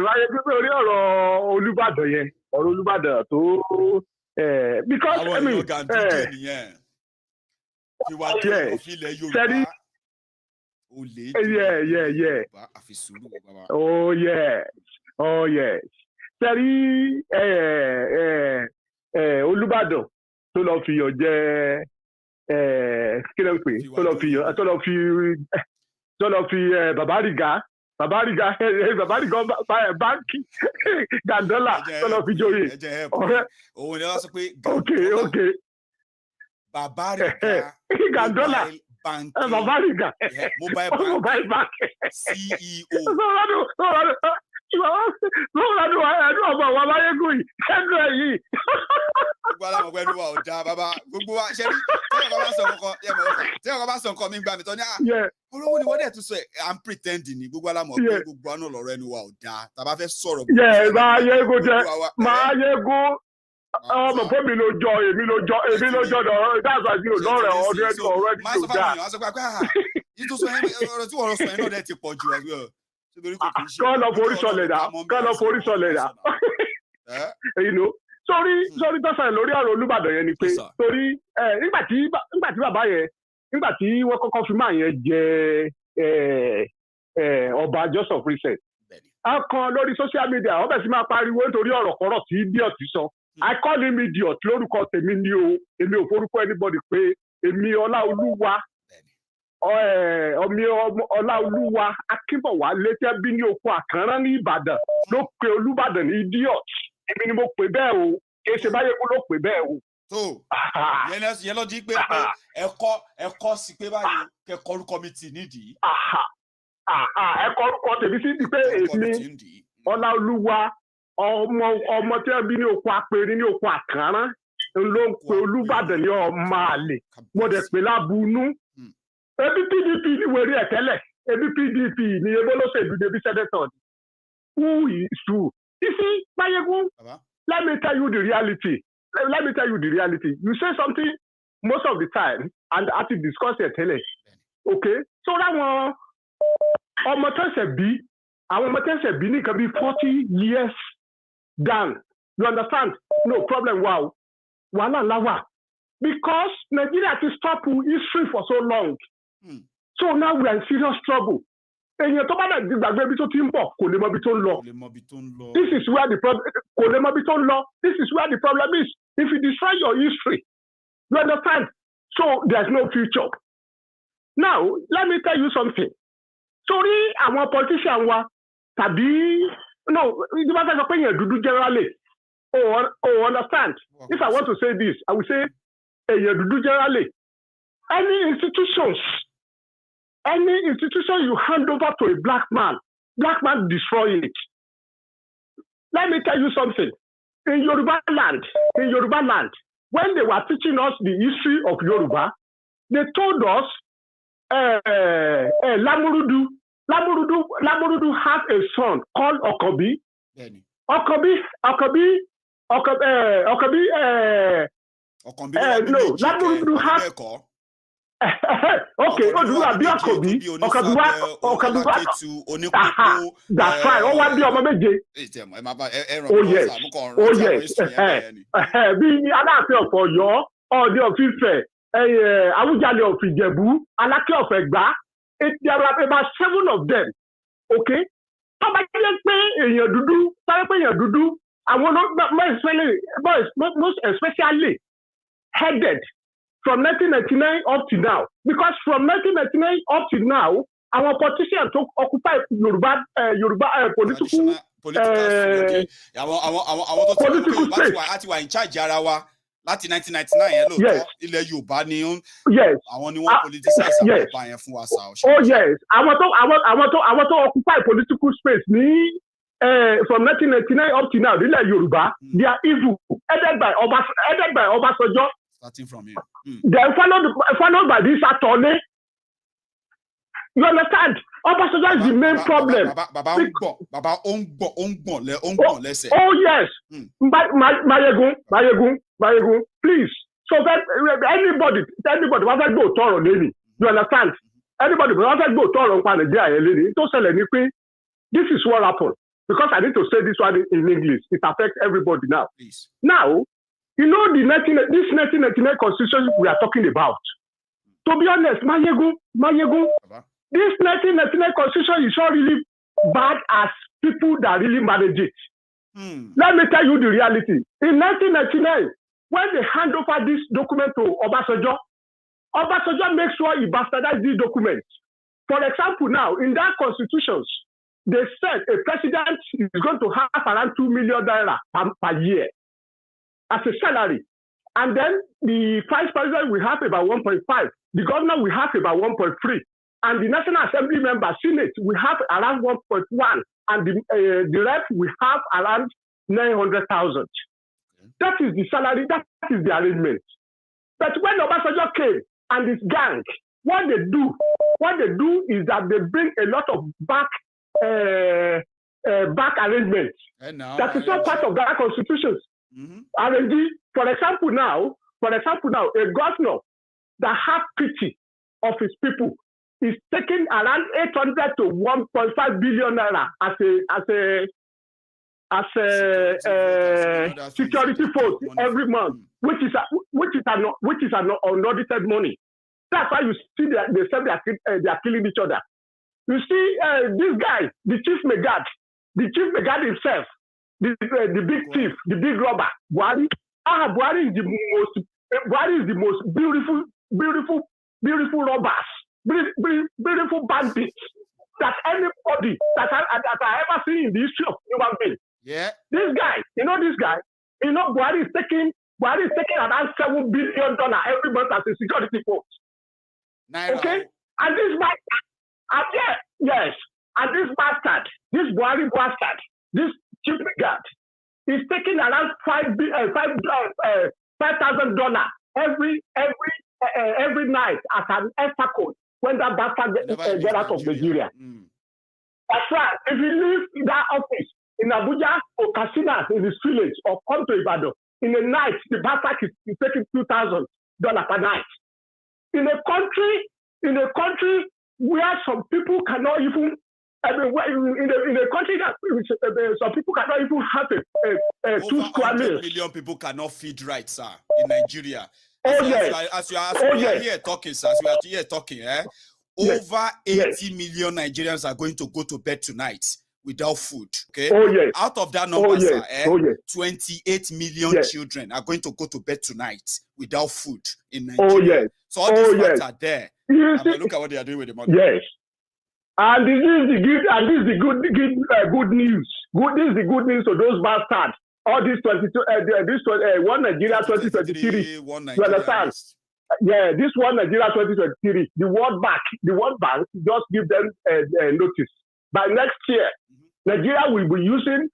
láyé pípé orí ọ̀rọ̀ Olúbàdàn yẹn ọ̀rọ̀ Olúbàdàn tó because I mean oh yes sẹ́rí Olúbàdàn tó lọ fi yọ̀ jẹ́ kí ló ń pè tó lọ fi bàbá Rìgá báńkì Gàndọ́là tó lọ fi joyè ọ̀rẹ́ òun ni wọ́n sọ pé okay bàbá Rìgá Gàndọ́là bàbá Rìgá mobile bank CEO lọ́wọ́dún ọmọ wa Maiyegun yìí ẹnu ẹ̀ yìí. Gbogbo aláwọ̀ pẹ̀lú wa ò dáa bàbá gbogbo wa ṣe rí tí ọkọ̀ bá sọ nǹkan mi gbà mí tán ní olówó ni wọ́n dẹ̀ tún sọ I'm pretending ni gbogbo aláwọ̀ pé gbogbo àná lọ́rọ̀ ẹnu wa ò dáa tàbá fẹ́ sọ̀rọ̀. Maiyegun ọmọ fún mi ló jọ èmi ló jọ lọ́rọ̀ dáàbà sí ò lọ́rọ̀ ọ̀rẹ́ ẹni tó dáa. Ọ̀rọ̀ tí wọ́n sọ yẹn náà dẹ̀ ti pọ̀ jù kọ́ lọ forí sọlẹ̀ dà sórí tọ́sán lórí ọ̀rọ̀ Olúbàdàn yẹn ni pé torí nígbà tí bàbá yẹn nígbà tí wọ́n kọ́kọ́ fi máa yẹn jẹ ọba just of recent a kan lórí social media wọ́n bẹ̀ sí máa pariwo nítorí ọ̀rọ̀ kọ́rọ̀ tí idiot sọ I call him idiot lórúkọ tèmi ni o èmi ò forúkọ anybody pé èmi Ọláolúwa Ọláolúwa Akínbọ̀wálé tẹ́ bí ní oko àkànrán ní Ìbàdàn ló pe Olúbàdàn ní idiot èmi ni mo pè bẹ́ẹ̀ o kì í ṣe Maiyegun ló pè bẹ́ẹ̀ o. tó yẹn lọ jí pé ẹ̀kọ́ sí pé báyìí kẹ́kọ̀ọ́ orúkọ mi tì nídìí. ẹ̀kọ́ orúkọ tèmi sí di pé èmi Ọláolúwa ọmọ tẹ́ bí ní oko apẹ̀rẹ̀ ní oko àkànrán ló ń pe Olúbàdàn ní ọmọ àlè mo dẹ̀ pè lábùnú. Every PDP ni were tell every PDP ni ebolo say do be senator. Who is true? You see, Maiyegun, let me tell you the reality. Let me tell you the reality. You say something most of the time, and I to discuss it. Okay, so that one, our matter be, our matter be can be 40 years down. You understand? No problem. Wow, wala lawa. Because Nigeria has stopped history for so long. So now we are in serious trouble. And this is where the problem. This is where the problem is. If you destroy your history, you understand? So there's no future. Now, let me tell you something. Sorry, I'm a politician. No, it matters opinion to do generally. Oh, understand? If I want to say this, I will say, you do generally. Any institution you hand over to a black man destroy it. Let me tell you something. In Yoruba land, when they were teaching us the history of Yoruba, they told us Lamurudu has a son called Okobi. Lamurudu has okay, that's right. Oh, what be on meje? Oh yes. Being an for your or the officer, Awujale of Ijebu, Alake of Egba. There are about 7 of them. Okay, I want most especially headed from 1999 up to now. Because from 1999 up to now, our politicians occupy Yoruba political space. in charge láti 1999 ilẹ̀ Yorùbá ni àwọn ni wọ́n politicize àpapọ̀ yẹn fún wa sa. Oh yes, àwọn tó occupy political space ní from 1999 up to now nílẹ̀ Yorùbá, they are evil, headed by Obasanjo. Starting from here. Then followed by this Attorney. You understand? Obasanjo is the main problem. Baba ongbon lese. Oh yes. Maiyegun, please. So that anybody wants to go to lady. You understand? Anybody wants to go to Nigeria lady. Don't say anything. This is what happened. Because I need to say this one in English. It affects everybody now. Please. Now, you know this 1999 constitution we are talking about. To be honest, Maiyegun, this 1999 constitution is not really bad as people that really manage it. Let me tell you the reality. In 1999, when they hand over this document to Obasanjo makes sure he bastardizes these documents. For example, now, in that constitutions, they said a president is going to have around $2 million per year as a salary. And then the vice president will have about 1.5. The governor will have about 1.3. And the National Assembly member, Senate, will have around 1.1. And the rep will have around 900,000. That is the salary, that is the arrangement. But when Obasanjo came and his gang, what they do is that they bring a lot of back arrangements. That is not part of that constitution. R&D, for example now, a governor that has pity of his people is taking around 800 to 1.5 billion naira as a security force every month, which is an unaudited money. That's why you see they say they are killing each other. You see this guy, the chief Megad himself, the big thief, the big robber, Buhari. Buhari is the most beautiful robbers, beautiful bandits that anybody that I ever seen in the history of human being. Yeah. This guy, Buhari is taking around $7 billion every month as a security force. Okay? And this bastard, yes. And this bastard, this Buhari bastard, this chief guard is taking around $5,000 every night as an escort when that bastard get out of Nigeria. That's right. If he leaves that office in Abuja or Katsina in his village or come to Ibadan, in the night, the bastard is taking $2,000 per night. In a country where some people cannot even, in a country that some people cannot even have a 2 square meals. 100 million people cannot feed right, sir, in Nigeria. As we are here talking, sir, as we are here talking, over 80 million Nigerians are going to go to bed tonight without food. Okay. Out of that number, sir, 28 million children are going to go to bed tonight without food in Nigeria. So all these facts are there. Look at what they are doing with the money. Yes. And this is the good news. This is the good news to those bastards. All these 1 Nigeria 2023. You understand? Yeah, this 1 Nigeria 2023. The World Bank just give them notice. By next year, Nigeria will be using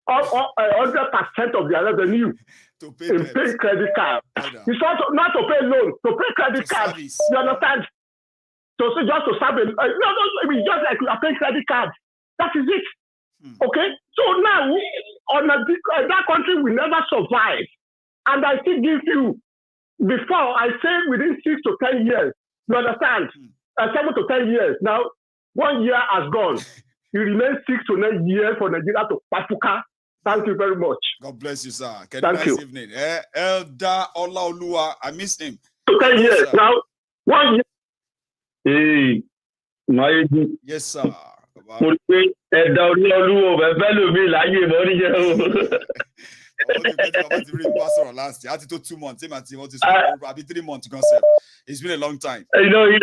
100% of their revenue to pay credit card. It's not to pay loan, to pay credit card. You understand? So just to serve it. Just like you are paying credit card. That is it. Okay? So now, that country will never survive. And I still give you, before I say within 6 to 10 years, you understand? 7 to 10 years. Now, 1 year has gone. It remains 6 to 9 years for Nigeria to Papuka. Thank you very much. God bless you, sir. Thank you. Evening. Elder Olaoluwa, I missed him. 10 years. Now, 1 year. Hey, Maiyegun. Yes, sir. Mo rí pé ẹ̀dá orí olúwo bẹ́ẹ̀ lómi láyé mọ́ níyẹn o. Last year, I had to 2 months. I'll be 3 months. It's been a long time. You know, kò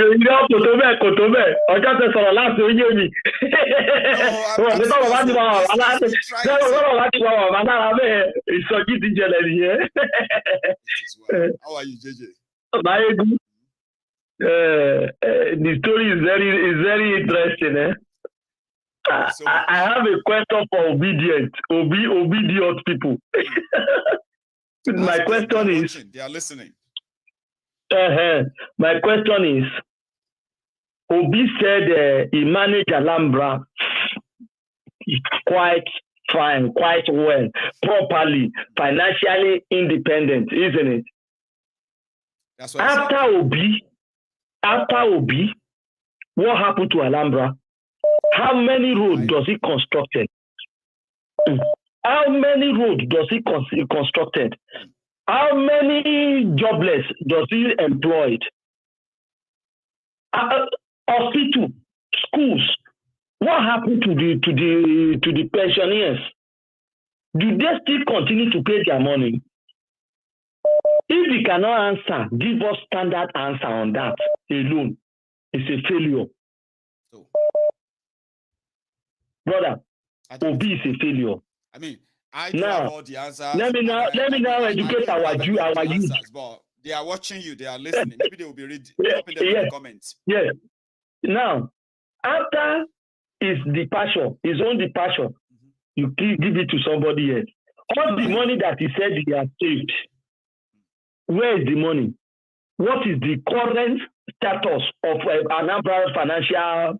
tó bẹ́ẹ̀. Ọjọ́ tẹ sọ̀rọ̀ láti oyé mi. Ìsọjí ti jẹlẹ̀ nìyẹn. How are you, JJ? Maiyegun. The story is very interesting. I have a question for obedient people. My question is, they are listening. My question is, Obi said he managed Alhambra quite fine, quite well, properly, financially independent, isn't it? That's what After Obi, what happened to Alhambra? How many roads does he constructed? How many roads does he constructed? How many jobless does he employed? Hospital, schools. What happened to the pensioners? Do they still continue to pay their money? If he cannot answer, give us standard answer on that alone. It's a failure. Brother, Obi is a failure. I mean, I do have all the answers. Let me now educate our youth. But they are watching you, they are listening. Maybe they will be reading in the comments. Yeah. Now, after his own departure, you give it to somebody else. All the money that he said he has saved, where is the money? What is the current status of Anambra financial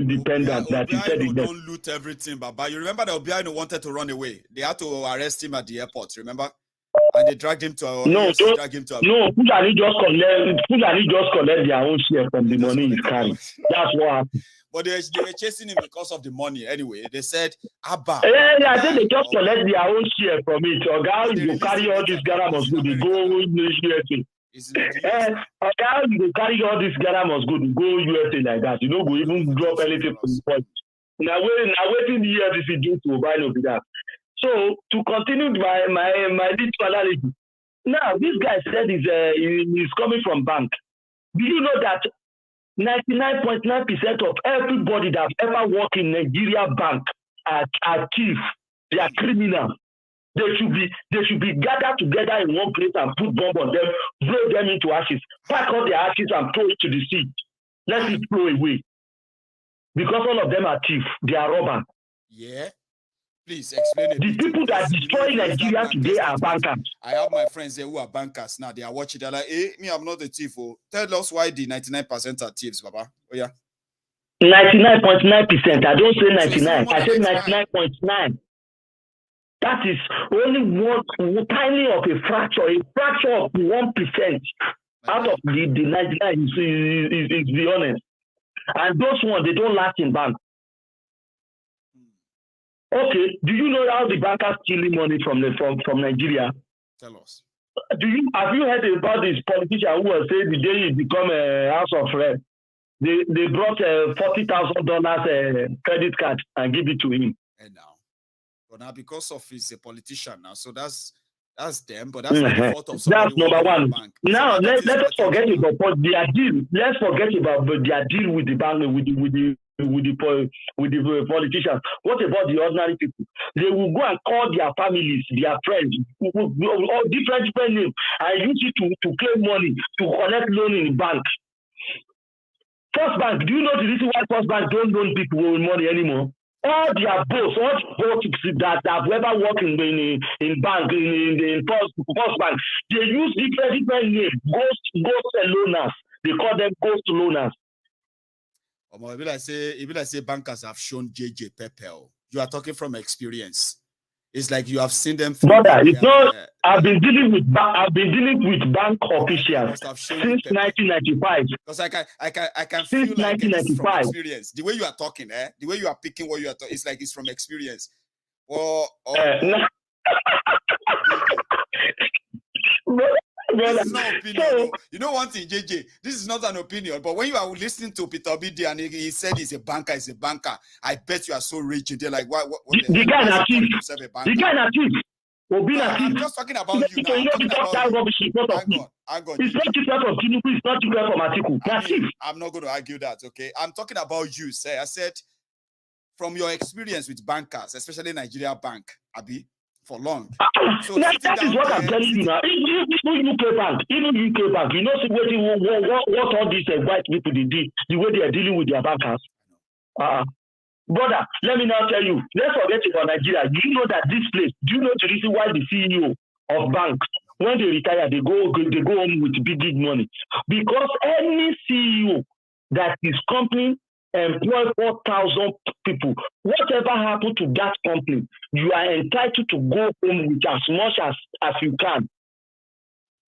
dependent that he said? Don't loot everything, but you remember that Obiano wanted to run away. They had to arrest him at the airport, remember? And they dragged him to Fulani just collect their own share from the money he's carrying. That's what happened. But they were chasing him because of the money anyway. They said, Abba. I think they just collect their own share from it. Or guys, you carry all this Ghana must go, they go USA. Or guys, you carry all this Ghana must go, they go USA like that. You know, we even drop anything from the point. Now waiting the EFCC do to Obama with that. So to continue my little analogy. Now this guy said he's coming from bank. Do you know that 99.9% of everybody that ever worked in Nigeria bank are thieves? They are criminals. They should be gathered together in one place and put bomb on them, blow them into ashes, pack up their ashes and throw it to the sea. Let it blow away. Because all of them are thieves. They are robbers. Yeah. Please explain it. The people that destroy Nigeria today are bankers. I have my friends here who are bankers now. They are watching. They're like, hey, me, I'm not a thief. Oh. Tell us why the 99% are thieves, Baba. Oh, yeah. 99.9%. I don't say 99. I said 99.9. That is only one tiny of a fraction of 1% out of the 99 is be honest. And those ones, they don't last in bank. Okay, do you know how the bankers stealing money from Nigeria? Tell us. Have you heard about this politician who was saying the day he become a House of Rep, they brought $40,000 credit card and give it to him. And now because of he's a politician now, so that's them, but that's not the fault of somebody. That's number one. Now let us forget about their deal. Let's forget about their deal with the bank with the politicians. What about the ordinary people? They will go and call their families, their friends, all different names, and use it to claim money, to collect loan in the bank. First Bank, do you know the reason why First Bank don't loan people with money anymore? All their boss, all politics that have ever worked in bank, in First Bank, they use different names, ghost loaners. They call them ghost loaners. If I say bankers have shown JJ Pepel, you are talking from experience. It's like you have seen them. Brother, it's not. I've been dealing with bank officials since 1995. Because I can since feel like 1995. From experience. The way you are talking, the way you are picking what you are talking, it's like it's from experience. This is not opinion. You know one thing, JJ. This is not an opinion. But when you are listening to Peter Obidi and he said he's a banker, I bet you are so rich. They're like, what the guy na thief. The guy na thief. I'm just talking about you now. Hang on. It's not different from Tinubu. It's not different from Atiku. I'm not going to argue that. Okay, I'm talking about you, sir. I said from your experience with bankers, especially Nigeria Bank, Abi. For long. So that is what I'm telling you now. Even UK Bank, you know, what all these white people they do, the way they are dealing with their bankers. Brother, let me now tell you, let's forget about Nigeria. Do you know that this place, do you know the reason why the CEO of banks, when they retire, they go home with big money? Because any CEO that is company employ 4,000 people. Whatever happened to that company, you are entitled to go home with as much as you can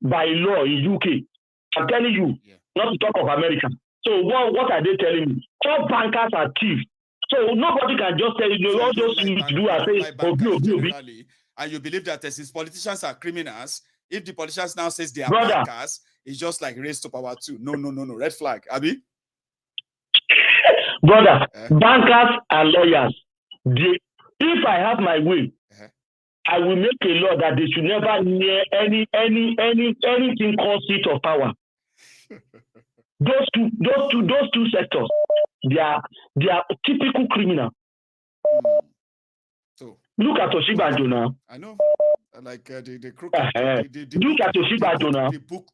by law in UK. I'm telling you, not to talk of America. So what are they telling me? All bankers are thieves. So nobody can just tell you all those things to do and say, and you believe that since politicians are criminals, if the politicians now says they are bankers, it's just like raised to power too. No. Red flag. Abi? Brother, bankers and lawyers, if I have my way, I will make a law that they should never near anything called seat of power. Those two sectors, they are typical criminal. So look at Oshibajo now. I know. Like the crook. Look at Oshibajo now.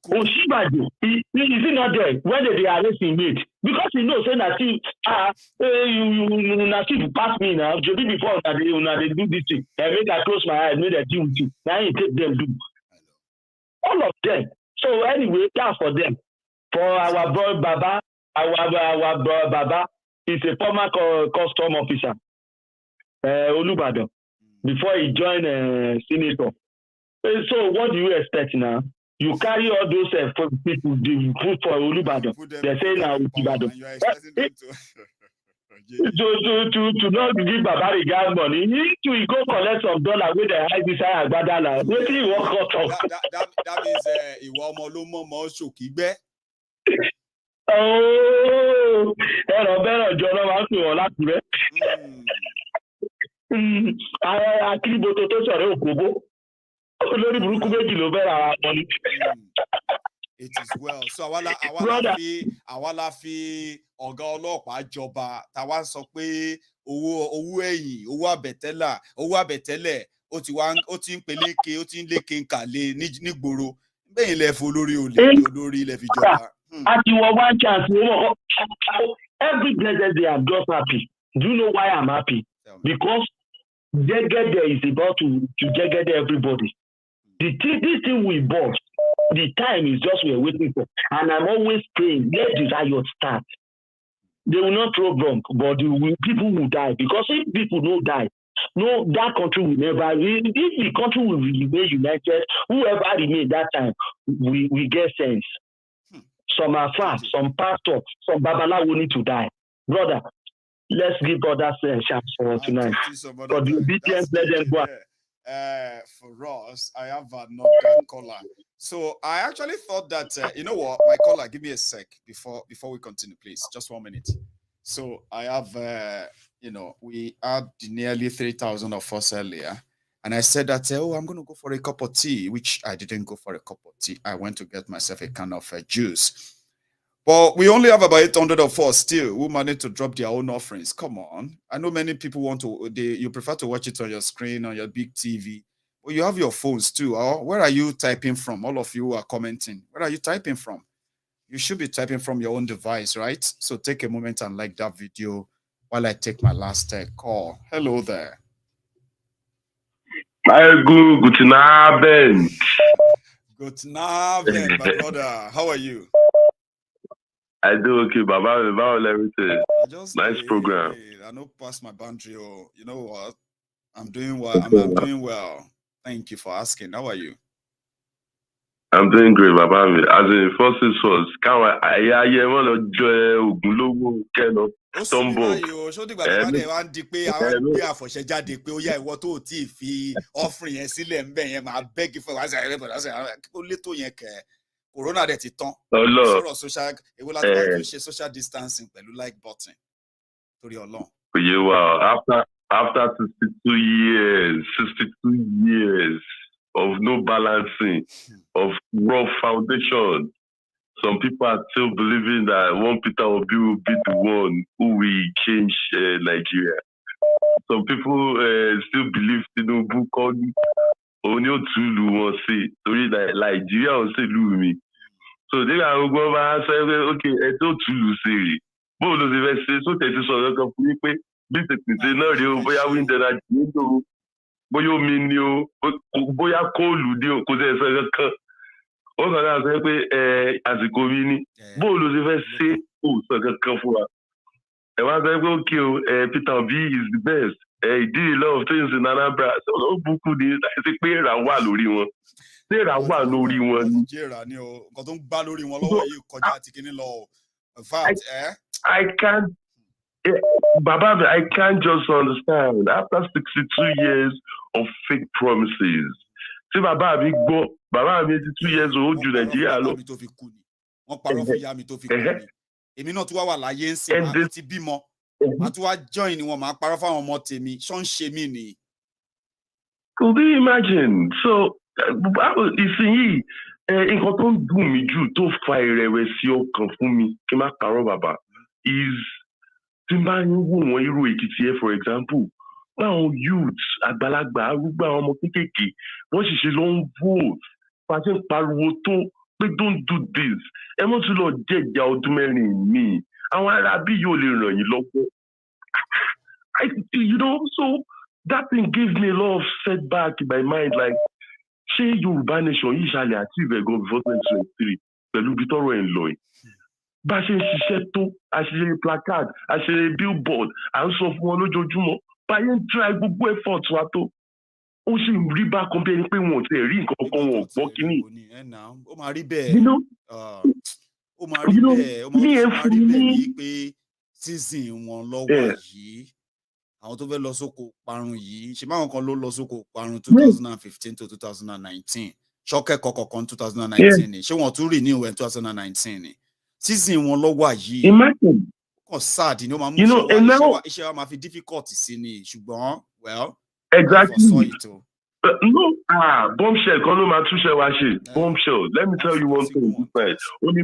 Oshibajo, is he not there when they arrest him late? Because he knows saying that you pass me now. Just before they do this thing, I make I close my eyes, make I deal with you. Now you take them do. All of them. So anyway, that's for them. For our boy Baba, our boy Baba is a former custom officer, Olubadan, before he joined senator. So what do you expect now? You carry all those people, they put for Olubadan. They say now Olubadan. To not give Baba the gas money, you need to go collect some dollar with the high beside Agbadala. What do you want to talk? That means Iwamolumo Shokigbe. Oh, Robert John wants to all that. I keep both to sorry, Okubo. It is well. So awala fi ọ̀gá ọlọ́pàá jọba táwa sọ pé owó ẹ̀yìn owó àbẹ̀tẹ́lẹ̀ ó ti ń peléke ó ti ń léke nkàlẹ̀ nígboro bẹ́ẹ̀ ilẹ̀ fún olórí ilẹ̀ fi jọba. As you were one chance, every blessed day I'm just happy. Do you know why I'm happy? Because Jegede is about to jegede everybody. This thing we bought, the time is just we're waiting for. And I'm always praying, let the riot start. They will not throw bomb, but people will die. Because if people don't die, no, that country will never, if the country will remain united, whoever remain that time, we get sense. Some are fast, some pastors, some babala will need to die. Brother, let's give others a chance for tonight. For the obedience, let them go. For us, I have another caller. So I actually thought that, you know what, my caller, give me a sec before we continue, please. Just 1 minute. So I have, we had nearly 3,000 of us earlier. And I said that, I'm going to go for a cup of tea, which I didn't go for a cup of tea. I went to get myself a can of juice. But we only have about 800 of us still who managed to drop their own offerings. Come on. I know many people you prefer to watch it on your screen, on your big TV. But you have your phones too. Where are you typing from? All of you who are commenting. Where are you typing from? You should be typing from your own device, right? So take a moment and like that video while I take my last call. Hello there. Maiyegun, guten Abend. Guten Abend, my brother. How are you? I do okay, Baba. About everything. Nice program. I know past my boundary. Oh, you know what? I'm doing well. I'm doing well. Thank you for asking. How are you? I'm doing great, Baba. As in first, I want to join Stumble. Corona de titan. Social distancing like button. After 62 years of no balancing, of rough foundation, some people are still believing that one Peter Obi will be the one who will change Nigeria. Some people still believe Tinubu called Onyo Tulu won't say, sorry, that Nigeria will say Lumi. So they are going to say, okay, it's not Tulu say. But those say, so that is all the company. This is the scenario, boya winter that you boya minio, boya cold, because there's a as a community, but say, oh, so careful. And once I go kill Peter B is the best. He did a lot of things in Anambra. So no book did. I say pay ra wa lórí wọn. Pay ra wa lórí wọn. In fact, I can't. Baba, I can't just understand. After 62 years of fake promises, see, Baba, big boy. Baba, I'm 82 years old. You Nigeria, lo. Èmi náà tún wà láyé ń sìn wá ti bímọ má tún wá join wọn máa parọ́ fáwọn ọmọ tèmi ṣó ń ṣe mí ni. Could you imagine? So ìsinyìí nǹkan tó ń dùn mí jù tó fa ìrẹ̀wẹ̀sì ọkàn fún mi kí n má parọ́ bàbá is tí n bá ń wò wọ́n irú Èkìtì yẹn for example báwọn youths àgbàlagbà arúgbó àwọn ọmọ kéékèèké wọ́n sì ṣe lọ ń vote pàṣẹ pariwo tó pé don't do this ẹ mọ́ tún lọ jẹ́ ìjà ọdún mẹ́rin mi àwọn arábí yóò lè ràn yín lọ́wọ́. So that thing gives me a lot of setback in my mind like ṣé Yorùbá nation yìí ṣàlẹ̀ achieve ẹ̀gọ́ before 2023 pẹ̀lú ibi tọ́rọ̀ ẹ̀ ń lọ yìí. Bá a ṣe ń ṣiṣẹ́ tó a ṣe placard a ṣe billboard à ń sọ fún wọn lójoojúmọ́ báyé ń try gbogbo effort wa tó ó sì ń rí bákan bí ẹni pé wọn ò tẹ̀ rí nǹkan kan wọn ò gbọ́ kínní. Ó máa rí bẹ́ẹ̀ ó máa rí bẹ́ẹ̀ ní pé season wọn lọ́wọ́ yìí àwọn tó fẹ́ lọ sóko parun yìí ṣe máwọn kan ló lọ sóko parun 2015 to 2019 ṣọ́kẹ́ kọ̀ọ̀kan 2019 ni ṣé wọ́n tún rí ní ìwẹ̀ 2019 ni season wọn lọ́wọ́ yìí kàn sad ni ó máa mú iṣẹ́ wa máa fi difficult sí ni ṣùgbọ́n well exactly bombshell kan ló máa túnṣe wa ṣe bombshell let me tell you one thing only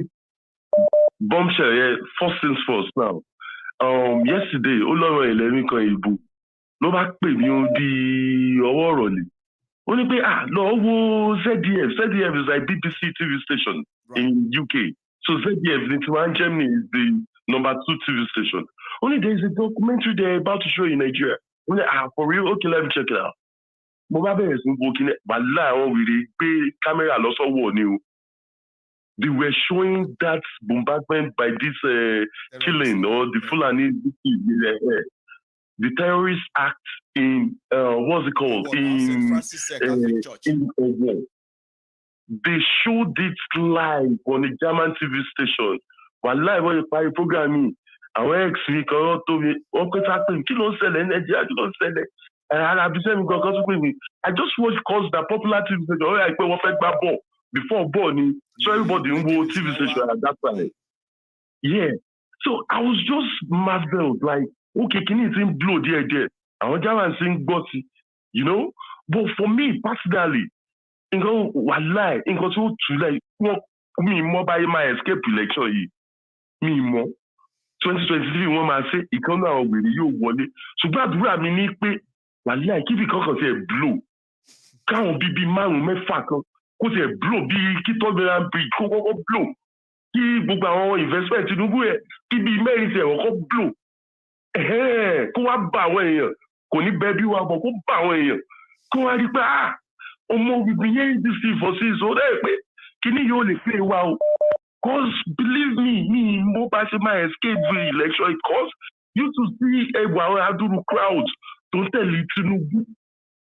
bombshell first things first now yesterday ó lọ́rọ̀ ìlẹ́rìn kan ìbò ló bá pè mí ó di ọwọ́ ọ̀rọ̀lẹ̀ ó ní pé lọ wo ZDF is like BBC TV station in UK so ZDF ní tiwa Germany is the number 2 TV station only there is a documentary they're about to show in Nigeria For real? Okay, let me check it out. They were showing that bombardment by this killing or the Fulani, the terrorist act in what's it called they showed it live on a German TV station. But live on the programming, our ex we told me, I just watched because the popular TV station before born, so everybody in the TV station at that time. Yeah. So I was just marveled, like, okay, can you think blow there? I want to sing bossy, you know? But for me personally, in go wallahi, in go so to like me more by my escape election, me more 2023 one man say it come out with you one. So that I mean, wallahi, keep it say blow. Can't be man me fuck. Cause a blow be keep on the bridge, go blow. Ki gbogbo àwọn investment Tinubu ẹ ki bi mẹ́rin ṣe ọkọ blow kó wá bá àwọn èèyàn kò ní bẹ́ẹ̀ bí wá bọ̀ kó bá àwọn èèyàn kó wá rí pé we've been hearing this thing for since so dẹ́ pé kíní yóò lè play wa o cause believe me mo bá ṣe máa escape the election cause you to see ẹwà àwọn adúrú crowd tó ń tẹ̀lé Tinubu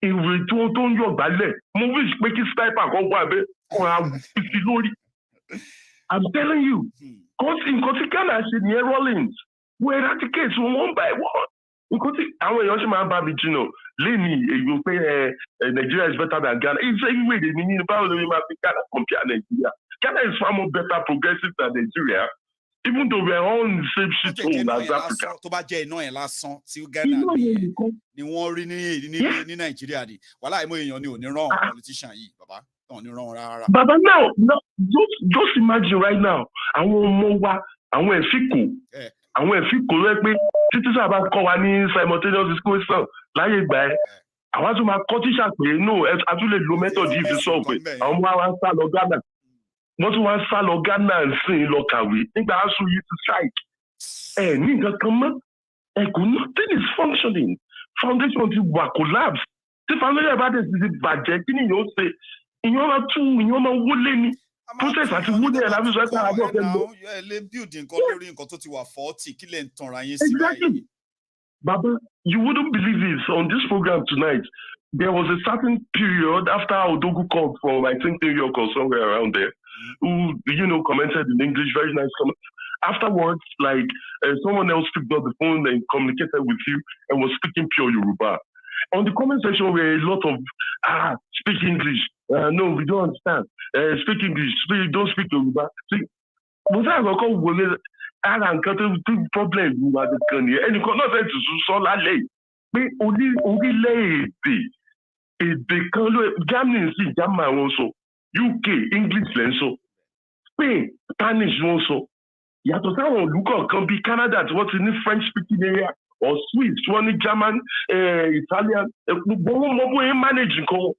ìwé tó ń yọ̀ gbálẹ̀ mo wish pé kí sniper kan wà bẹ́ẹ̀ kó ra fi lórí. I'm telling you, because in Ghana, near Rollins, we eradicate one by one. Because our young man, Babi Gino, Lenny, you pay Nigeria is better than Ghana. It's everywhere they mean about Ghana compare Nigeria. Ghana is far more better progressive than Nigeria, even though we are all in the same shit hole as Africa. Tó bá jẹ́ iná yẹn lásán tí Ghana ni wọ́n rí ní Nigeria ni. Wàhálà ìmọ̀ èèyàn ni ò ní rán politician yìí, bàbá. But now, just imagine right now, àwọn ọmọ wa, àwọn ẹ̀fíkò rẹ pé títí sábà kọ́ wa ní simultaneous discussion láyé ìgbà ẹ̀. Àwọn tó máa kọ́ tíṣà pé no, a tún lè lo method yìí fi sọ pé àwọn ọmọ wa ń sá lọ Ghana. Wọ́n tún wá ń sá lọ Ghana sí lọ kàwé nígbà aṣọ yìí ti strike. Ní nǹkan kan mọ́, nothing is functioning. Foundation ti wà collapse. Tí foundation bá dẹ̀ ti bàjẹ́, kí ni yóò ṣe? Ìyọ́n máa wọlé ní process àti wọlé ẹ̀ lábí sọ́kà àbọ̀ ọ̀fẹ́ lọ. Lè build nǹkan lórí nǹkan tó ti wà 40 kí lè ń tanra yín sí báyìí. Exactly. Baba, you wouldn't believe this. On this program tonight, there was a certain period after Odogu called from, I think, New York or somewhere around there, who, commented in English, very nice comment. Afterwards, like, someone else picked up the phone and communicated with you and was speaking pure Yoruba. On the comment section were a lot of, speak English. No, we don't understand. Speak English. Don't speak Yoruba. Was I going to problem with the country? And you cannot say to Solale. But only èdè kan ló Germany sí German wọn sọ UK English lẹ́ ń sọ Spain Spanish wọn sọ yàtọ̀ sáwọn olùkọ́ kan bíi Canada tí wọ́n ti ní French speaking area or Swiss tí wọ́n ní German Italian gbogbo wọn mọ bóyá manage nǹkan wọn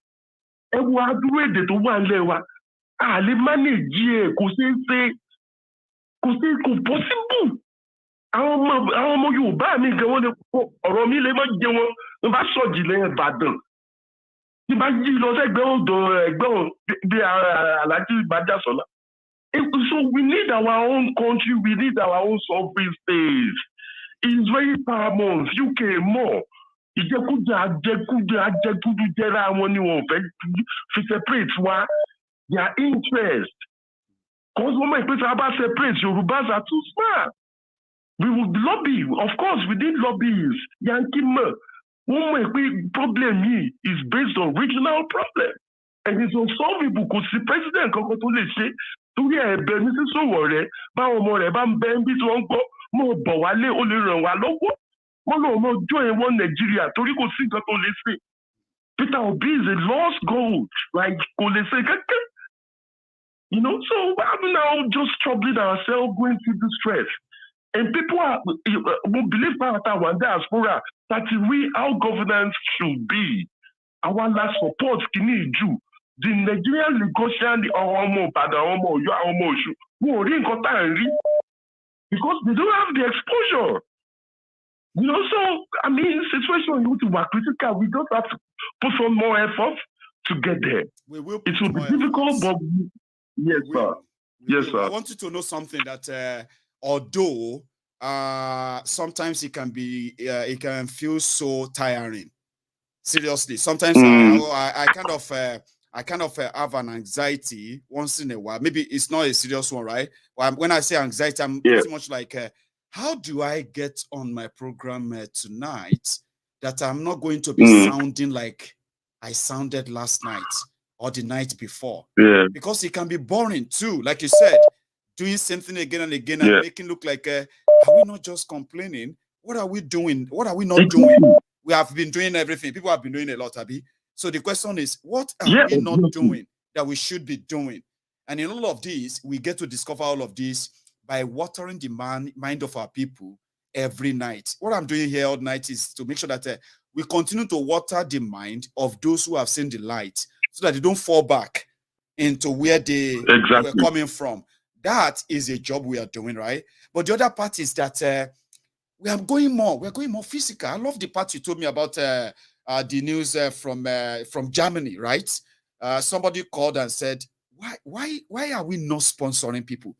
ẹ wo adúrú èdè tó wà nílẹ̀ wa a lè manage ẹ̀ kò possible àwọn ọmọ Yorùbá mi gan wọn lè ọ̀rọ̀ mi lè má jẹ wọn n bá sọ̀jì lẹ́yìn Ìbàdàn tí bá yí lọ sẹ́gbẹ́ ọ̀dọ̀ ẹgbẹ́ bí Alhaji Badasola. So we need our own country, we need our own sovereign state. It's very paramount. UK more. Ìjẹkújẹ àjẹkúdú jẹ́ra wọn ni wọ́n fẹ́ fi separate wa their interest. Because wọ́n mọ̀ pé tí a bá separate, Yorubas are too smart. We would lobby. Of course, we did lobbies. Yankee mọ̀. One way problem here is based on regional problem. And it's unsolvable because the president kankan tó lè ṣe torí ẹ̀bẹ̀ ní sísòwò rẹ̀ báwọn ọmọ rẹ̀ bá ń bẹ ń bí tí wọ́n ń gbọ́ mọ̀ bọ̀ wálé ó lè ràn wá lọ́wọ́. Wọ́n lọ ọmọ ọjọ́ yẹn wọ́n Nàìjíríà torí kò sí nǹkan tó lè ṣe. Peter Obi is a lost gold, like kò lè ṣe kankan. So I'm now just troubling ourselves going through this stress. And people will believe that one diaspora that how governance should be. Our last support kini ju the Nigerian negotiation the Omo Bada Omo Yo Omo Shu who rí nǹkan tá ń rí because they don't have the exposure. You know, so I mean, situation you to work critical. We just have to put some more effort to get there. We will. It will be difficult, but yes, sir. Yes, sir. I want you to know something that although sometimes it can feel so tiring. Seriously, sometimes I kind of have an anxiety once in a while. Maybe it's not a serious one, right? But when I say anxiety, I'm pretty much like, how do I get on my program tonight that I'm not going to be sounding like I sounded last night or the night before? Yeah. Because it can be boring too, like you said, doing something again and again and making look like, are we not just complaining? What are we doing? What are we not doing? We have been doing everything. People have been doing a lot, Abi. So the question is, what are we not doing that we should be doing? And in all of this, we get to discover all of this by watering the mind of our people every night. What I'm doing here all night is to make sure that we continue to water the mind of those who have seen the light so that they don't fall back into where they were coming from. That is a job we are doing, right? But the other part is that we're going more physical. I love the part you told me about the news from Germany, right? Somebody called and said, why are we not sponsoring people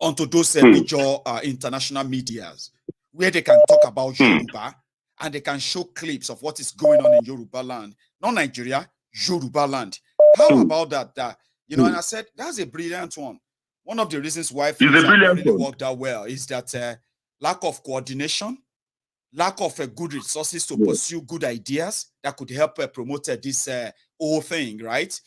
onto those major international medias where they can talk about Yoruba and they can show clips of what is going on in Yoruba land, not Nigeria, Yoruba land. How about that? You know, and I said that's a brilliant one. One of the reasons why things have really worked out well is that lack of coordination, lack of good resources to pursue good ideas that could help promote this whole thing, right?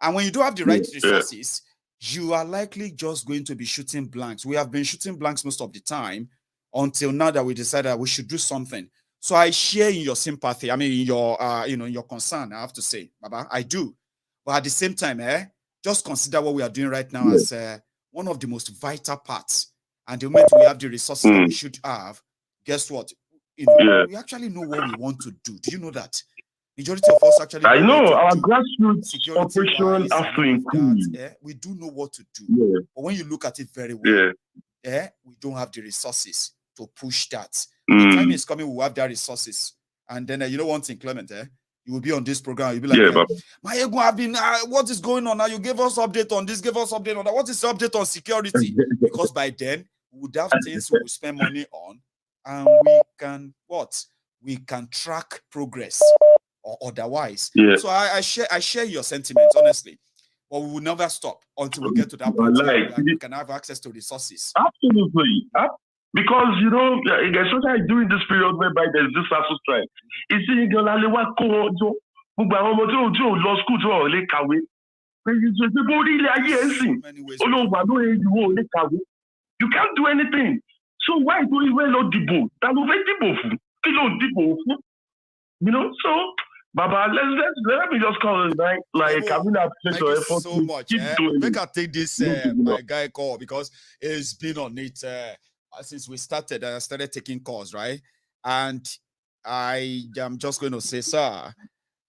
And when you don't have the right resources, you are likely just going to be shooting blanks. We have been shooting blanks most of the time until now that we decided that we should do something. So I share in your sympathy. I mean, in your in your concern. I have to say, Baba, I do. But at the same time, just consider what we are doing right now as one of the most vital parts. And the moment we have the resources that we should have, guess what? You know, we actually know what we want to do. Do you know that? Majority of us actually I know our grassroots operation has to increase. We do know what to do. But when you look at it very well, we don't have the resources to push that. The time is coming, we'll have that resources. And then you know one thing, Clement, you will be on this program, you'll be like, Maiyegun, I've been, what is going on now? You gave us update on this, give us update on that. What is the update on security? Because by then, we would have things we will spend money on, and we can track progress or otherwise. So I share your sentiments, honestly. But we will never stop until we get to that point where we can have access to resources. Absolutely. Because, you know, especially during this period whereby there's this ASU strike, it's in the you can't do anything. So why do we wear no dibo? You know, so Baba, let me just call it right. Like I mean, thank you so much. Make I take this my guy call because it's been on it since we started. I started taking calls, right? And I am just going to say, sir,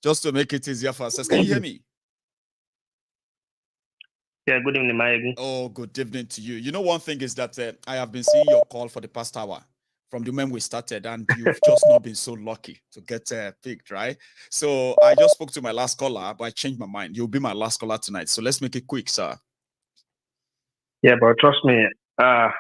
just to make it easier for us. Can you hear me? Yeah, good evening, Maiyegun. Oh, good evening to you. You know, one thing is that I have been seeing your call for the past hour from the moment we started, and you've just not been so lucky to get picked, right? So I just spoke to my last caller, but I changed my mind. You'll be my last caller tonight. So let's make it quick, sir. Yeah, but trust me, I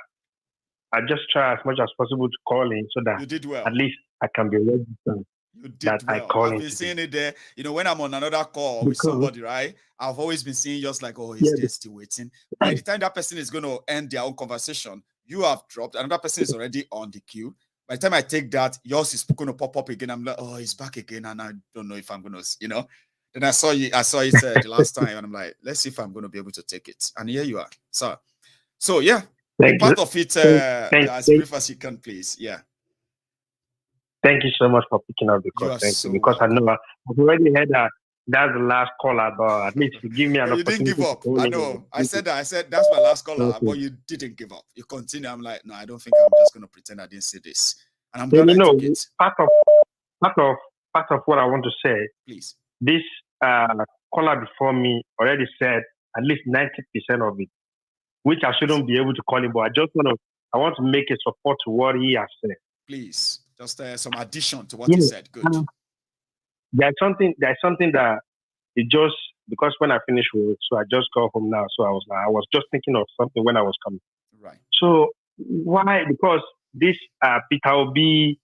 just try as much as possible to call in so that you did well. At least I can be registered. You did well. I've been seeing it there. You know, when I'm on another call with somebody, right? I've always been seeing just like, oh, he's there still waiting. By the time that person is going to end their own conversation, you have dropped. Another person is already on the queue. By the time I take that, yours is going to pop up again. I'm like, oh, he's back again, and I don't know if I'm going to, you know. Then I saw it the last time, and I'm like, let's see if I'm going to be able to take it. And here you are, sir. So yeah, part of it as brief as you can, please. Yeah. Thank you so much for picking up the call. Thank you. Because I know I've already heard that that's the last caller, but at least you give me an opportunity. You didn't give up. I know. I said that's my last caller, but you didn't give up. You continue. I'm like, no, I don't think I'm just going to pretend I didn't see this. And I'm glad I took it. Part of what I want to say, please. This caller before me already said at least 90% of it, which I shouldn't be able to call him, but I want to make a support to what he has said. please. Just some addition to what you said. Good. There's something that it just, because when I finished work, so I just got home now. So I was just thinking of something when I was coming. Right. So why? Because this Peter Obi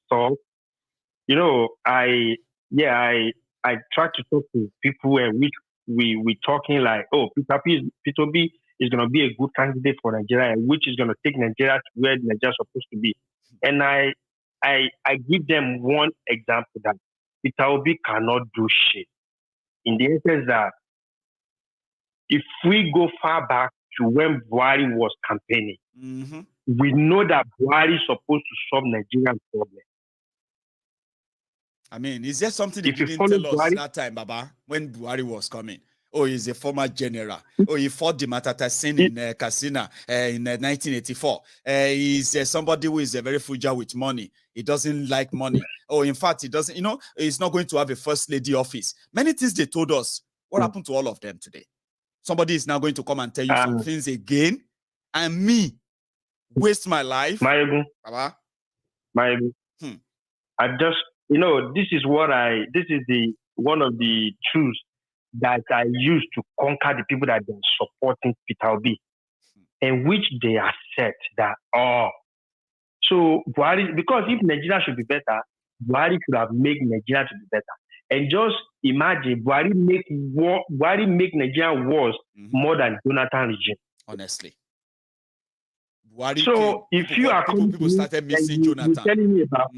stuff, I try to talk to people and we talking like, oh, Peter Obi is going to be a good candidate for Nigeria, and which is going to take Nigeria to where Nigeria is supposed to be. And I give them one example that Peter Obi cannot do shit. In the sense that if we go far back to when Buhari was campaigning, we know that Buhari is supposed to solve Nigerian problem. I mean, is there something they didn't tell us that time, Baba, when Buhari was coming? Oh, he's a former general. Oh, he fought the Matata scene in Katsina in 1984. He's somebody who is very frugal with money. He doesn't like money. Oh, in fact, he doesn't, he's not going to have a first lady office. Many things they told us. What happened to all of them today? Somebody is now going to come and tell you some things again, and me waste my life. Maiyegun. Baba? Maiyegun. I just, this is one of the truths that I use to conquer the people that are supporting Peter Obi, and which they accept that, so Buhari, because if Nigeria should be better, Buhari should have made Nigeria to be better. And just imagine, Buhari make Nigeria worse more than Jonathan regime. Honestly. Buhari so came, if you are coming people to me, started missing Jonathan. You're telling me about,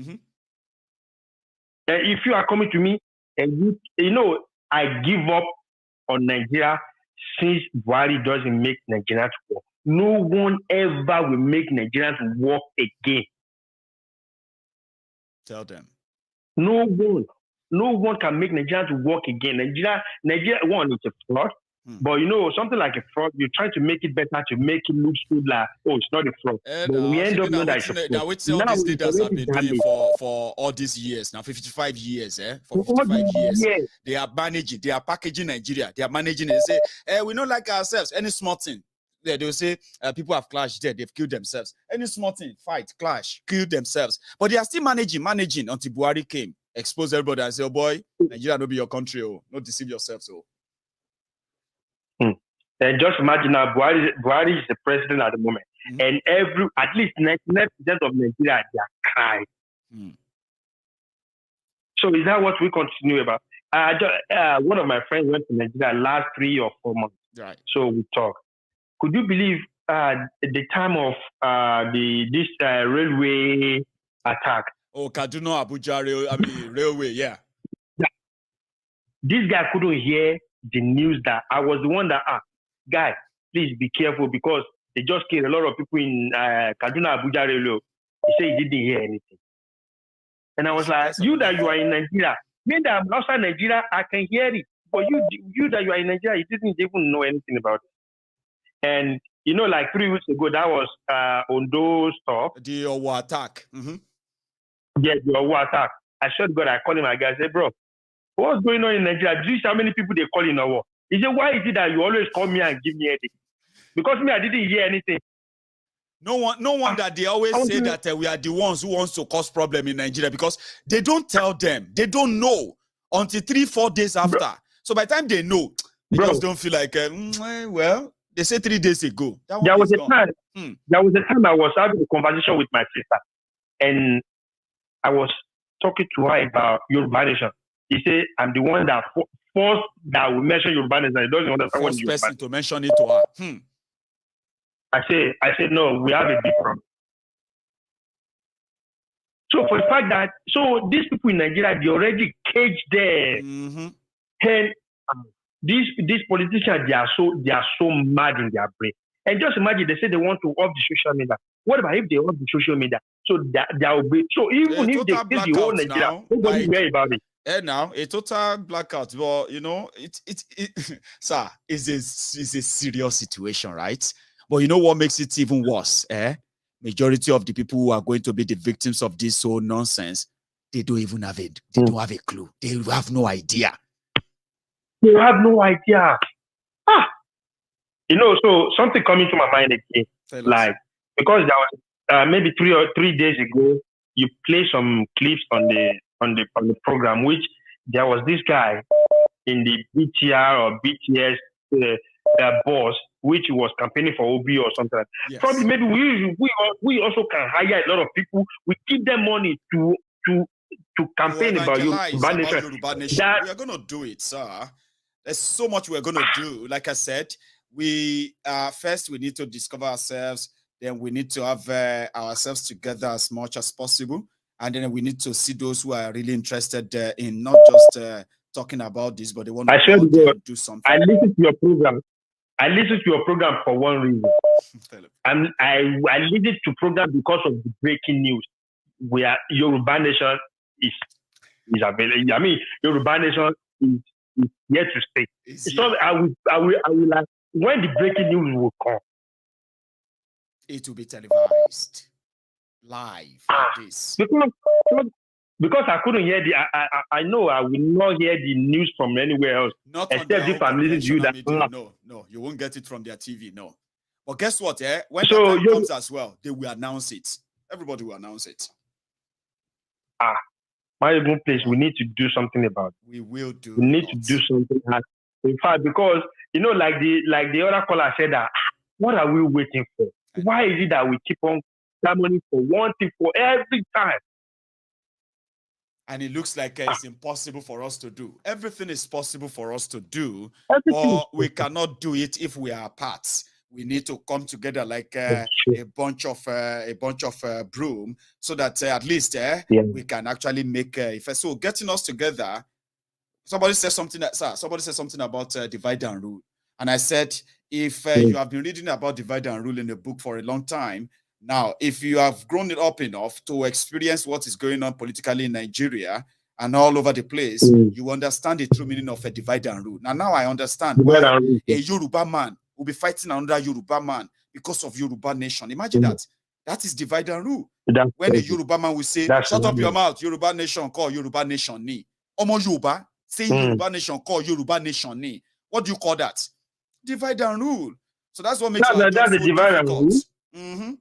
if you are coming to me and I give up on Nigeria since Buhari doesn't make Nigeria to work. No one ever will make Nigeria to work again. Tell them. No one can make Nigeria to work again. Nigeria, one, it's a fraud. But something like a fraud, you try to make it better, to make it look good like, oh, it's not a fraud. But we end up knowing that it's a fraud. Now, which all these leaders have been doing for all these years, now 55 years, for 55 years. They are managing, they are packaging Nigeria, they are managing it. They say, we don't like ourselves, any small thing. They will say, people have clashed there, they've killed themselves. Any small thing, fight, clash, kill themselves. But they are still managing until Buhari came, expose everybody and say, oh boy, Nigeria don't be your country, oh, don't deceive yourselves, oh. And just imagine now, Buhari is the president at the moment, and at least 99% of Nigeria, they are crying. So is that what we continue about? One of my friends went to Nigeria last 3 or 4 months. Right. So we talked. Could you believe the time of this railway attack? Oh, Kaduna Abuja railway, yeah. This guy couldn't hear the news that I was the one that guy, please be careful because they just killed a lot of people in Kaduna Abuja railway. He said he didn't hear anything. And I was like, you are in Nigeria. Me that I'm outside Nigeria, I can hear it. But you that you are in Nigeria, you didn't even know anything about it. And like 3 weeks ago, that was Ondo stuff. The Owo attack. Yeah, the Owo attack. I showed God, I called him, I said, bro, what's going on in Nigeria? Do you see how many people they call in Owo? He said, why is it that you always call me and give me anything? Because me, I didn't hear anything. No one that they always say that we are the ones who wants to cause problem in Nigeria because they don't tell them. They don't know until 3-4 days after. Bro. So by the time they know, they just don't feel like, well, they say 3 days ago. There was a time I was having a conversation with my sister, and I was talking to her about Yoruba nation. He said, I'm the one that first that will mention Yoruba nation. He doesn't understand what Yoruba. First person to mention it to her. I said, no, we have a big problem. So for the fact that, these people in Nigeria, they already caged there. And these politicians, they are so mad in their brain. And just imagine, they say they want to off the social media. What about if they off the social media? So there will be, so even if they kill the whole Nigeria, nobody worry about it. Now a total blackout, but sir, it's a serious situation, right? But you know what makes it even worse? Majority of the people who are going to be the victims of this whole nonsense, they don't even have it. They don't have a clue. They have no idea. They have no idea. So something coming to my mind again, like because there was maybe 3 days ago, you play some clips on the program, which there was this guy in the BTR or BTS boss, which was campaigning for OB or something. Yes. Probably maybe we also can hire a lot of people. We give them money to campaign about Yoruba Nation. We are going to do it, sir. There's so much we're going to do. Like I said, we first we need to discover ourselves. Then we need to have ourselves together as much as possible. And then we need to see those who are really interested in not just talking about this, but they want to do something. I listen to your program. I listen to your program for one reason. I listen to program because of the breaking news where Yoruba Nation is available. I mean, Yoruba Nation is here to stay. So I will like, when the breaking news will come, it will be televised live like this. Because I couldn't hear I know I will not hear the news from anywhere else. Not except if I'm listening to you that no, you won't get it from their TV, no. But guess what? When the time comes as well, they will announce it. Everybody will announce it. Maiyegun, please, we need to do something about it. We will do. We need to do something. In fact, because like the other caller said that, what are we waiting for? Why is it that we keep on clamoring for one thing for every time? And it looks like it's impossible for us to do. Everything is possible for us to do, but we cannot do it if we are apart. We need to come together like a bunch of broom, so that at least we can actually make effect. So getting us together. Somebody said something about divide and rule, and I said, if you have been reading about divide and rule in a book for a long time, now if you have grown it up enough to experience what is going on politically in Nigeria and all over the place, you understand the true meaning of a divide and rule. Now I understand why a Yoruba man will be fighting another Yoruba man because of Yoruba nation. Imagine that. That is divide and rule. When a Yoruba man will say, shut up your mouth, Yoruba nation, call Yoruba nation ni. Omo Yoruba, saying Yoruba nation, call Yoruba nation ni. What do you call that? Divide and rule. So that's what makes it that's the divide and rule. Mm-hmm.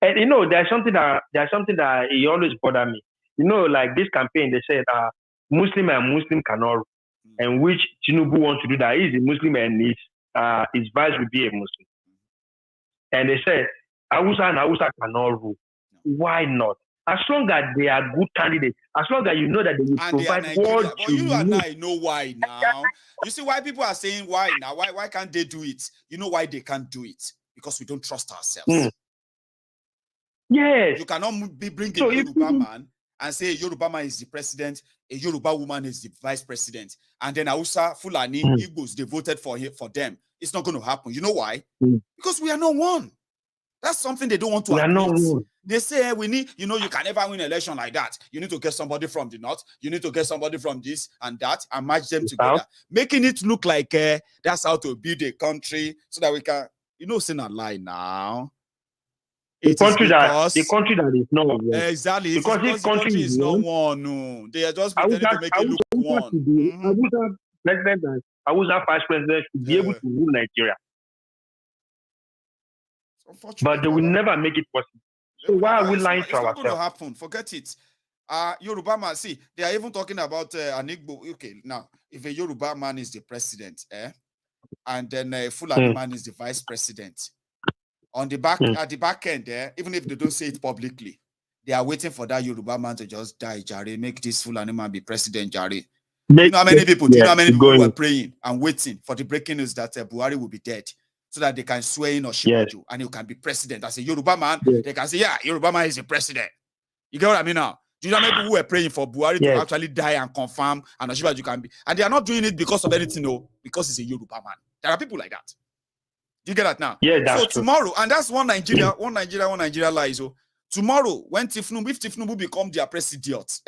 And there's something that it always bother me. Like this campaign, they said Muslim and Muslim cannot rule. And which Tinubu wants to do that. He's a Muslim and his vice will be a Muslim. And they said Hausa and Hausa cannot rule. Why not? As long as they are good candidates, as long as you know that they will provide what but you and I know why now. You see why people are saying why now? Why can't they do it? You know why they can't do it? Because we don't trust ourselves. Yes. You cannot bring a Yoruba man and say a Yoruba man is the president, a Yoruba woman is the vice president, and then Hausa, Fulani, Igbos, they voted for them. It's not going to happen. You know why? Because we are not one. That's something they don't want to admit. They say we need, you can never win an election like that. You need to get somebody from the north. You need to get somebody from this and that and match them together, making it look like that's how to build a country so that we can, it's not a lie now. The country that is not one. Exactly. Because this country is not one. No. They are just pretending to make it look one. Hausa president and Hausa vice president should be able to rule Nigeria. But they will never make it possible. So why are we lying to ourselves? It's not going to happen. Forget it. Yoruba man, see, they are even talking about an Igbo. Okay, now, if a Yoruba man is the president, and then a Fulani man is the vice president, on the back, at the back end even if they don't say it publicly, they are waiting for that Yoruba man to just die, Jare, make this Fulani man be president, Jare. Do you know how many people who are praying and waiting for the breaking news that Buhari will be dead so that they can swear in Oshimaju and he can be president? As a Yoruba man, they can say, yeah, Yoruba man is the president. You get what I mean now? Do you know how many people who are praying for Buhari to actually die and confirm and Oshimaju can be? And they are not doing it because of anything, no, because he's a Yoruba man. There are people like that. Do you get that now? Yeah, that's so tomorrow, and that's one Nigeria lies. So tomorrow, when if Tinubu become their president,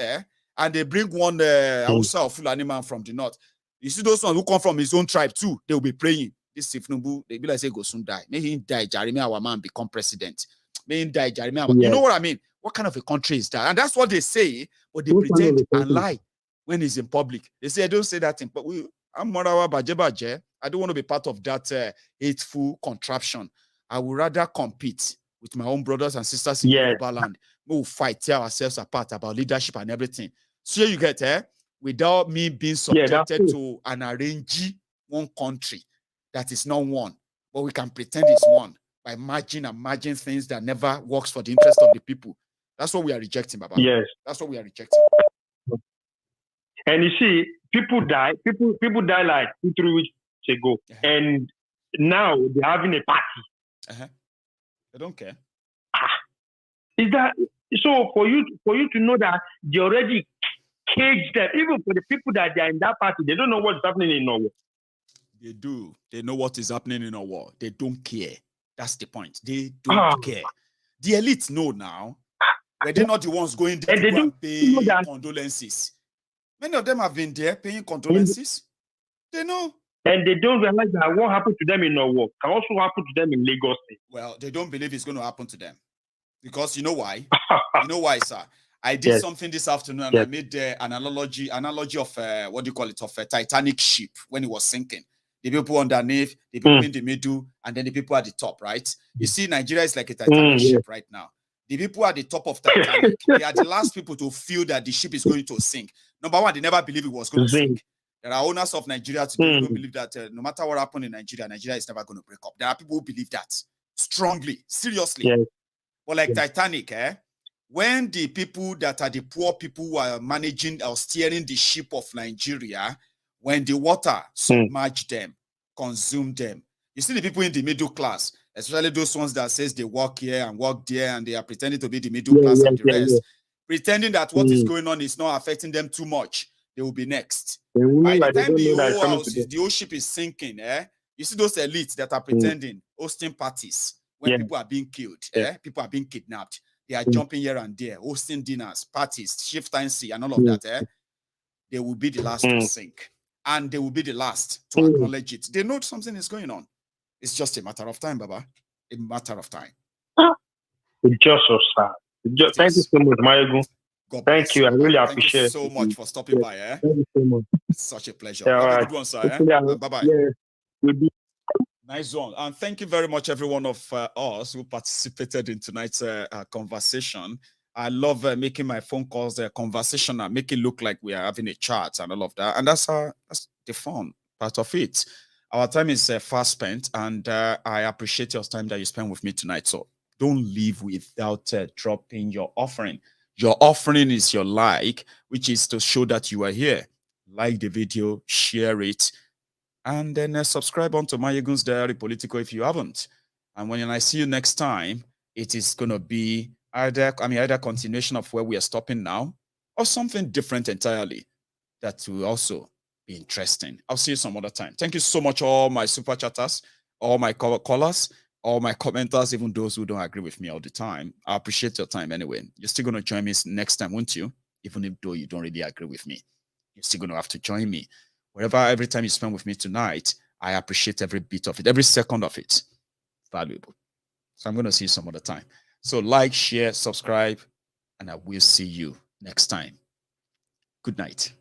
and they bring one Hausa or Fulani man from the north, you see those ones who come from his own tribe too, they will be praying. This Tinubu, they be like, say, go soon die. May he die, Jeremy, our man become president. May he die, Jeremy. You know what I mean? What kind of a country is that? And that's what they say, but they pretend and lie when it's in public. They say, I don't say that thing, but I'm Morawa Baje. I don't want to be part of that hateful contraption. I would rather compete with my own brothers and sisters in Yoruba land. We'll fight, tear ourselves apart about leadership and everything. So you get without me being subjected to an arranged one country that is not one, but we can pretend it's one by merging things that never works for the interest of the people. That's what we are rejecting, Baba. Yes. That's what we are rejecting. And you see, people die like 2-3 weeks ago. And now they're having a party. They don't care. Is that so? For you to know that they already caged them, even for the people that they are in that party, they don't know what's happening in Norway. They do. They know what is happening in our war. They don't care. That's the point. They don't care. The elites know now. But they're not the ones going there to go and pay condolences. Many of them have been there paying condolences. They know. And they don't realize that what happened to them in Norway can also happen to them in Lagos State. Well, they don't believe it's going to happen to them. Because you know why? You know why, sir? I did something this afternoon and I made the analogy of what do you call it, of a Titanic ship when it was sinking. The people underneath, the people in the middle, and then the people at the top, right? You see, Nigeria is like a Titanic ship right now. The people at the top of Titanic, they are the last people to feel that the ship is going to sink. Number one, they never believe it was going to sink. There are owners of Nigeria today who believe that no matter what happened in Nigeria, Nigeria is never going to break up. There are people who believe that strongly, seriously. But like Titanic, when the people that are the poor people who are managing or steering the ship of Nigeria, when the water submerged them, consumed them, you see the people in the middle class, especially those ones that says they work here and work there and they are pretending to be the middle class and the rest, pretending that what is going on is not affecting them too much. They will be next. By the time the whole ship is sinking, you see those elites that are pretending, hosting parties when people are being killed, people are being kidnapped. They are jumping here and there, hosting dinners, parties, shift and see, and all of that. They will be the last to sink. And they will be the last to acknowledge it. They know something is going on. It's just a matter of time, Baba. A matter of time. It's just so sad. Thank you so much, Maiyegun. Thank you. I really appreciate it. Thank you so much for stopping by. Thank you so much. It's such a pleasure. Have a good one, sir. Bye-bye. Nice one. And thank you very much, every one of us who participated in tonight's conversation. I love making my phone calls conversational, make it look like we are having a chat and all of that. And that's the fun part of it. Our time is fast spent, and I appreciate your time that you spent with me tonight. So don't leave without dropping your offering. Your offering is your like, which is to show that you are here. Like the video, share it, and then subscribe onto MaiyegunsDiary Politico if you haven't. And when I see you next time, it is going to be either continuation of where we are stopping now or something different entirely that will also be interesting. I'll see you some other time. Thank you so much, all my super chatters, all my callers, all my commenters, even those who don't agree with me all the time. I appreciate your time anyway. You're still going to join me next time, won't you? Even though you don't really agree with me, you're still going to have to join me. Every time you spend with me tonight, I appreciate every bit of it, every second of it. Valuable. So I'm going to see you some other time. So like, share, subscribe, and I will see you next time. Good night.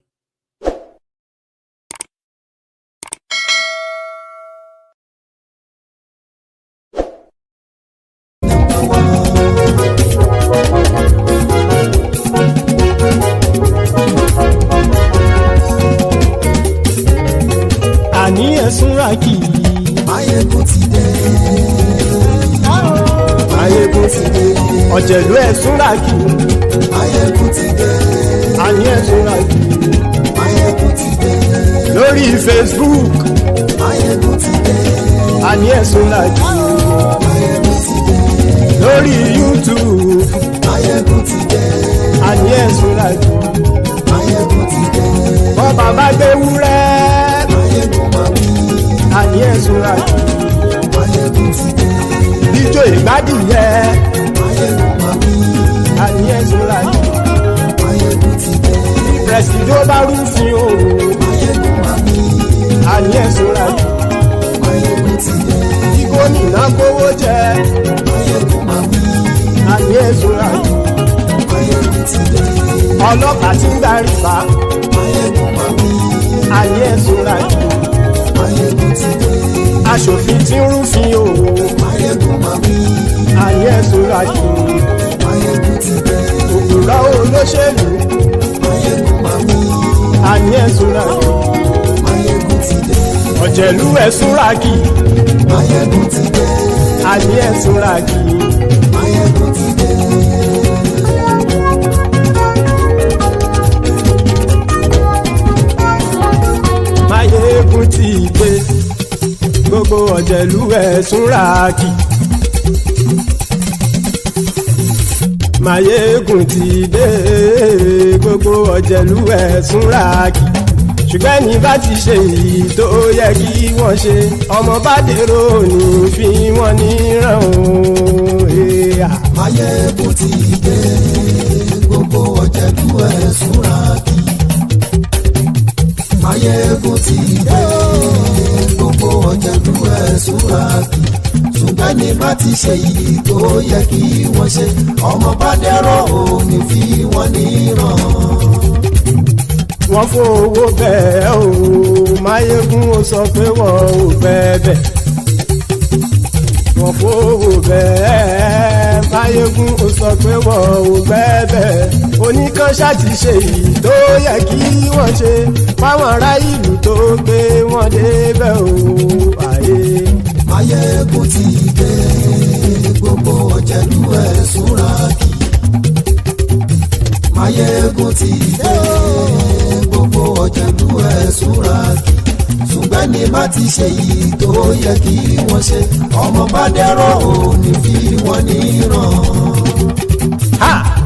Àní ẹ̀sùnra kì í. Maiyegun ti dé. Maiyegun ti dé. Ọ̀jẹ̀lú ẹ̀sùnra kì í. Maiyegun ti dé. Àní ẹ̀sùnra kì í. Maiyegun ti dé. Lórí Facebook. Maiyegun ti dé. Àní ẹ̀sùnra kì í. Maiyegun ti dé. Lórí YouTube. Maiyegun ti dé. Àní ẹ̀sùnra kì í. Maiyegun ti dé. Bọ́ba bá gbé wúrẹ́. Àní ẹ̀sùnra kì í. Maiyegun ti dé. Ijó ìgbádùn yẹ. Àní ẹ̀sùnra kì í. Maiyegun ti dé. Pẹ̀sìdó bá rúfin o. Àní ẹ̀sùnra kì í. Maiyegun ti dé. Tí gómìnà kówó jẹ. Àní ẹ̀sùnra kì í. Maiyegun ti dé. Ọlọ́pàá tí ń darí bá. Àní ẹ̀sùnra kì í. Maiyegun ti dé. Aṣòfin tí ń rúfin o. Maiyegun máa wí. àní ẹ̀sùn ràjò. Maiyegun ti dé. Òkúra olóṣèlú. Maiyegun mami. Àní ẹ̀sùn ràjò. Maiyegun ti dé. Ọ̀jẹ̀lú ẹ̀sùn ràkì. Maiyegun ti dé. Àní ẹ̀sùn ràkì. Maiyegun ti dé. Maiyegun ti dé. Gbogbo ọ̀jẹ̀lú ẹ̀sùn ràkì. Maiyegun ti dé. Gbogbo ọ̀jẹ̀lú ẹ̀sùn ràkì. Ṣùgbọ́n ní bá ti ṣe èyí tó yẹ kí wọ́n ṣe ọmọ bá dèrò ní fi wọ́n níran o. Maiyegun ti dé. Gbogbo ọ̀jẹ̀lú ẹ̀sùn ràkì. Maiyegun ti dé. Gbogbo ọ̀jẹ̀lú ẹ̀sùn ràkì. Ṣùgbọ́n ní bá ti ṣe èyí tó yẹ kí wọ́n ṣe ọmọ bá dèrò ní fi wọ́n níran. Wọ́n fowó bẹ́ẹ̀ o Maiyegun ó sọ pé wọ́n ò bẹ́ẹ̀. Wọ́n fowó bẹ́ẹ̀ Maiyegun ó sọ pé wọ́n ò bẹ́ẹ̀. Oníkan ṣáàtì ṣe èyí tó yẹ kí wọ́n ṣe fáwọn ará ìlú tó gbé wọn débẹ̀ o. Maiyegun ti dé. Gbogbo ọ̀jẹ̀lú ẹ̀sùn ràkì. Maiyegun ti dé. Gbogbo ọ̀jẹ̀lú ẹ̀sùn ràkì. Ṣùgbọ́n ní má ti ṣe yìí tó yẹ kí wọ́n ṣe ọmọ bá dẹ́rọ̀ ò ní fi wọ́n níran.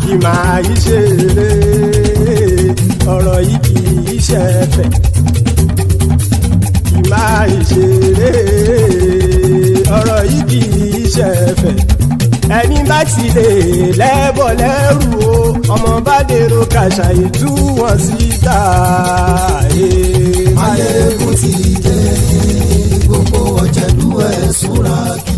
Kì máa yí ṣe eré ọ̀rọ̀ yìí kì í ṣe ẹ̀fẹ̀. Kì máa yí ṣe eré ọ̀rọ̀ yìí kì í ṣe ẹ̀fẹ̀. Ẹni bá ti lè lẹ́bọ̀ lẹ́rù o ọmọ bá dèrò kàṣàyè tú wọn síta. Maiyegun ti dé. Gbogbo ọ̀jẹ̀lú ẹ̀sùn ràkì.